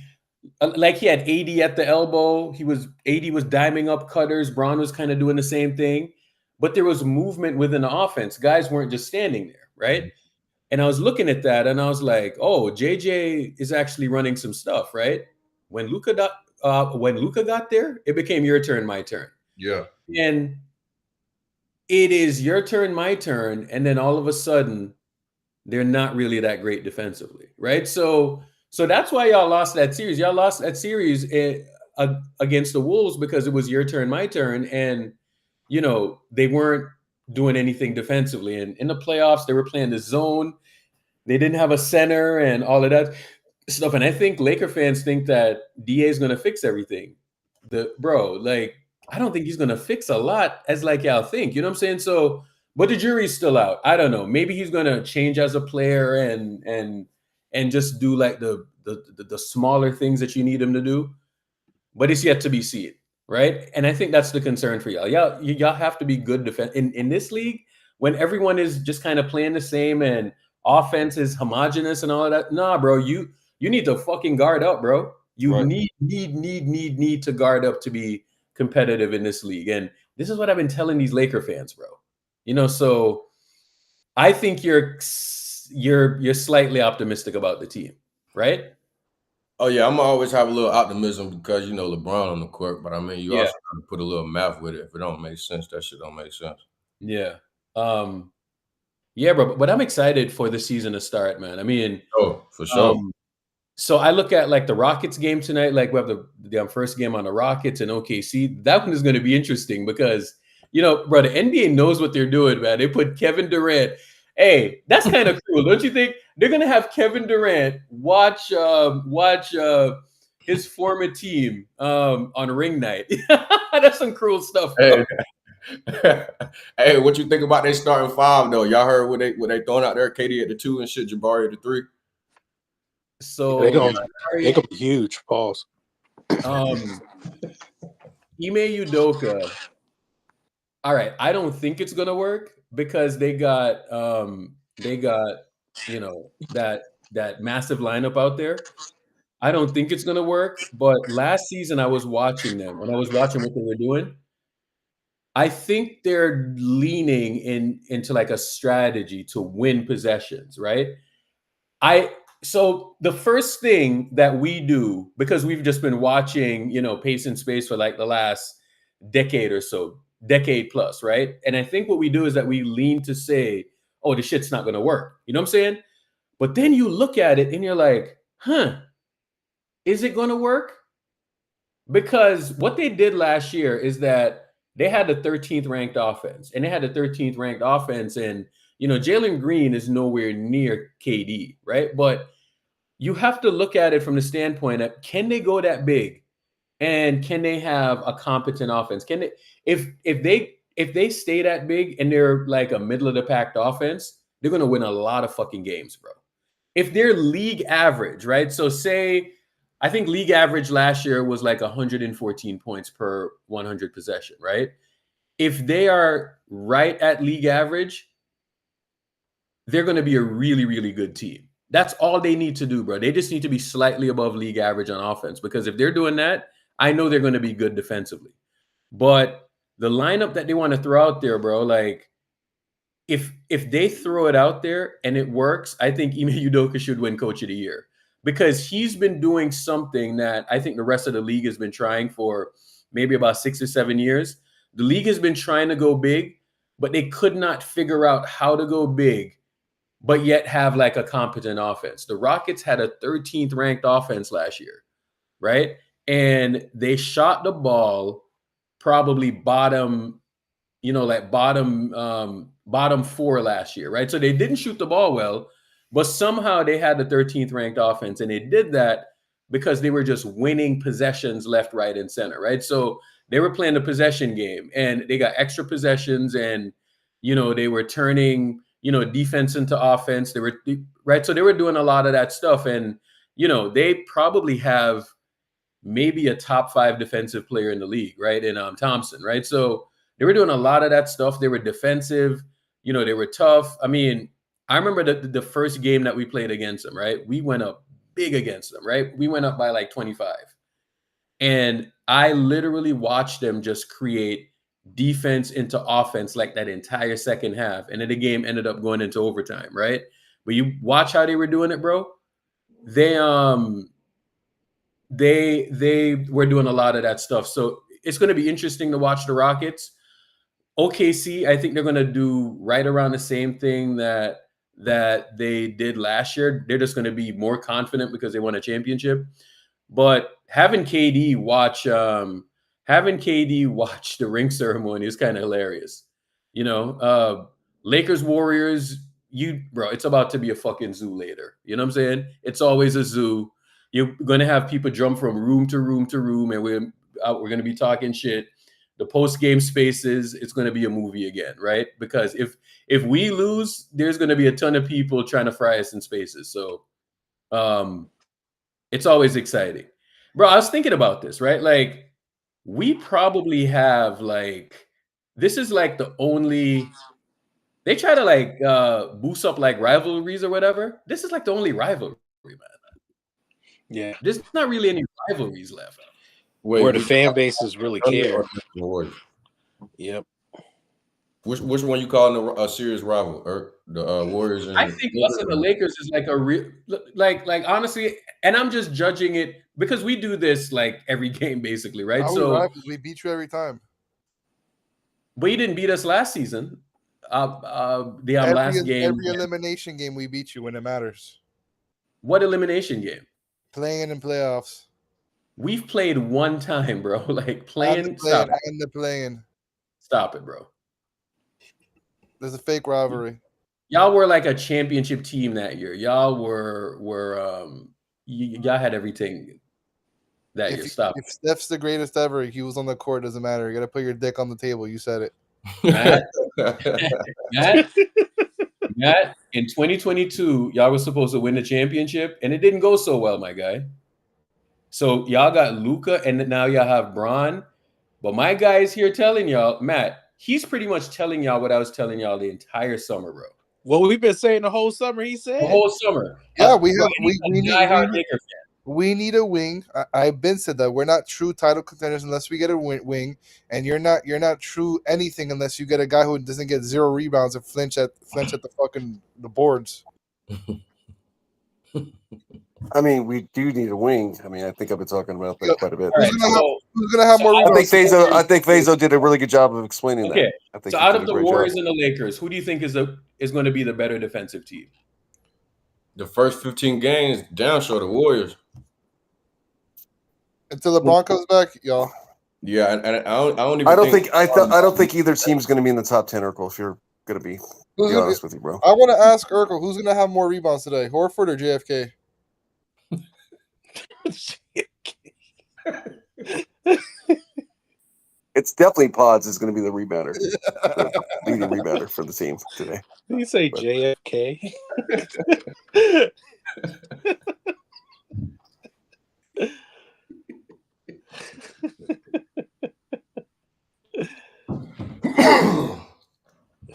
like he had AD at the elbow, AD was diming up cutters, Bron was kind of doing the same thing, but there was movement within the offense. Guys weren't just standing there, right? And I was looking at that and I was like, oh, JJ is actually running some stuff, right? When Luka got there, it became your turn, my turn. Yeah. And it is your turn, my turn. And then all of a sudden, they're not really that great defensively, right? So that's why y'all lost that series. Y'all lost that series against the Wolves because it was your turn, my turn. And, you know, they weren't doing anything defensively. And in the playoffs, they were playing the zone. They didn't have a center and all of that stuff. And I think Laker fans think that DA is going to fix everything. I don't think he's going to fix a lot as like y'all think. You know what I'm saying? So, but the jury's still out. I don't know. Maybe he's going to change as a player and just do like the smaller things that you need him to do. But it's yet to be seen, right? And I think that's the concern for y'all. Y'all have to be good defense in this league when everyone is just kind of playing the same and offense is homogenous and all of that. Nah, bro, you need to fucking guard up, bro. You need to guard up to be competitive in this league. And this is what I've been telling these Laker fans, bro. You know, so I think you're slightly optimistic about the team, right? Oh yeah, I'm gonna always have a little optimism because you know LeBron on the court, but I mean you also got to put a little math with it. If it don't make sense, that shit don't make sense. Yeah. Yeah, bro. But I'm excited for the season to start, man. I mean, for sure. So I look at like the Rockets game tonight. Like we have the first game on the Rockets and OKC. That one is going to be interesting because, you know, bro, the NBA knows what they're doing, man. They put Kevin Durant. Hey, that's kind of cool, don't you think? They're going to have Kevin Durant watch his former team on ring night. That's some cruel stuff, bro. Hey, what you think about their starting five though? Y'all heard what they throwing out there? KD at the 2 and shit, Jabari at the 3. So they gonna be huge. Pause. Ime Udoka. All right, I don't think it's gonna work because they got you know that massive lineup out there. I don't think it's gonna work. But last season I was watching them when I was watching what they were doing. I think they're leaning into like a strategy to win possessions, right? So the first thing that we do, because we've just been watching, you know, Pace and Space for like the last decade or so, decade plus, right? And I think what we do is that we lean to say, oh, the shit's not going to work. You know what I'm saying? But then you look at it and you're like, is it going to work? Because what they did last year is that they had the 13th ranked offense, and they had the 13th ranked offense. And, you know, Jalen Green is nowhere near KD, right? But you have to look at it from the standpoint of, can they go that big? And can they have a competent offense? Can they, if they stay that big and they're like a middle of the pack offense, they're going to win a lot of fucking games, bro. If they're league average, right? So say, I think league average last year was like 114 points per 100 possession, right? If they are right at league average, they're going to be a really, really good team. That's all they need to do, bro. They just need to be slightly above league average on offense, because if they're doing that, I know they're going to be good defensively. But the lineup that they want to throw out there, bro, like if they throw it out there and it works, I think Ime Udoka should win Coach of the Year, because he's been doing something that I think the rest of the league has been trying for maybe about 6 or 7 years. The league has been trying to go big, but they could not figure out how to go big, but yet have like a competent offense. The Rockets had a 13th ranked offense last year, right? And they shot the ball probably bottom, like bottom 4 last year, right? So they didn't shoot the ball well, but somehow they had the 13th ranked offense, and they did that because they were just winning possessions left, right, and center, right? So they were playing the possession game, and they got extra possessions, and they were turning defense into offense. They were right, so they were doing a lot of that stuff, and they probably have maybe a top 5 defensive player in the league, right? In Thompson, right? So they were doing a lot of that stuff. They were defensive, they were tough. I mean, I remember the first game that we played against them, right? We went up big against them, right? We went up by like 25. And I literally watched them just create defense into offense like that entire second half. And then the game ended up going into overtime, right? But you watch how they were doing it, bro. They were doing a lot of that stuff. So it's going to be interesting to watch the Rockets. OKC, I think they're going to do right around the same thing that they did last year. They're just going to be more confident because they won a championship. But having KD watch the ring ceremony is kind of hilarious. Lakers Warriors, it's about to be a fucking zoo later. You know what I'm saying? It's always a zoo. You're going to have people jump from room to room to room, and we're going to be talking shit. The post-game spaces, it's going to be a movie again, right? Because if we lose, there's going to be a ton of people trying to fry us in spaces. So it's always exciting. Bro, I was thinking about this, right? Like, we probably have, this is like the only... They try to, boost up, rivalries or whatever. This is, the only rivalry, man. Yeah. There's not really any rivalries left. Where the fan bases really care. Yep. Which one you calling a serious rival? Or the Warriors? And I think us and the Lakers is like a real, like honestly, and I'm just judging it because we do this every game basically, right? We beat you every time. But you didn't beat us last season. Last game, every elimination game we beat you when it matters. What elimination game? Playing in playoffs. We've played one time, bro. Playing. Stop it, bro. There's a fake rivalry. Y'all were like a championship team that year. Y'all y'all had everything that year. Stop. If Steph's the greatest ever, he was on the court. Doesn't matter. You got to put your dick on the table. You said it. Matt, in 2022, y'all were supposed to win the championship, and it didn't go so well, my guy. So y'all got Luka, and now y'all have Bron. But my guy is here telling y'all, Matt, he's pretty much telling y'all what I was telling y'all the entire summer, bro. Well, we've been saying the whole summer. He said the whole summer. Yeah, we need a wing. I've been said that we're not true title contenders unless we get a wing, and you're not true anything unless you get a guy who doesn't get 0 rebounds and flinch at the boards. I mean, we do need a wing. I mean, I think I've been talking about that quite a bit. Who's gonna have more rebounds? I think Fazo did a really good job of explaining that. I think so out of the Warriors and the Lakers, who do you think is going to be the better defensive team? The first 15 games, down show the Warriors. Until LeBron comes back, y'all. Yeah, and I don't think either team's going to be in the top 10, Urkel, if you're going to be honest with you, bro. I want to ask Urkel, who's going to have more rebounds today, Horford or JFK? It's definitely Pods is going to be the rebounder, leading rebounder for the team today. Did you say JFK?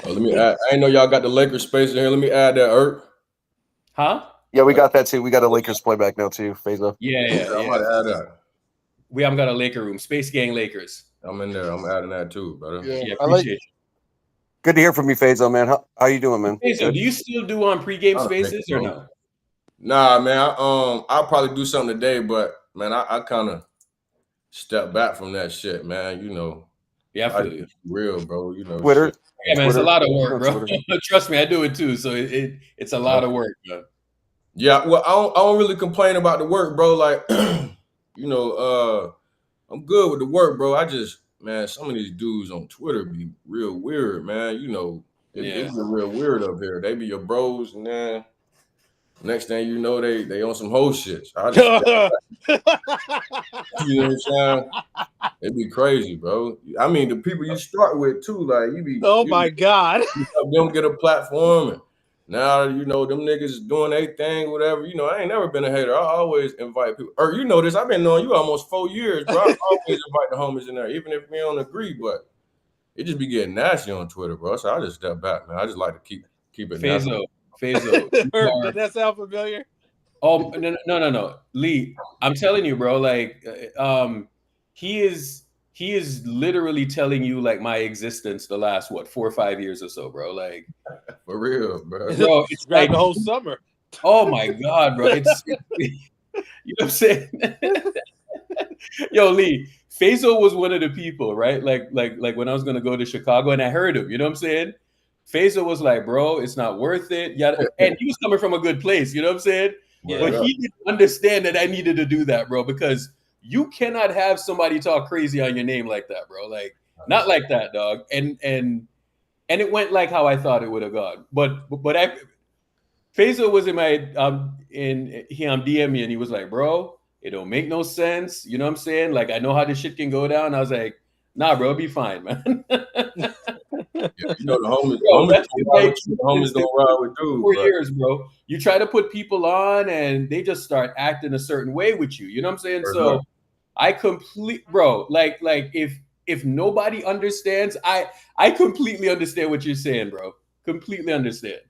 Let me add. I didn't know y'all got the Lakers space in here. Let me add that, Irk. Huh? Yeah, we got that too. We got a Lakers playback now too, Fazo. Yeah. I'm about to add that. We haven't got a Laker room. Space Gang Lakers. I'm in there. I'm adding that too, brother. Yeah, appreciate you. Good to hear from you, Fazo, man. How you doing, man? Fazo, do you still do on pregame spaces or no? Nah, man. I'll probably do something today, but man, I kind of step back from that shit, man. You know. Yeah, I feel you. Real, bro. You know. Twitter. Shit. Yeah, man, it's a lot of work, bro. Trust me, I do it too. So it's a lot of work, bro. Yeah, well, I don't really complain about the work, bro. Like, you know, I'm good with the work, bro. I just, man, some of these dudes on Twitter be real weird, man. You know, it's real weird up here. They be your bros, and then next thing you know, they on some whole shit. I just, you know what I'm saying? It'd be crazy, bro. I mean, the people you start with too, like you be. Oh my God! You help them get a platform, and now you know them niggas doing their thing, whatever. You know, I ain't never been a hater. I always invite people. Or you know this, I've been knowing you almost 4 years, bro. I always invite the homies in there, even if we don't agree. But it just be getting nasty on Twitter, bro. So I just step back, man. I just like to keep it Faisal. Did that sound familiar? Oh no, Lee. I'm telling you, bro. Like, he is literally telling you like my existence the last 4 or 5 years or so, bro. Like, for real, bro. Bro, it's like the whole summer. Oh my God, bro. It's you know what I'm saying? Yo, Lee, Faisal was one of the people, right? Like when I was gonna go to Chicago and I heard him, you know what I'm saying? Faisal was like, bro, it's not worth it. Yeah, and he was coming from a good place, you know what I'm saying? Yeah. But he didn't understand that I needed to do that, bro, because you cannot have somebody talk crazy on your name like that, bro. Like, not like that, dog. And it went like how I thought it would have gone. But Faisal was in my he DM'd me and he was like, bro, it don't make no sense. You know what I'm saying? Like, I know how this shit can go down. I was like, nah, bro, be fine, man. Yeah, you know the homies don't ride with dudes. 4 years, bro. You try to put people on and they just start acting a certain way with you. You know what I'm saying? So I bro, like if nobody understands, I completely understand what you're saying, bro. Completely understand.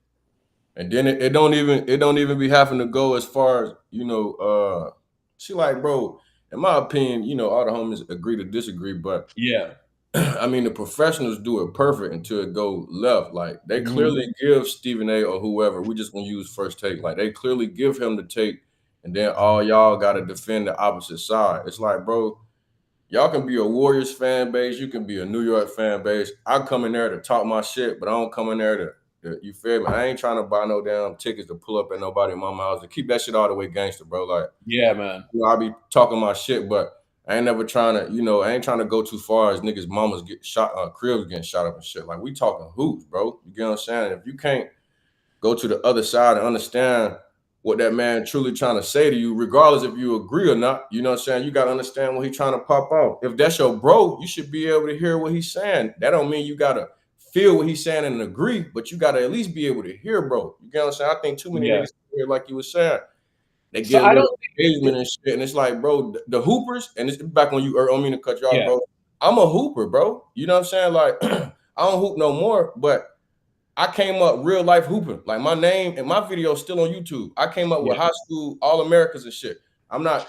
And then it don't even be having to go as far as, you know, she like, bro, in my opinion, you know, all the homies agree to disagree, but yeah. I mean, the professionals do it perfect until it go left. Like, they clearly give Stephen A. or whoever, we just gonna use First Take. Like, they clearly give him the take, and then all y'all got to defend the opposite side. It's like, bro, y'all can be a Warriors fan base, you can be a New York fan base. I come in there to talk my shit, but I don't come in there to you feel me? I ain't trying to buy no damn tickets to pull up at nobody in my house to keep that shit all the way gangster, bro. Like, yeah, man. You know, I be talking my shit, but I ain't never trying to, you know, I ain't trying to go too far as niggas' mamas get shot, cribs getting shot up and shit. Like, we talking hoops, bro. You get what I'm saying? If you can't go to the other side and understand what that man truly trying to say to you, regardless if you agree or not, you know what I'm saying? You got to understand what he's trying to pop off. If that's your bro, you should be able to hear what he's saying. That don't mean you got to feel what he's saying and agree, but you got to at least be able to hear, bro. You get what I'm saying? I think too many niggas hear, like you were saying. They get engagement and shit, and it's like, bro, the hoopers, and it's back on you, or I don't mean to cut you off, bro. I'm a hooper, bro. You know what I'm saying? Like, I don't hoop no more, but I came up real life hooping. Like, my name and my video still on YouTube. I came up with high school All-Americans and shit. I'm not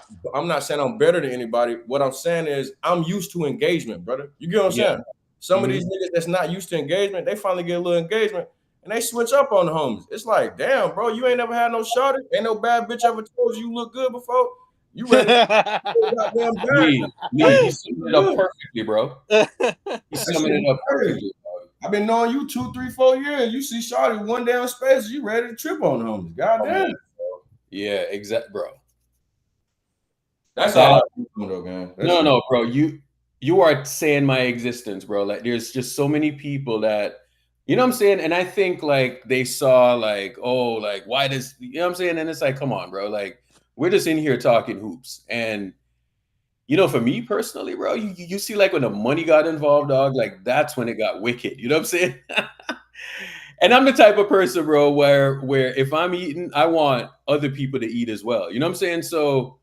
saying I'm better than anybody. What I'm saying is I'm used to engagement, brother. You get what I'm saying? Some of these niggas that's not used to engagement, they finally get a little engagement. And they switch up on the homies. It's like, damn, bro, you ain't never had no shorty. Ain't no bad bitch ever told you look good before. You ready? Goddamn bad. You summed it up perfectly, bro. You summed it up perfectly. I've been knowing you 2, 3, 4 years. You see shorty one damn space, you ready to trip on the homies. Goddamn. Yeah, exactly, bro. That's all I do, though, man. No, bro. You are saying my existence, bro. Like, there's just so many people that, you know what I'm saying? And I think like they saw like, oh, like, why does, you know what I'm saying? And it's like, come on, bro. Like, we're just in here talking hoops. And, you know, for me personally, bro, you see like when the money got involved, dog, like that's when it got wicked. You know what I'm saying? And I'm the type of person, bro, where if I'm eating, I want other people to eat as well. You know what I'm saying? So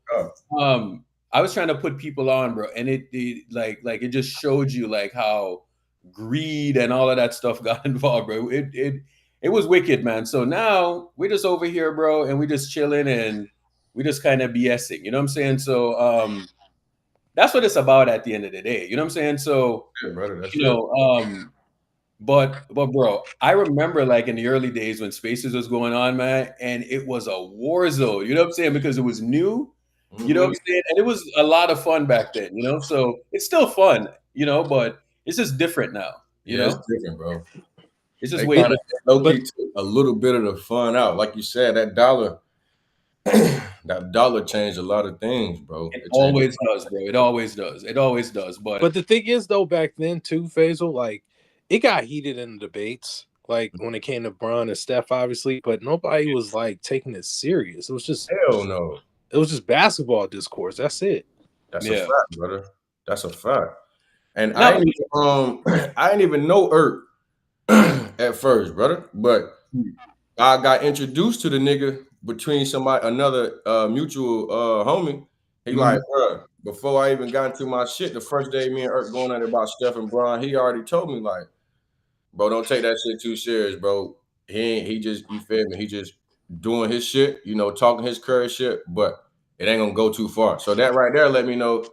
I was trying to put people on, bro. And it like it just showed you like how greed and all of that stuff got involved, bro. It was wicked, man. So now we're just over here, bro, and we just chilling and we just kind of BSing. You know what I'm saying? So that's what it's about at the end of the day. You know what I'm saying? So but bro, I remember like in the early days when Spaces was going on, man, and it was a war zone. You know what I'm saying? Because it was new. You know what I'm saying? And it was a lot of fun back then. You know, so it's still fun. You know, but it's just different now. You know, it's different, bro. It's just they way low-key took a little bit of the fun out. Like you said, that dollar, that dollar changed a lot of things, bro. It always does, bro. It always does. It always does. But the thing is, though, back then too, Faisal, like it got heated in the debates, like when it came to Bron and Steph, obviously, but nobody was like taking it serious. It was just hell no. It was just basketball discourse. That's it. That's a fact, brother. That's a fact. And I ain't even know Erk at first, brother. But I got introduced to the nigga between another mutual homie. He like, bro, before I even got into my shit, the first day me and Erk going at it about Steph and Bron, he already told me like, bro, don't take that shit too serious, bro. He just, you feel me? He just doing his shit, you know, talking his Curry shit, but it ain't gonna go too far. So that right there let me know,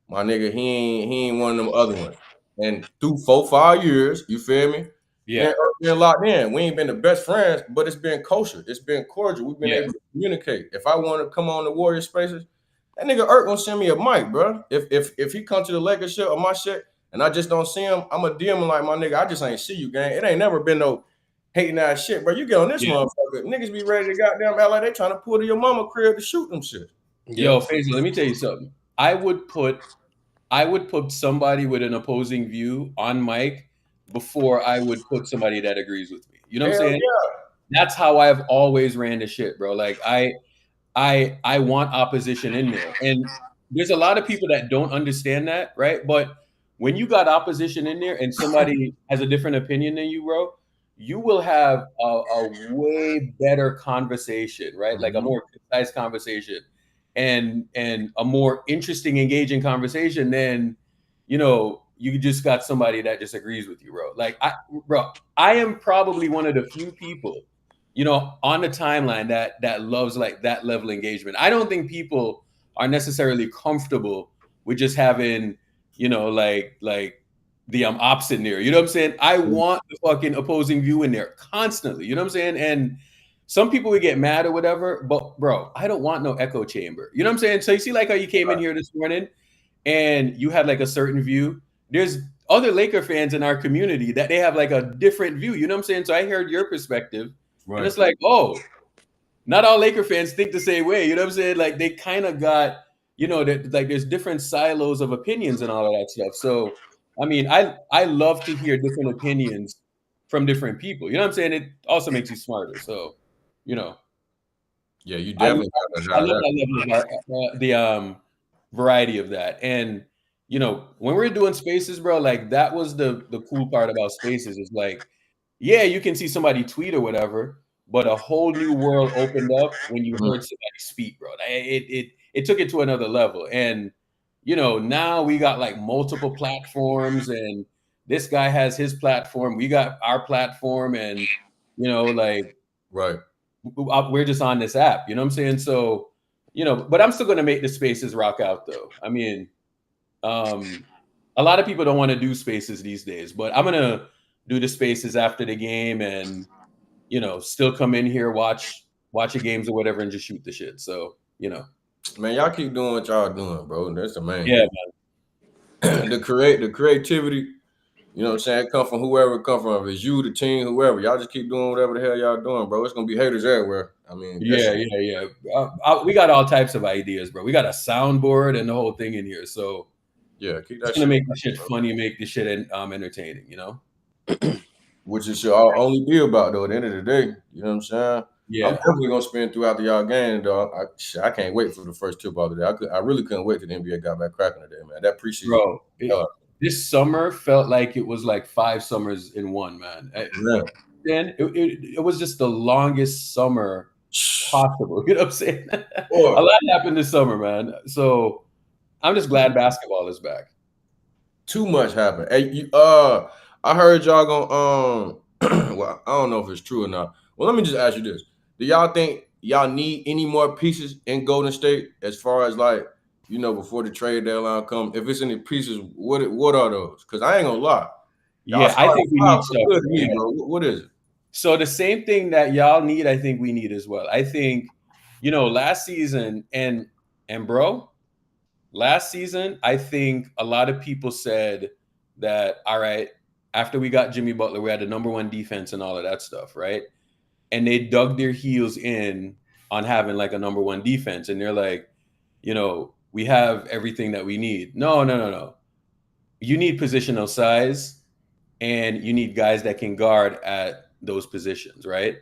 my nigga, he ain't one of them other ones. And through 4-5 years, you feel me? Yeah, been locked in. We ain't been the best friends, but it's been kosher. It's been cordial. We've been able to communicate. If I want to come on the Warrior Spaces, that nigga Erk gonna send me a mic, bro. If he come to the Lakers shit or my shit, and I just don't see him, I'm a DM him like, my nigga, I just ain't see you, gang. It ain't never been no hating ass shit, bro. You get on this motherfucker, niggas be ready to goddamn act like they trying to pull to your mama crib to shoot them shit. Yo, Faisal, let me tell you something. I would put somebody with an opposing view on mic before I would put somebody that agrees with me. You know what I'm saying? Yeah. That's how I've always ran the shit, bro. Like I want opposition in there. And there's a lot of people that don't understand that, right? But when you got opposition in there and somebody has a different opinion than you, bro, you will have a way better conversation, right? Like a more concise conversation and a more interesting, engaging conversation than, you know, you just got somebody that disagrees with you, bro. Like I am probably one of the few people, you know, on the timeline that loves like that level of engagement. I don't think people are necessarily comfortable with just having, you know, like the opposite in there. You know what I'm saying? I want the fucking opposing view in there constantly. You know what I'm saying? And some people would get mad or whatever, but bro, I don't want no echo chamber. You know what I'm saying? So you see like how you came in here this morning and you had like a certain view. There's other Laker fans in our community that they have like a different view. You know what I'm saying? So I heard your perspective. Right. And it's like, oh, not all Laker fans think the same way. You know what I'm saying? Like they kind of got, you know, that like there's different silos of opinions and all of that stuff. So, I mean, I love to hear different opinions from different people. You know what I'm saying? It also makes you smarter. So, you know. Yeah, you definitely I love the variety of that. And, you know, when we're doing spaces, bro, like that was the cool part about spaces is like, yeah, you can see somebody tweet or whatever, but a whole new world opened up when you heard somebody speak, bro. It took it to another level. And, you know, now we got like multiple platforms and this guy has his platform. We got our platform and, you know, like, right. We're just on this app, you know what I'm saying? So, you know, but I'm still going to make the spaces rock out though. I mean, a lot of people don't want to do spaces these days, but I'm going to do the spaces after the game and, you know, still come in here, watch your games or whatever and just shoot the shit. So, you know. Man, y'all keep doing what y'all doing, bro. That's the main. Yeah, man. the creativity, you know what I'm saying, come from whoever it come from. If it's you, the team, whoever. Y'all just keep doing whatever the hell y'all doing, bro. It's going to be haters everywhere. I mean. Yeah. We got all types of ideas, bro. We got a soundboard and the whole thing in here. So, yeah, keep that it's going to make the shit funny, make the shit entertaining, you know? Which it should only be about, though, at the end of the day. You know what I'm saying? Yeah. I'm definitely going to spend throughout the y'all game, dog. I can't wait for the first tip off today. I really couldn't wait till the NBA got back cracking today, man. That preseason. Bro, this summer felt like it was like 5 summers in one, man. And it was just the longest summer possible. You know what I'm saying? A lot happened this summer, man. So I'm just glad basketball is back. Too much happened. Hey, I heard y'all going well, I don't know if it's true or not. Well, let me just ask you this. Do y'all think y'all need any more pieces in Golden State as far as like, you know, before the trade deadline come? If it's any pieces, what are those? Because I ain't gonna lie. Yeah, I think we need stuff. Bro. What is it? So the same thing that y'all need, I think we need as well. I think, you know, last season and bro, last season, I think a lot of people said that, all right, after we got Jimmy Butler, we had the #1 defense and all of that stuff, right? And they dug their heels in on having like a number one defense, and they're like, you know, we have everything that we need. No. You need positional size, and you need guys that can guard at those positions, right?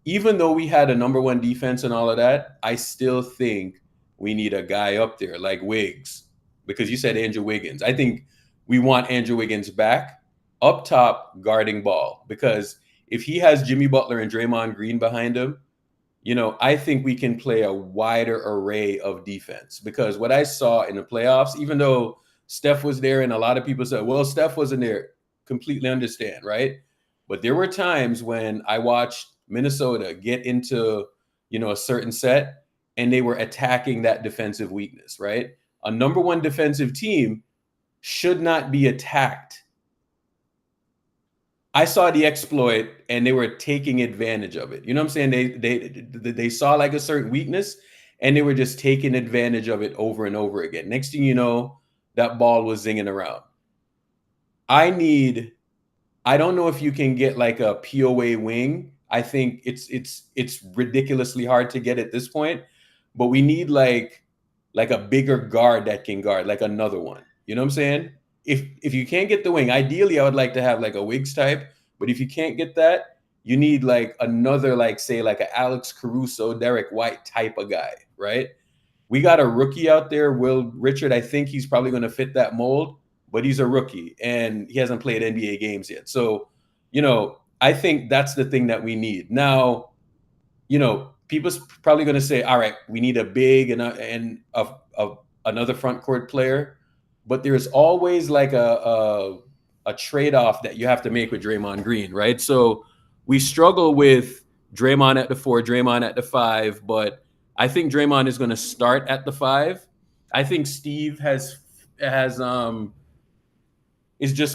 Even though we had a number one defense and all of that, I still think we need a guy up there like Wiggs, because you said Andrew Wiggins. I think we want Andrew Wiggins back up top guarding ball, because if he has Jimmy Butler and Draymond Green behind him, you know, I think we can play a wider array of defense. Because what I saw in the playoffs, even though Steph was there and a lot of people said, well, Steph wasn't there, completely understand, right? But there were times when I watched Minnesota get into, you know, a certain set and they were attacking that defensive weakness, right? A number one defensive team should not be attacked. I saw the exploit and they were taking advantage of it. You know what I'm saying? They saw like a certain weakness and they were just taking advantage of it over and over again. Next thing you know, that ball was zinging around. I don't know if you can get like a POA wing. I think it's ridiculously hard to get at this point, but we need like a bigger guard that can guard, like another one. You know what I'm saying? If you can't get the wing, ideally I would like to have like a Wiggs type, but if you can't get that, you need like another, like say like a Alex Caruso, Derek White type of guy, right? We got a rookie out there, Will Richard. I think he's probably going to fit that mold, but he's a rookie and he hasn't played NBA games yet. So, you know, I think that's the thing that we need. Now, you know, people's probably going to say, all right, we need a big and another front court player, but there's always like a trade-off that you have to make with Draymond Green, right? So we struggle with Draymond at the 4, Draymond at the 5, but I think Draymond is going to start at the 5. I think Steve is just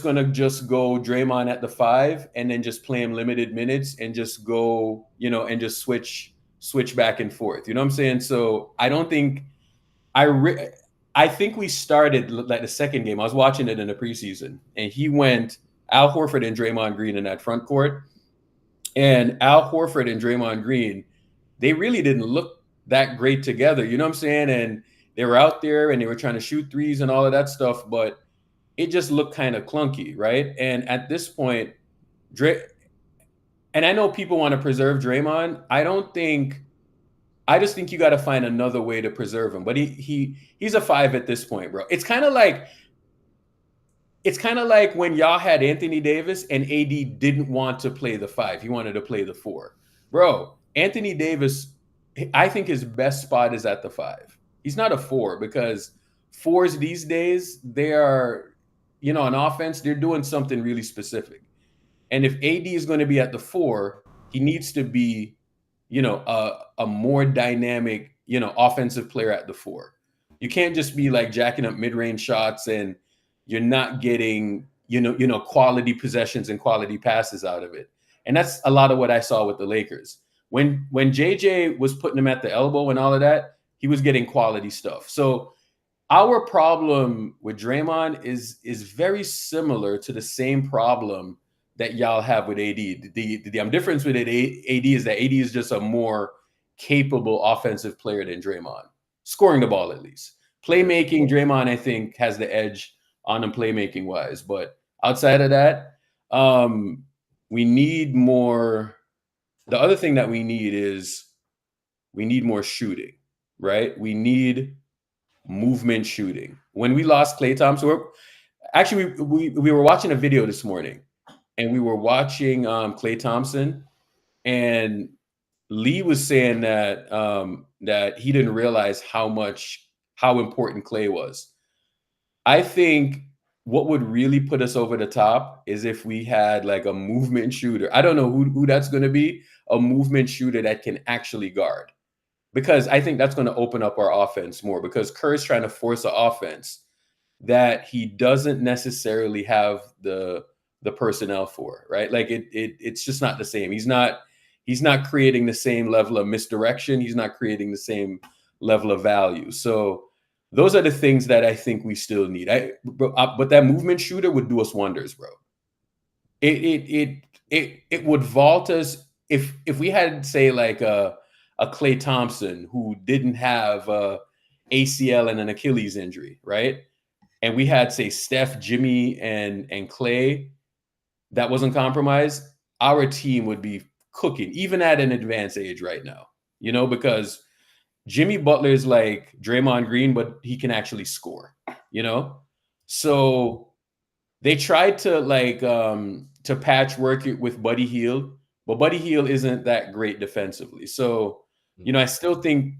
going to go Draymond at the 5 and then just play him limited minutes and just go, you know, and just switch back and forth. You know what I'm saying? So I don't think I think we started like the second game. I was watching it in the preseason and he went Al Horford and Draymond Green in that front court. And Al Horford and Draymond Green, they really didn't look that great together. You know what I'm saying? And they were out there and they were trying to shoot threes and all of that stuff, but it just looked kind of clunky, right? And at this point, and I know people want to preserve Draymond. I just think you got to find another way to preserve him. But he's a 5 at this point, bro. It's kind of like when y'all had Anthony Davis and AD didn't want to play the 5. He wanted to play the 4. Bro, Anthony Davis, I think his best spot is at the 5. He's not a 4 because 4s these days, they are, you know, on offense, they're doing something really specific. And if AD is going to be at the 4, he needs to be, you know, a more dynamic, you know, offensive player at the 4. You can't just be like jacking up mid-range shots and you're not getting, you know, quality possessions and quality passes out of it. And that's a lot of what I saw with the Lakers. When JJ was putting him at the elbow and all of that, he was getting quality stuff. So our problem with Draymond is very similar to the same problem that y'all have with AD. The difference with AD is that AD is just a more capable offensive player than Draymond, scoring the ball at least. Playmaking, Draymond, I think, has the edge on him playmaking wise. But outside of that, we need more. The other thing that we need is we need more shooting, right? We need movement shooting. When we lost Klay Thompson, we were watching a video this morning. And we were watching Klay Thompson, and Lee was saying that that he didn't realize how important Klay was. I think what would really put us over the top is if we had like a movement shooter. I don't know who that's going to be, a movement shooter that can actually guard, because I think that's going to open up our offense more, because Kerr's trying to force an offense that he doesn't necessarily have the personnel for, right? Like it's just not the same. He's not creating the same level of misdirection. He's not creating the same level of value. So those are the things that I think we still need. But that movement shooter would do us wonders, bro. It would vault us if we had, say, like a a Klay Thompson who didn't have ACL and an Achilles injury, right? And we had, say, Steph, Jimmy, and Klay that wasn't compromised, our team would be cooking, even at an advanced age right now, because Jimmy Butler is like Draymond Green, but he can actually score, So they tried to to patchwork it with Buddy Hield, but Buddy Hield isn't that great defensively. So, I still think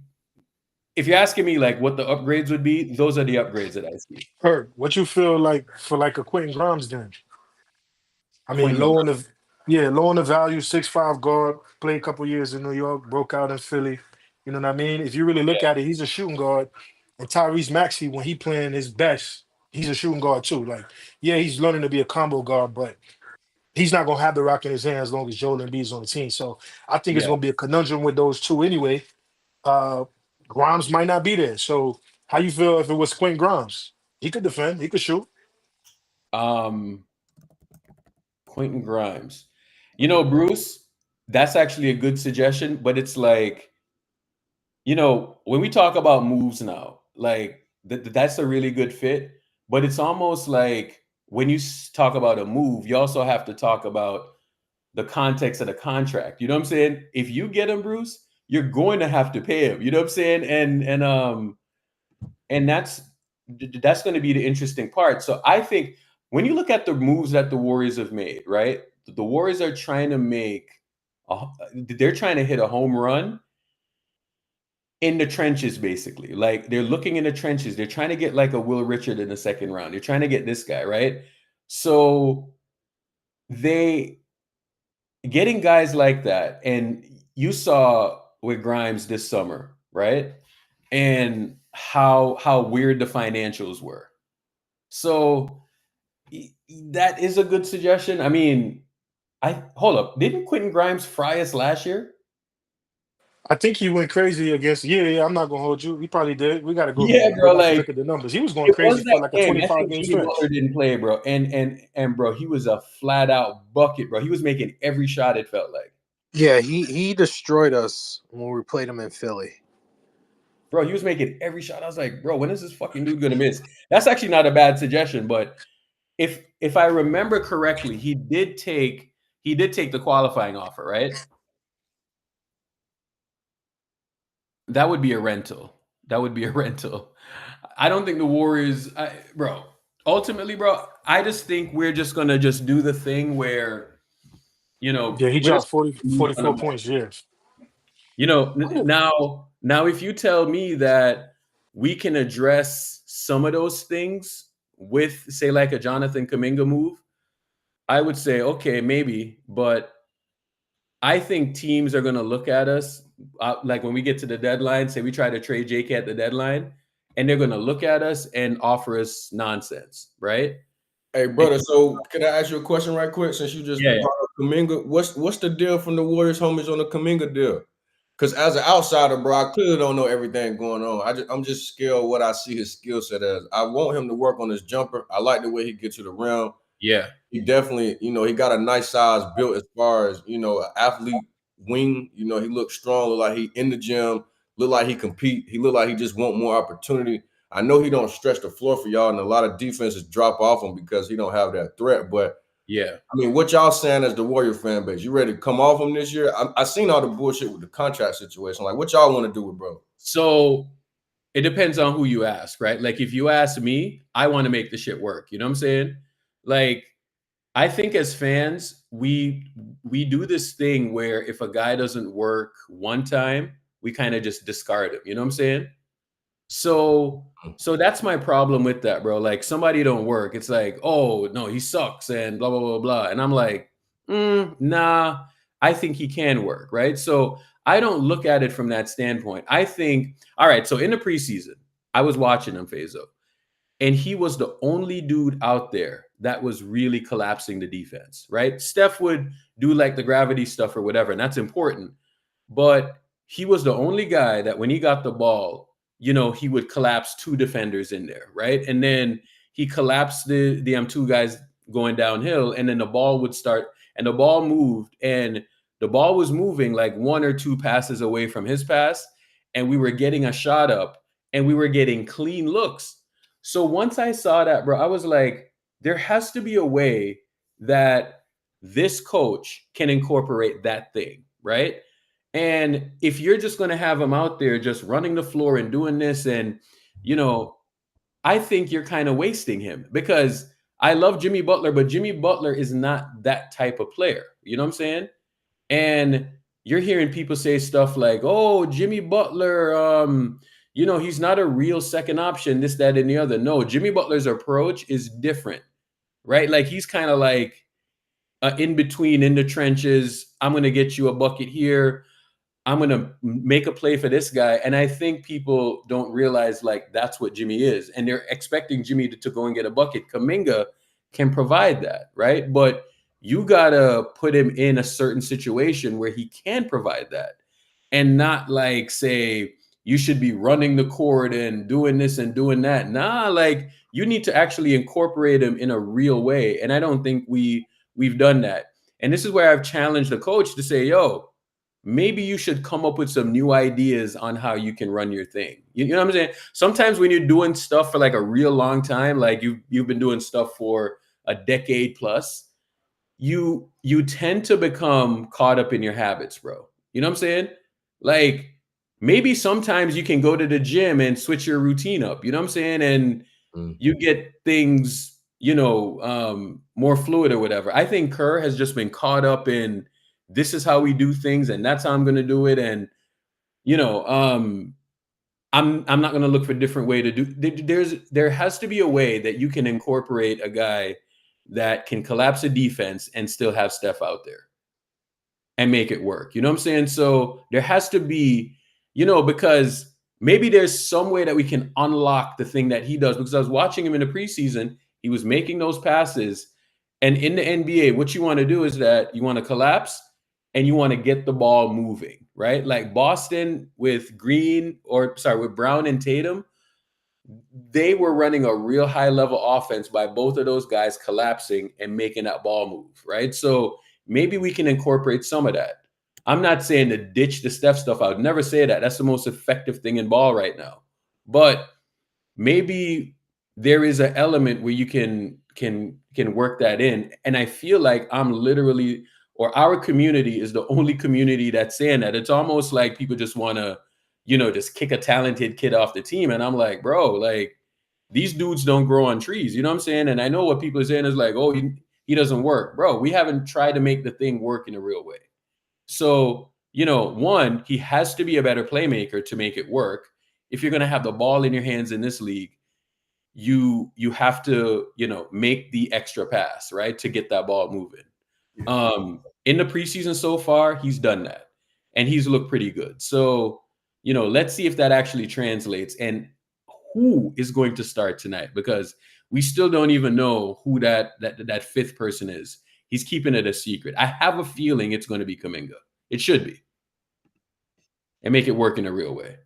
if you're asking me what the upgrades would be, those are the upgrades that I see. Kurt, what you feel like for a Quentin Grimes then? I mean, low on the value, 6'5" guard, played a couple years in New York, broke out in Philly. You know what I mean? If you really look at it, he's a shooting guard. And Tyrese Maxey, when he playing his best, he's a shooting guard too. He's learning to be a combo guard, but he's not going to have the rock in his hand as long as Joel Embiid's on the team. So I think it's going to be a conundrum with those two anyway. Grimes might not be there. So how you feel if it was Quentin Grimes? He could defend. He could shoot. Quentin Grimes. Bruce, that's actually a good suggestion, but it's when we talk about moves now, that's a really good fit, but it's almost like when you talk about a move, you also have to talk about the context of the contract. You know what I'm saying? If you get him, Bruce, you're going to have to pay him. You know what I'm saying? And that's going to be the interesting part. So I think when you look at the moves that the Warriors have made, right? The Warriors are trying to they're trying to hit a home run in the trenches, basically. They're looking in the trenches. They're trying to get a Will Richard in the second round. They're trying to get this guy, right? So getting guys like that, and you saw with Grimes this summer, right? And how weird the financials were. So that is a good suggestion. I mean, hold up. Didn't Quentin Grimes fry us last year? I think he went crazy against. Yeah. I'm not gonna hold you. He probably did. We got to go. Yeah, bro. Look at the numbers. He was going crazy for a 25-game stretch. Butler didn't play, bro. And bro, he was a flat out bucket, bro. He was making every shot. It felt like. Yeah, he destroyed us when we played him in Philly. Bro, he was making every shot. I was like, bro, when is this fucking dude gonna miss? That's actually not a bad suggestion, but if I remember correctly, he did take the qualifying offer, right? That would be a rental. I don't think the Warriors, ultimately, bro, I just think we're just going to do the thing where, Yeah, he dropped 44 points, yes. Now, if you tell me that we can address some of those things with, say, a Jonathan Kuminga move, I would say, okay, maybe. But I think teams are going to look at us when we get to the deadline, say we try to trade JK at the deadline, and they're going to look at us and offer us nonsense, right? Hey, brother, so can I ask you a question right quick since you just brought up Kuminga? What's the deal from the Warriors homies on the Kuminga deal? Because as an outsider, bro, I clearly don't know everything going on. I'm just scared of what I see his skill set as. I want him to work on his jumper. I like the way he gets to the rim. Yeah. He definitely, he got a nice size built as far as, an athlete wing. He looked strong, look like he in the gym, look like he compete. He look like he just want more opportunity. I know he don't stretch the floor for y'all, and a lot of defenses drop off him because he don't have that threat. But yeah, I mean, what y'all saying as the Warrior fan base? You ready to come off him this year? I seen all the bullshit with the contract situation. What y'all want to do with bro? So it depends on who you ask, right? If you ask me, I want to make the shit work. You know what I'm saying? I think as fans, we do this thing where if a guy doesn't work one time, we kind of just discard him. You know what I'm saying? So that's my problem with that, bro. Somebody don't work. It's oh, no, he sucks and blah, blah, blah, blah. And I'm like, nah, I think he can work, right? So I don't look at it from that standpoint. I think, all right, so in the preseason, I was watching him, Faizo, and he was the only dude out there that was really collapsing the defense, right? Steph would do the gravity stuff or whatever, and that's important. But he was the only guy that when he got the ball, he would collapse two defenders in there, right? And then he collapsed the two guys going downhill, and then the ball would start, and the ball moved, and the ball was moving like 1 or 2 passes away from his pass, and we were getting a shot up, and we were getting clean looks. So once I saw that, bro, I was like, there has to be a way that this coach can incorporate that thing, right? And if you're just going to have him out there just running the floor and doing this, and, you know, I think you're kind of wasting him, because I love Jimmy Butler, but Jimmy Butler is not that type of player. You know what I'm saying? And you're hearing people say stuff like, oh, Jimmy Butler, you know, he's not a real second option, this, that, and the other. No, Jimmy Butler's approach is different, right? Like, he's kind of like in between, in the trenches. I'm going to get you a bucket here. I'm going to make a play for this guy. And I think people don't realize, like, that's what Jimmy is. And they're expecting Jimmy to go and get a bucket. Kuminga can provide that, right? But you got to put him in a certain situation where he can provide that, and not like say you should be running the court and doing this and doing that. Nah, like, you need to actually incorporate him in a real way. And I don't think we've done that. And this is where I've challenged the coach to say, yo, maybe you should come up with some new ideas on how you can run your thing. You know what I'm saying? Sometimes when you're doing stuff for like a real long time, like you've been doing stuff for a decade plus, you tend to become caught up in your habits, bro. You know what I'm saying? Like, maybe sometimes you can go to the gym and switch your routine up. You know what I'm saying? And you get things, you know, more fluid or whatever. I think Kerr has just been caught up in, this is how we do things, and that's how I'm going to do it. And, you know, I'm not going to look for a different way to do. There has to be a way that you can incorporate a guy that can collapse a defense and still have Steph out there and make it work. You know what I'm saying? So there has to be, you know, because maybe there's some way that we can unlock the thing that he does. Because I was watching him in the preseason, he was making those passes. And in the NBA, what you want to do is that you want to collapse and you want to get the ball moving, right? Like Boston with Brown and Tatum, they were running a real high level offense by both of those guys collapsing and making that ball move, right? So maybe we can incorporate some of that. I'm not saying to ditch the Steph stuff. I would never say that. That's the most effective thing in ball right now. But maybe there is an element where you can work that in. And I feel like I'm literally, or our community is the only community that's saying that. It's almost like people just want to, you know, just kick a talented kid off the team. And I'm like, bro, like, these dudes don't grow on trees. You know what I'm saying? And I know what people are saying is like, oh, he doesn't work. Bro, we haven't tried to make the thing work in a real way. So, you know, one, he has to be a better playmaker to make it work. If you're going to have the ball in your hands in this league, you have to, you know, make the extra pass, right, to get that ball moving. In the preseason so far, he's done that, and he's looked pretty good. So, you know, let's see if that actually translates, and who is going to start tonight, because we still don't even know who that fifth person is. He's keeping it a secret. I have a feeling it's going to be Kuminga. It should be, and make it work in a real way.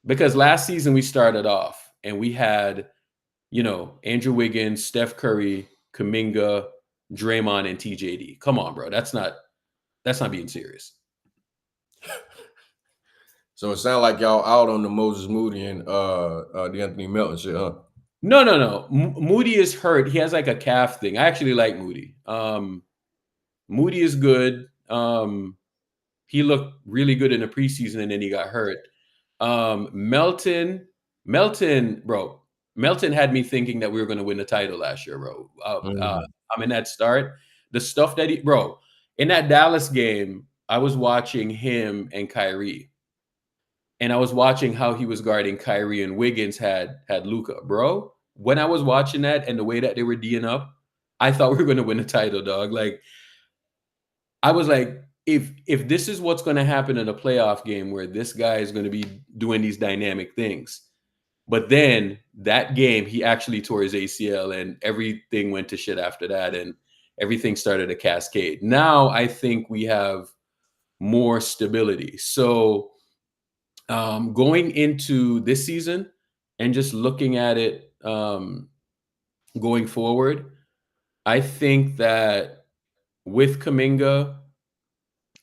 Because last season we started off and we had, you know, Andrew Wiggins, Steph Curry, Kuminga, Draymond, and TJD. Come on, bro. That's not being serious. So it sounds like y'all out on the Moses Moody and the Anthony Melton shit, huh? No. Moody is hurt. He has like a calf thing. I actually like Moody. Moody is good. He looked really good in the preseason, and then he got hurt. Melton, bro. Melton had me thinking that we were going to win the title last year, bro. I'm in that start. The stuff that bro, in that Dallas game, I was watching him and Kyrie. And I was watching how he was guarding Kyrie, and Wiggins had Luka. Bro, when I was watching that and the way that they were D'ing up, I thought we were going to win the title, dog. Like, I was like, if this is what's going to happen in a playoff game where this guy is going to be doing these dynamic things, but then that game, he actually tore his ACL and everything went to shit after that, and everything started to cascade. Now I think we have more stability. So going into this season and just looking at it going forward, I think that with Kuminga,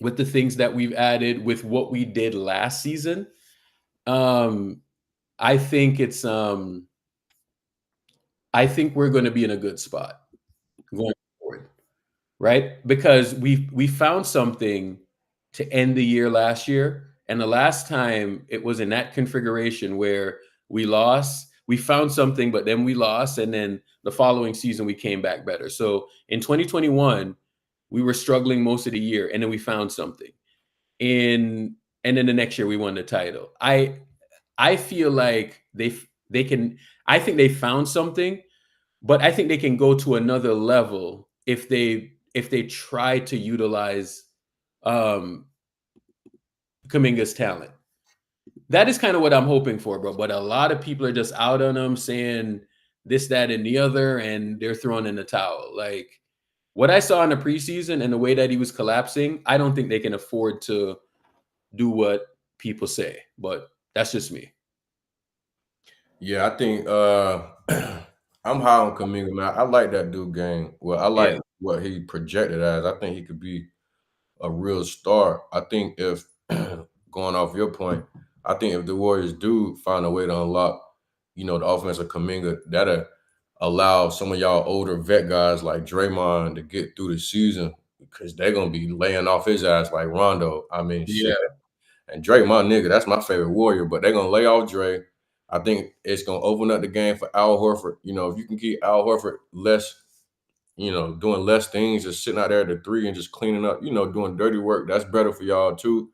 with the things that we've added, with what we did last season, I think I think we're going to be in a good spot going forward, right? Because we found something to end the year last year, and the last time it was in that configuration where we lost, we found something, but then we lost, and then the following season we came back better. So in 2021, we were struggling most of the year, and then we found something. And then the next year we won the title. I feel like they can. I think they found something, but I think they can go to another level if they try to utilize Kuminga's talent. That is kind of what I'm hoping for, bro. But a lot of people are just out on him, saying this, that, and the other, and they're throwing in the towel. Like what I saw in the preseason and the way that he was collapsing, I don't think they can afford to do what people say. But that's just me. Yeah, I think I'm high on Kuminga, man. I like that dude game. Well, I like what he projected as. I think he could be a real star. I think if going off your point, I think if the Warriors do find a way to unlock, the offense of Kuminga, that'll allow some of y'all older vet guys like Draymond to get through the season because they're gonna be laying off his ass like Rondo. I mean, shit. And Dre, my nigga, that's my favorite Warrior, but they're gonna lay off Dre. I think it's gonna open up the game for Al Horford. If you can keep Al Horford less, doing less things, just sitting out there at the three and just cleaning up, doing dirty work, that's better for y'all too.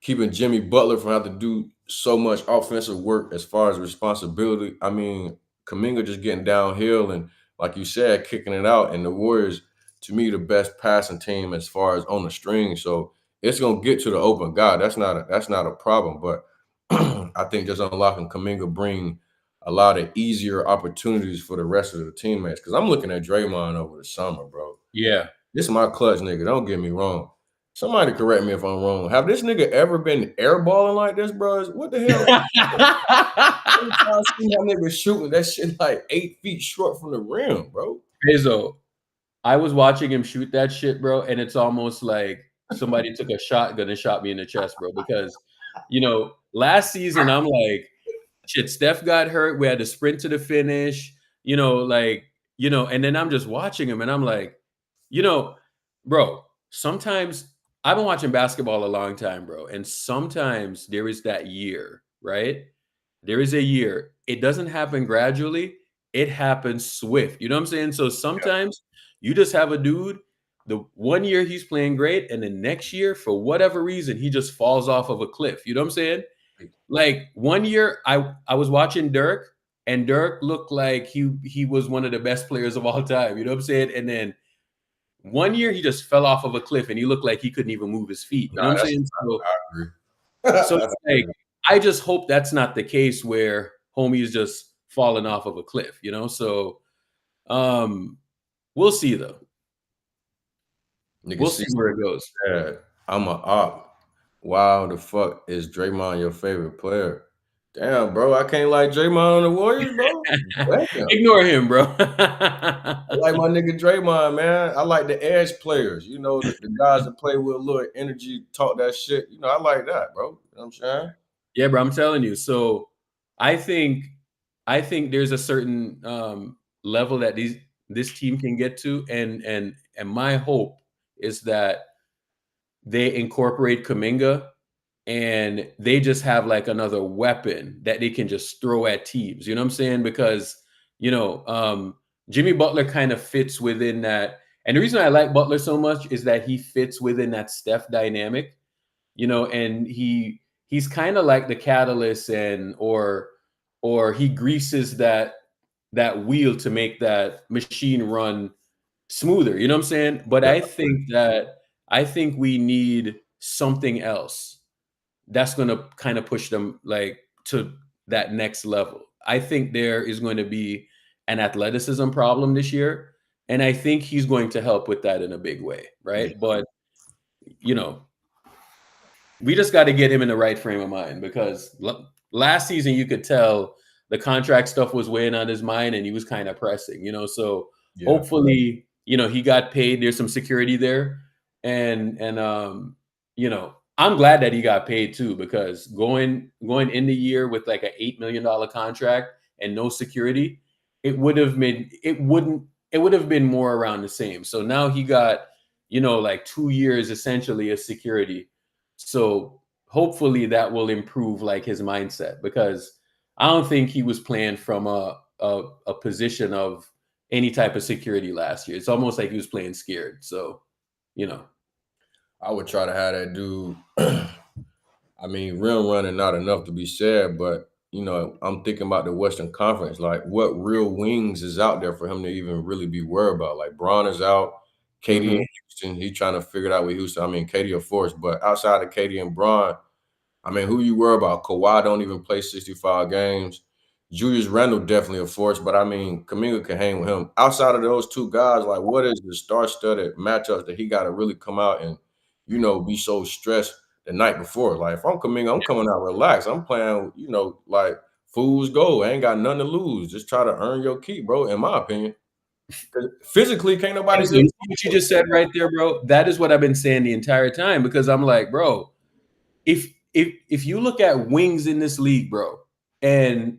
Keeping Jimmy Butler from having to do so much offensive work as far as responsibility. I mean, Kuminga just getting downhill and, like you said, kicking it out. And the Warriors, to me, the best passing team as far as on the string. So it's gonna get to the open guy. That's not a problem. But I think just unlocking Kuminga bring a lot of easier opportunities for the rest of the teammates. Because I'm looking at Draymond over the summer, bro. Yeah. This is my clutch nigga. Don't get me wrong. Somebody correct me if I'm wrong. Have this nigga ever been airballing like this, bro? What the hell? Every time I see that nigga shooting, that shit like 8 feet short from the rim, bro. Hazel, I was watching him shoot that shit, bro, and it's almost like somebody took a shotgun and shot me in the chest, bro. Because, last season I'm like, shit, Steph got hurt. We had to sprint to the finish, and then I'm just watching him and I'm like, bro, sometimes I've been watching basketball a long time, bro. And sometimes there is that year, right? There is a year. It doesn't happen gradually. It happens swift. You know what I'm saying? So sometimes you just have a dude, the 1 year he's playing great, and the next year, for whatever reason, he just falls off of a cliff. You know what I'm saying? Like 1 year, I was watching Dirk, and Dirk looked like he was one of the best players of all time. You know what I'm saying? And then 1 year, he just fell off of a cliff, and he looked like he couldn't even move his feet. You know what I'm saying? I agree. So it's like, I just hope that's not the case where homie is just falling off of a cliff, So we'll see, though. We'll see where it goes. I'm a op. Wow, the fuck is Draymond your favorite player? Damn, bro, I can't like Draymond on the Warriors, bro. Ignore him, bro. I like my nigga Draymond, man. I like the edge players, the guys that play with a little energy, talk that shit. I like that, bro. You know what I'm saying? Yeah, bro, I'm telling you. So I think there's a certain level that this team can get to, and my hope is that they incorporate Kuminga and they just have like another weapon that they can just throw at teams. You know what I'm saying? Because, Jimmy Butler kind of fits within that. And the reason I like Butler so much is that he fits within that Steph dynamic, and he's kind of like the catalyst or he greases that wheel to make that machine run smoother. You know what I'm saying? But I think we need something else that's going to kind of push them like to that next level. I think there is going to be an athleticism problem this year, and I think he's going to help with that in a big way, right? But we just got to get him in the right frame of mind, because last season you could tell the contract stuff was weighing on his mind and he was kind of pressing, so hopefully, he got paid. There's some security there. And you know, I'm glad that he got paid too, because going in the year with like an $8 million contract and no security, it would have been more around the same. So now he got, you know, like 2 years essentially of security. So hopefully that will improve like his mindset, because I don't think he was playing from a position of any type of security last year. It's almost like he was playing scared. So, you know, I would try to have that dude. I mean, rim running not enough to be said, but you know, I'm thinking about the Western Conference. Like, what real wings is out there for him to even really be worried about? Like, Braun is out, KD in Houston. He's trying to figure it out with Houston. I mean, KD of course, but outside of KD and Braun, I mean, who you worry about? Kawhi don't even play 65 games. Julius Randle definitely a force, but I mean, Kuminga can hang with him. Outside of those two guys, like, what is the star-studded matchups that he got to really come out and, you know, be so stressed the night before? Like, if I'm Kuminga, I'm coming out relaxed. I'm playing, you know, like fool's gold. I ain't got nothing to lose. Just try to earn your keep, bro, in my opinion. Physically, can't nobody so you see what you just said right there, bro? That is what I've been saying the entire time, because I'm like, bro, if you look at wings in this league, bro, and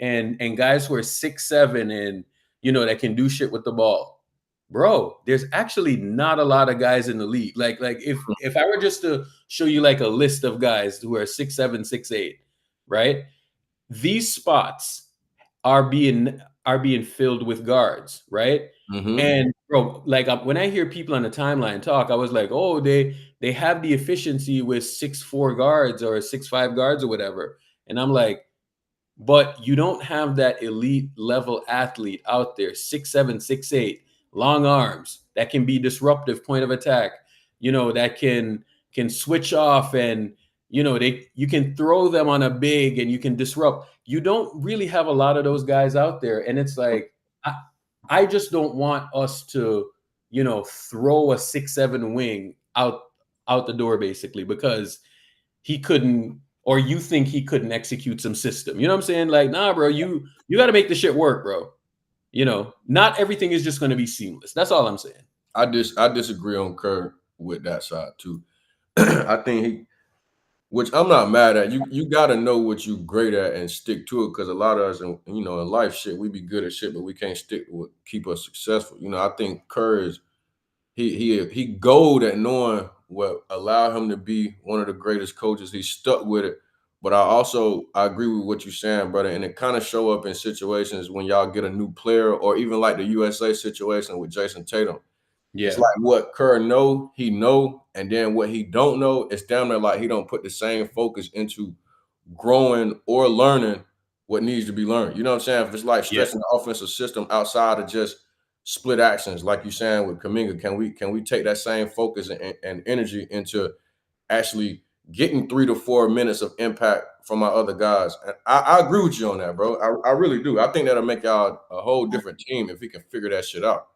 guys who are 6'7" and, you know, that can do shit with the ball, bro, there's actually not a lot of guys in the league. Like if I were just to show you like a list of guys who are 6'7", 6'8", right? These spots are being filled with guards, right? And bro, like when I hear people on the timeline talk, I was like, oh, they have the efficiency with 6'4" guards or 6'5" guards or whatever. And I'm like, but you don't have that elite level athlete out there, 6'7", 6'8", long arms that can be disruptive point of attack, you know, that can switch off, and, you know, you can throw them on a big and you can disrupt. You don't really have a lot of those guys out there. And it's like, I just don't want us to, you know, throw a 6'7" wing out the door, basically, because he couldn't, or you think he couldn't execute some system. You know what I'm saying? Like, nah, bro, you got to make the shit work, bro. You know, not everything is just going to be seamless. That's all I'm saying. I disagree on Kerr with that side too. I think which I'm not mad at. You got to know what you great at and stick to it, because a lot of us, you know, in life, shit, we be good at shit, but we can't stick to what keep us successful. You know, I think Kerr is he gold at knowing what allowed him to be one of the greatest coaches. He stuck with it. But I agree with what you're saying, brother, and it kind of show up in situations when y'all get a new player, or even like the USA situation with Jason Tatum. Yeah. It's like what Kerr he know, and then what he don't know, it's damn near like he don't put the same focus into growing or learning what needs to be learned. You know what I'm saying? If it's like stressing the offensive system outside of just split actions, like you're saying with Kuminga, can we take that same focus and energy into actually getting 3 to 4 minutes of impact from our other guys? And I agree with you on that, bro. I really do. I think that'll make y'all a whole different team if we can figure that shit out.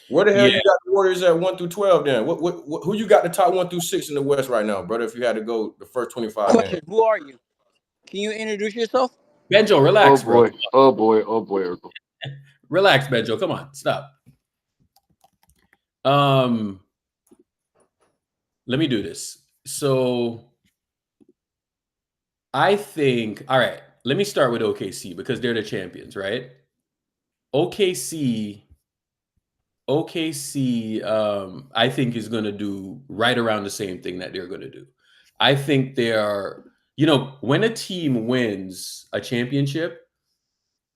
Where the hell you got the Warriors at 1 through 12 then? Who you got the top 1 through 6 in the West right now, brother, if you had to go the first 25 games? Who are you? Can you introduce yourself? Benjo, relax, bro. Oh boy. Relax, Benjo. Come on, stop. Let me do this. So I think, all right, let me start with OKC, because they're the champions, right? OKC, I think is going to do right around the same thing that they're going to do. I think they are, you know, when a team wins a championship,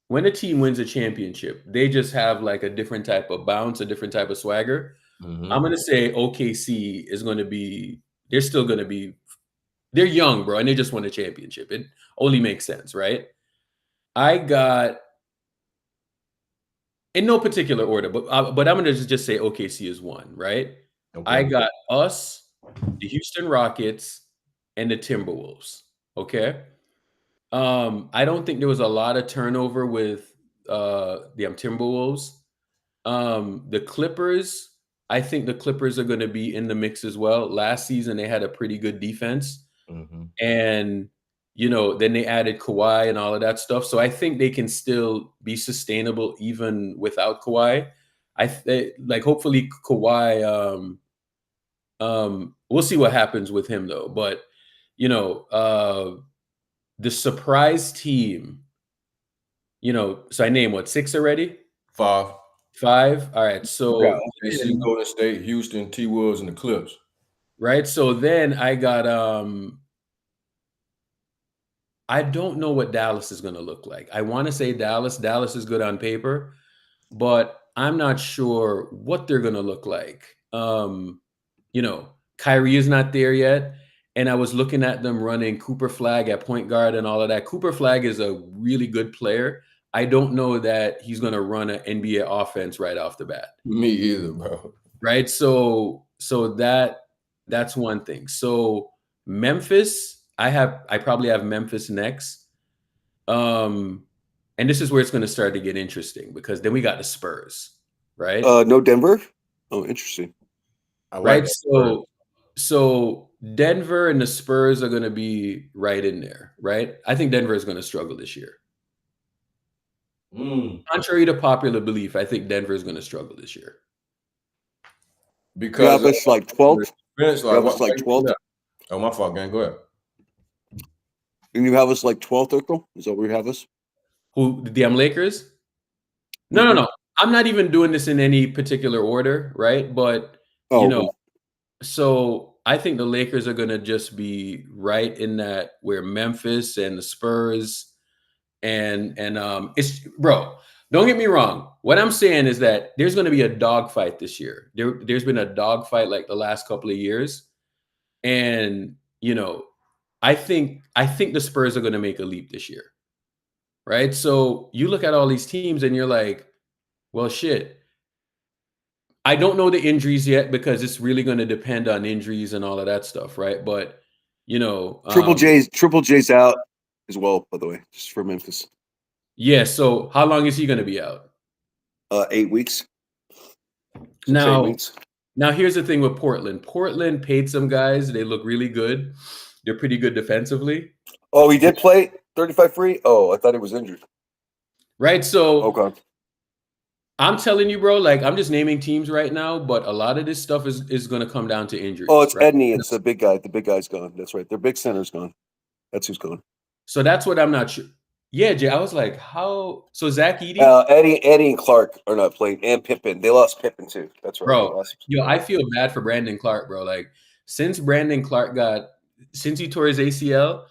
they just have like a different type of bounce, a different type of swagger. I'm going to say OKC is going to be, they're young, bro, and they just won a championship. It only makes sense, right? I got, in no particular order, but I'm going to just say OKC is 1, right? Okay. I got us, the Houston Rockets, and the Timberwolves, okay? I don't think there was a lot of turnover with the Timberwolves. The Clippers, I think the Clippers are going to be in the mix as well. Last season, they had a pretty good defense. And, you know, then they added Kawhi and all of that stuff. So I think they can still be sustainable even without Kawhi. Hopefully Kawhi We'll see what happens with him though. But you know, the surprise team. You know, so I named what 6 already? 5. 5. All right. So DC, Golden State, Houston, T Wolves, and the Clips. Right. So then I got I don't know what Dallas is going to look like. I want to say Dallas. Dallas is good on paper, but I'm not sure what they're going to look like. You know, Kyrie is not there yet. And I was looking at them running Cooper Flag at point guard and all of that. Cooper Flag is a really good player. I don't know that he's going to run an NBA offense right off the bat. Me either, bro. Right. So that's one thing. So Memphis, I probably have Memphis next. And this is where it's going to start to get interesting because then we got the Spurs, right? No Denver. Oh, interesting. Right. So Denver and the Spurs are going to be right in there, right? I think Denver is going to struggle this year. Contrary to popular belief, I think Denver is going to struggle this year. Because it's like 12th. It's like 12th. Oh, my fault, gang. Go ahead. And you have us like 12th, Urkel? Is that where you have us? Who, the Lakers? No. I'm not even doing this in any particular order, right? But, you know, so I think the Lakers are going to just be right in that where Memphis and the Spurs and it's, bro, don't get me wrong. What I'm saying is that there's going to be a dogfight this year. There's been a dogfight like the last couple of years. And, you know, I think the Spurs are going to make a leap this year. Right? So you look at all these teams and you're like, well, shit. I don't know the injuries yet because it's really going to depend on injuries and all of that stuff, right? But, you know, Triple J's out as well, by the way, just for Memphis. Yeah, so how long is he going to be out? 8 weeks. Now, 8 weeks. Now here's the thing with Portland. Portland paid some guys. They look really good. They're pretty good defensively. Oh, he did play 35 free? Oh, I thought he was injured. Right, so okay. I'm telling you, bro, like I'm just naming teams right now, but a lot of this stuff is going to come down to injuries. Oh, it's right? Edney. It's the big guy. The big guy's gone. That's right. Their big center's gone. That's who's gone. So that's what I'm not sure. Yeah, Jay, I was like, how? So Zach Edey? Eddie and Clark are not playing, and Pippen. They lost Pippen too. That's right. Bro, I feel bad for Brandon Clark, bro. Like since Brandon Clark since he tore his ACL,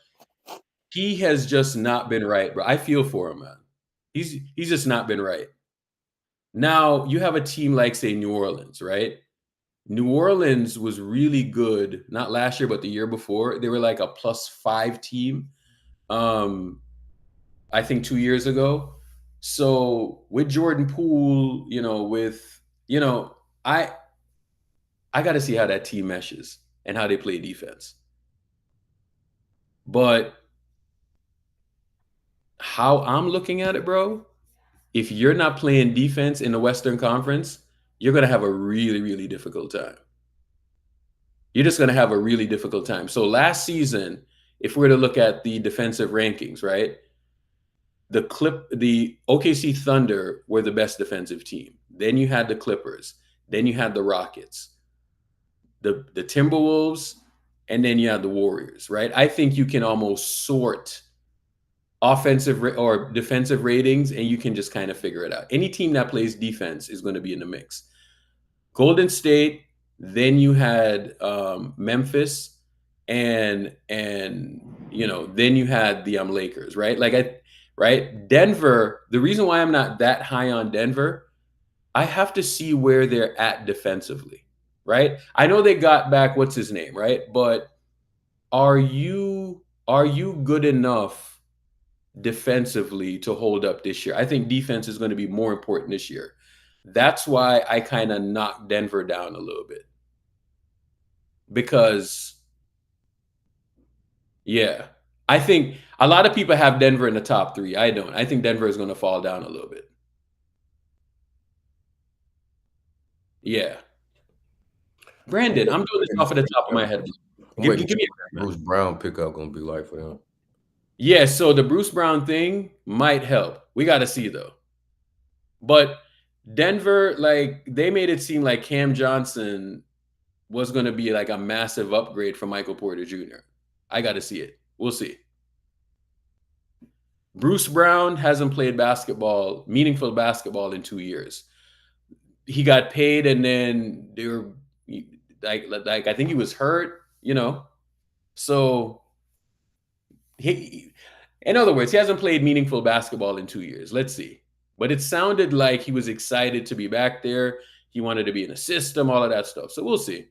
he has just not been right, bro. I feel for him, man. He's just not been right. Now you have a team like, say, New Orleans, right? New Orleans was really good, not last year, but the year before. They were like a +5 team. I think 2 years ago. So with Jordan Poole, I got to see how that team meshes and how they play defense. But how I'm looking at it, bro, if you're not playing defense in the Western Conference, you're going to have a really, really difficult time. You're just going to have a really difficult time. So last season, if we're to look at the defensive rankings, right? The OKC Thunder were the best defensive team. Then you had the Clippers. Then you had the Rockets, the Timberwolves, and then you had the Warriors, right? I think you can almost sort offensive or defensive ratings, and you can just kind of figure it out. Any team that plays defense is going to be in the mix. Golden State, then you had Memphis, and then you had the Lakers, right? Right? Denver, the reason why I'm not that high on Denver, I have to see where they're at defensively, right? I know they got back, what's his name, right? But are you good enough defensively to hold up this year? I think defense is going to be more important this year. That's why I kind of knocked Denver down a little bit. Because, yeah, I think a lot of people have Denver in the top 3. I don't. I think Denver is going to fall down a little bit. Yeah. Brandon, I'm doing this off of the top of my head. Give me a Bruce Brown pickup going to be like for them. Yeah, so the Bruce Brown thing might help. We got to see, though. But Denver, like, they made it seem like Cam Johnson was going to be like a massive upgrade from Michael Porter Jr. I got to see it. We'll see. Bruce Brown hasn't played basketball, meaningful basketball, in 2 years. He got paid, and then they were like I think he was hurt, you know. So in other words, he hasn't played meaningful basketball in 2 years. Let's see. But it sounded like he was excited to be back there. He wanted to be in the system, all of that stuff. So we'll see.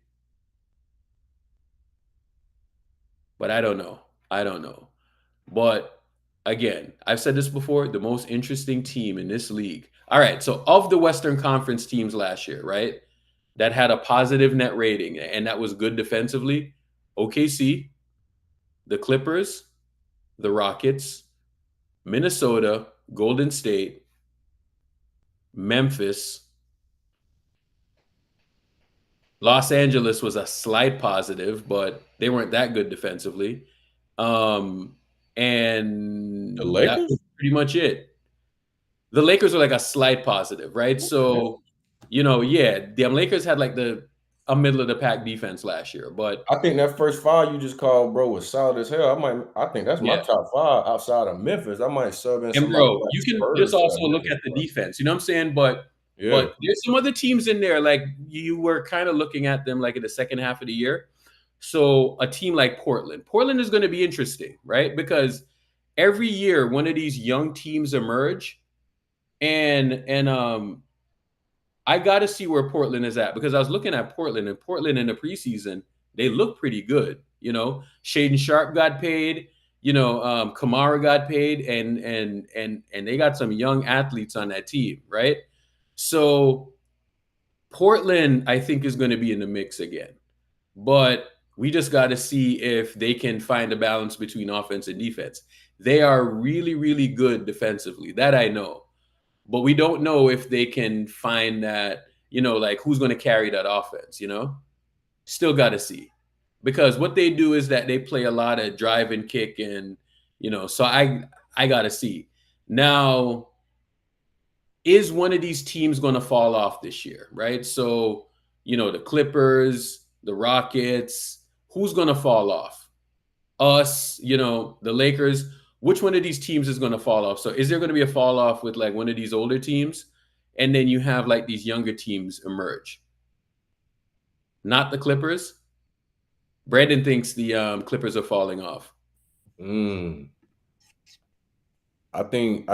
But I don't know. But again, I've said this before, the most interesting team in this league. All right, so of the Western Conference teams last year, right, that had a positive net rating and that was good defensively, OKC, the Clippers, the Rockets, Minnesota, Golden State, Memphis, Los Angeles was a slight positive, but they weren't that good defensively. And the Lakers? That was pretty much it. The Lakers were like a slight positive, right? So, you know, yeah, the Lakers had like a middle of the pack defense last year, but I think that first five you just called, bro, was solid as hell. I think that's my top five outside of Memphis. I might sub in. And bro, you can just also look at the defense. You know what I'm saying? But there's some other teams in there, like you were kind of looking at them like in the second half of the year. So a team like Portland is going to be interesting, right? Because every year one of these young teams emerge, and I got to see where Portland is at, because I was looking at Portland in the preseason. They look pretty good. You know, Shaden Sharp got paid. You know, Kamara got paid, and they got some young athletes on that team, right? So Portland, I think, is going to be in the mix again. But we just got to see if they can find a balance between offense and defense. They are really, really good defensively. That I know. But we don't know if they can find that, you know, like who's going to carry that offense, you know? Still got to see. Because what they do is that they play a lot of drive and kick, and, you know, so I got to see. Now, is one of these teams going to fall off this year, right? So, you know, the Clippers, the Rockets, who's going to fall off? Us, you know, the Lakers. Which one of these teams is going to fall off? So is there going to be a fall off with like one of these older teams, and then you have like these younger teams emerge? Not the Clippers. Brandon thinks the Clippers are falling off. I think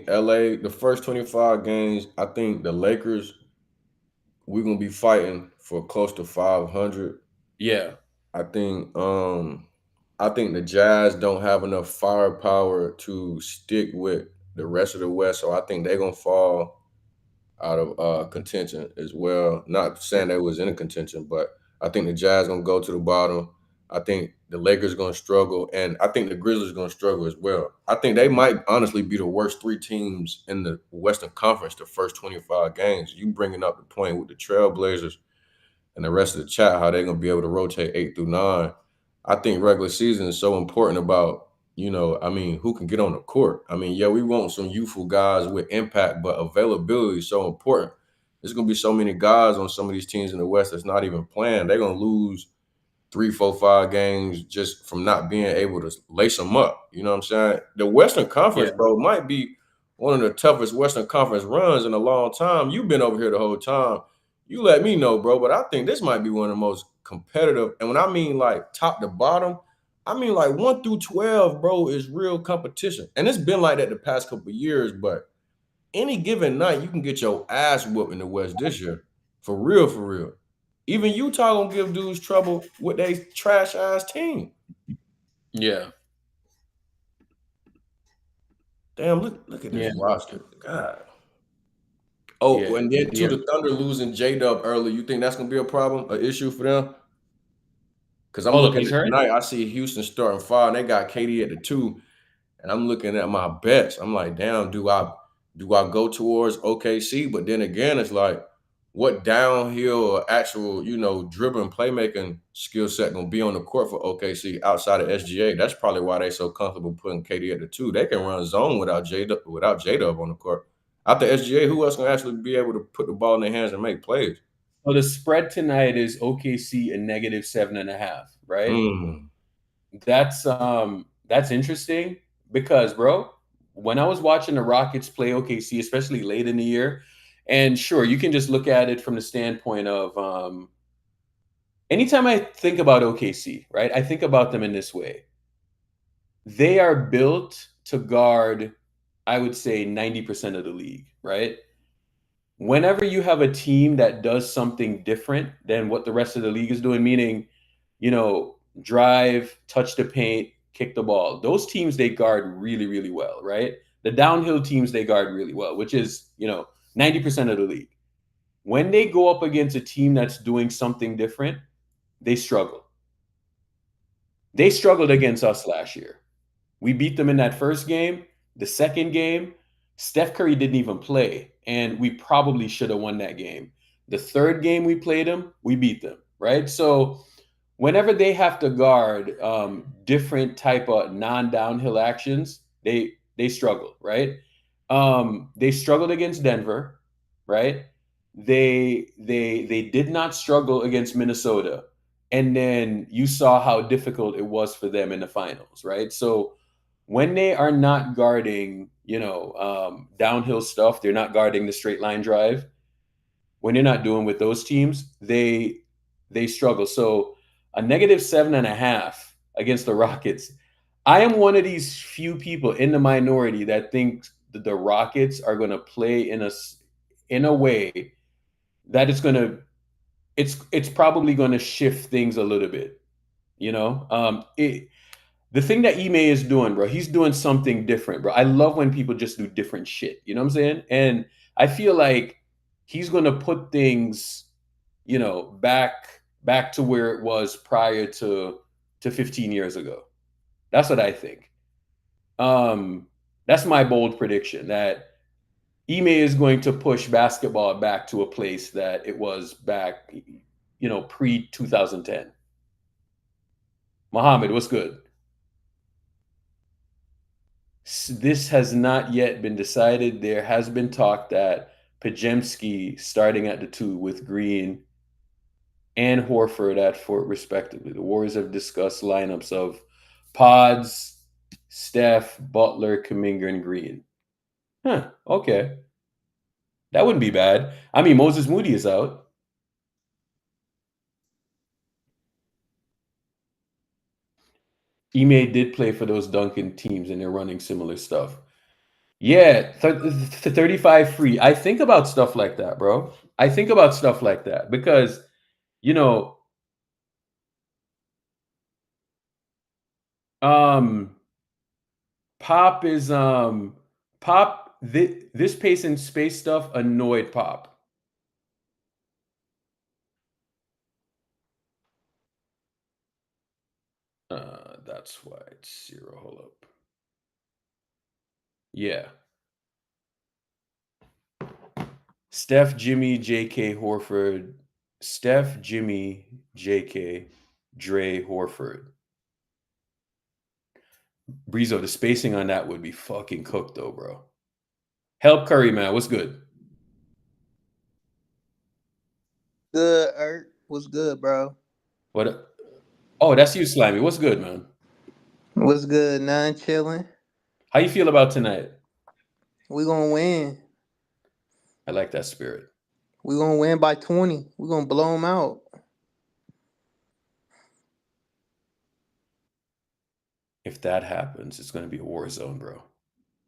LA, the first 25 games, I think the Lakers, we're going to be fighting for close to 500. Yeah. I think the Jazz don't have enough firepower to stick with the rest of the West, so I think they're going to fall out of contention as well. Not saying they was in a contention, but I think the Jazz going to go to the bottom. I think the Lakers are going to struggle, and I think the Grizzlies are going to struggle as well. I think they might honestly be the worst three teams in the Western Conference the first 25 games. You bringing up the point with the Trailblazers and the rest of the chat, how they're going to be able to rotate 8 through 9. I think regular season is so important about, you know, I mean, who can get on the court. I mean, yeah, we want some youthful guys with impact, but availability is so important. There's going to be so many guys on some of these teams in the West that's not even playing. They're going to lose 3, 4, 5 games just from not being able to lace them up. You know what I'm saying? The Western Conference, bro, might be one of the toughest Western Conference runs in a long time. You've been over here the whole time. You let me know, bro, but I think this might be one of the most competitive. And when I mean like top to bottom, I mean like 1 through 12, bro, is real competition. And it's been like that the past couple of years, but any given night, you can get your ass whooped in the West this year. For real, for real. Even Utah gonna give dudes trouble with their trash ass team. Yeah. Damn, look at this roster. God. Oh, and then the Thunder losing J-Dub early. You think that's gonna be a problem, an issue for them? Because I'm looking at tonight, I see Houston starting 5, and they got KD at the 2, and I'm looking at my bets. I'm like, damn, do I go towards OKC? But then again, it's like, what downhill or actual, you know, dribbling playmaking skill set gonna be on the court for OKC outside of SGA? That's probably why they so comfortable putting KD at the 2. They can run zone without J-Dub on the court. After SGA, who else gonna actually be able to put the ball in their hands and make plays? So the spread tonight is OKC a -7.5, right? That's interesting because, bro, when I was watching the Rockets play OKC, especially late in the year, and sure, you can just look at it from the standpoint of anytime I think about OKC, right? I think about them in this way. They are built to guard, I would say, 90% of the league, right? Whenever you have a team that does something different than what the rest of the league is doing, meaning, drive, touch the paint, kick the ball, those teams, they guard really, really well, right? The downhill teams, they guard really well, which is, 90% of the league. When they go up against a team that's doing something different, they struggle. They struggled against us last year. We beat them in that first game. The second game, Steph Curry didn't even play, and we probably should have won that game. The third game we played them, we beat them, right? So whenever they have to guard different type of non-downhill actions, they struggle, right? They struggled against Denver, right? They did not struggle against Minnesota. And then you saw how difficult it was for them in the finals, right? So when they are not guarding, downhill stuff, they're not guarding the straight line drive. When they're not doing with those teams, they struggle. So a -7.5 against the Rockets. I am one of these few people in the minority that think that the Rockets are going to play in a way that it's probably going to shift things a little bit. The thing that Ime is doing, bro, he's doing something different, bro. I love when people just do different shit. You know what I'm saying? And I feel like he's going to put things, back to where it was prior to 15 years ago. That's what I think. That's my bold prediction, that Ime is going to push basketball back to a place that it was back, pre-2010. Muhammad, what's good? This has not yet been decided. There has been talk that Podziemski starting at the 2 with Green and Horford at 4 respectively. The Warriors have discussed lineups of Pods, Steph, Butler, Kuminga, and Green. Okay. That wouldn't be bad. I mean, Moses Moody is out. Ime did play for those Duncan teams, and they're running similar stuff. Yeah, 35 free. I think about stuff like that, bro. I think about stuff like that because, Pop is Pop. This pace and space stuff annoyed Pop. That's why it's 0. Hold up. Yeah. Steph, Jimmy, JK, Horford. Steph, Jimmy, JK, Dre, Horford. Breezo, the spacing on that would be fucking cooked though, bro. Help Curry, man. What's good? Good, Ert. What's good, bro? What? Oh, that's you, Slimy. What's good, man? What's good? None chilling. How you feel about tonight? We gonna win. I like that spirit. We gonna win by 20. We gonna blow them out. If that happens, it's going to be a war zone, bro.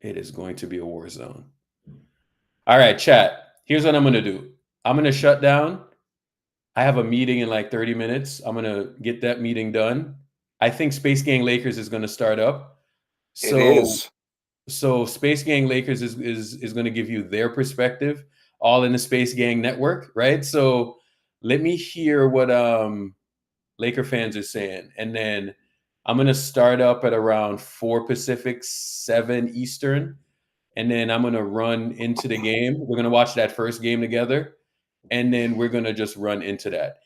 It is going to be a war zone. All right, chat. Here's what I'm going to do. I'm going to shut down. I have a meeting in like 30 minutes. I'm going to get that meeting done. I think Space Gang Lakers is going to start up. It is. So Space Gang Lakers is going to give you their perspective, all in the Space Gang network, right? So let me hear what Laker fans are saying. And then I'm going to start up at around 4 Pacific, 7 Eastern. And then I'm going to run into the game. We're going to watch that first game together. And then we're going to just run into that.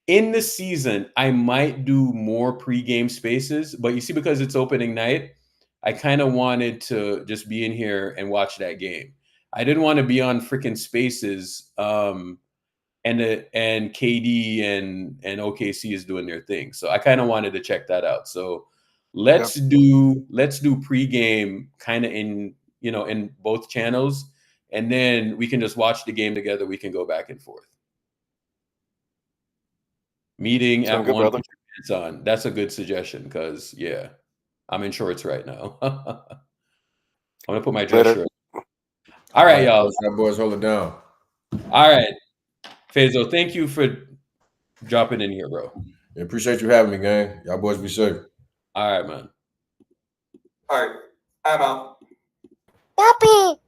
In the season, I might do more pregame spaces. But you see, because it's opening night, I kind of wanted to just be in here and watch that game. I didn't want to be on freaking spaces and KD and OKC is doing their thing. So I kind of wanted to check that out. So let's do pregame kind of in both channels, and then we can just watch the game together. We can go back and forth. Meeting at 1 p.m. on. That's a good suggestion because I'm in shorts right now. I'm gonna put my dress shirt. All right, y'all. That boys hold it down. All right, Faizo, thank you for dropping in here, bro. I appreciate you having me, gang. Y'all boys be safe. All right, man. All right, I'm out. Yuppie.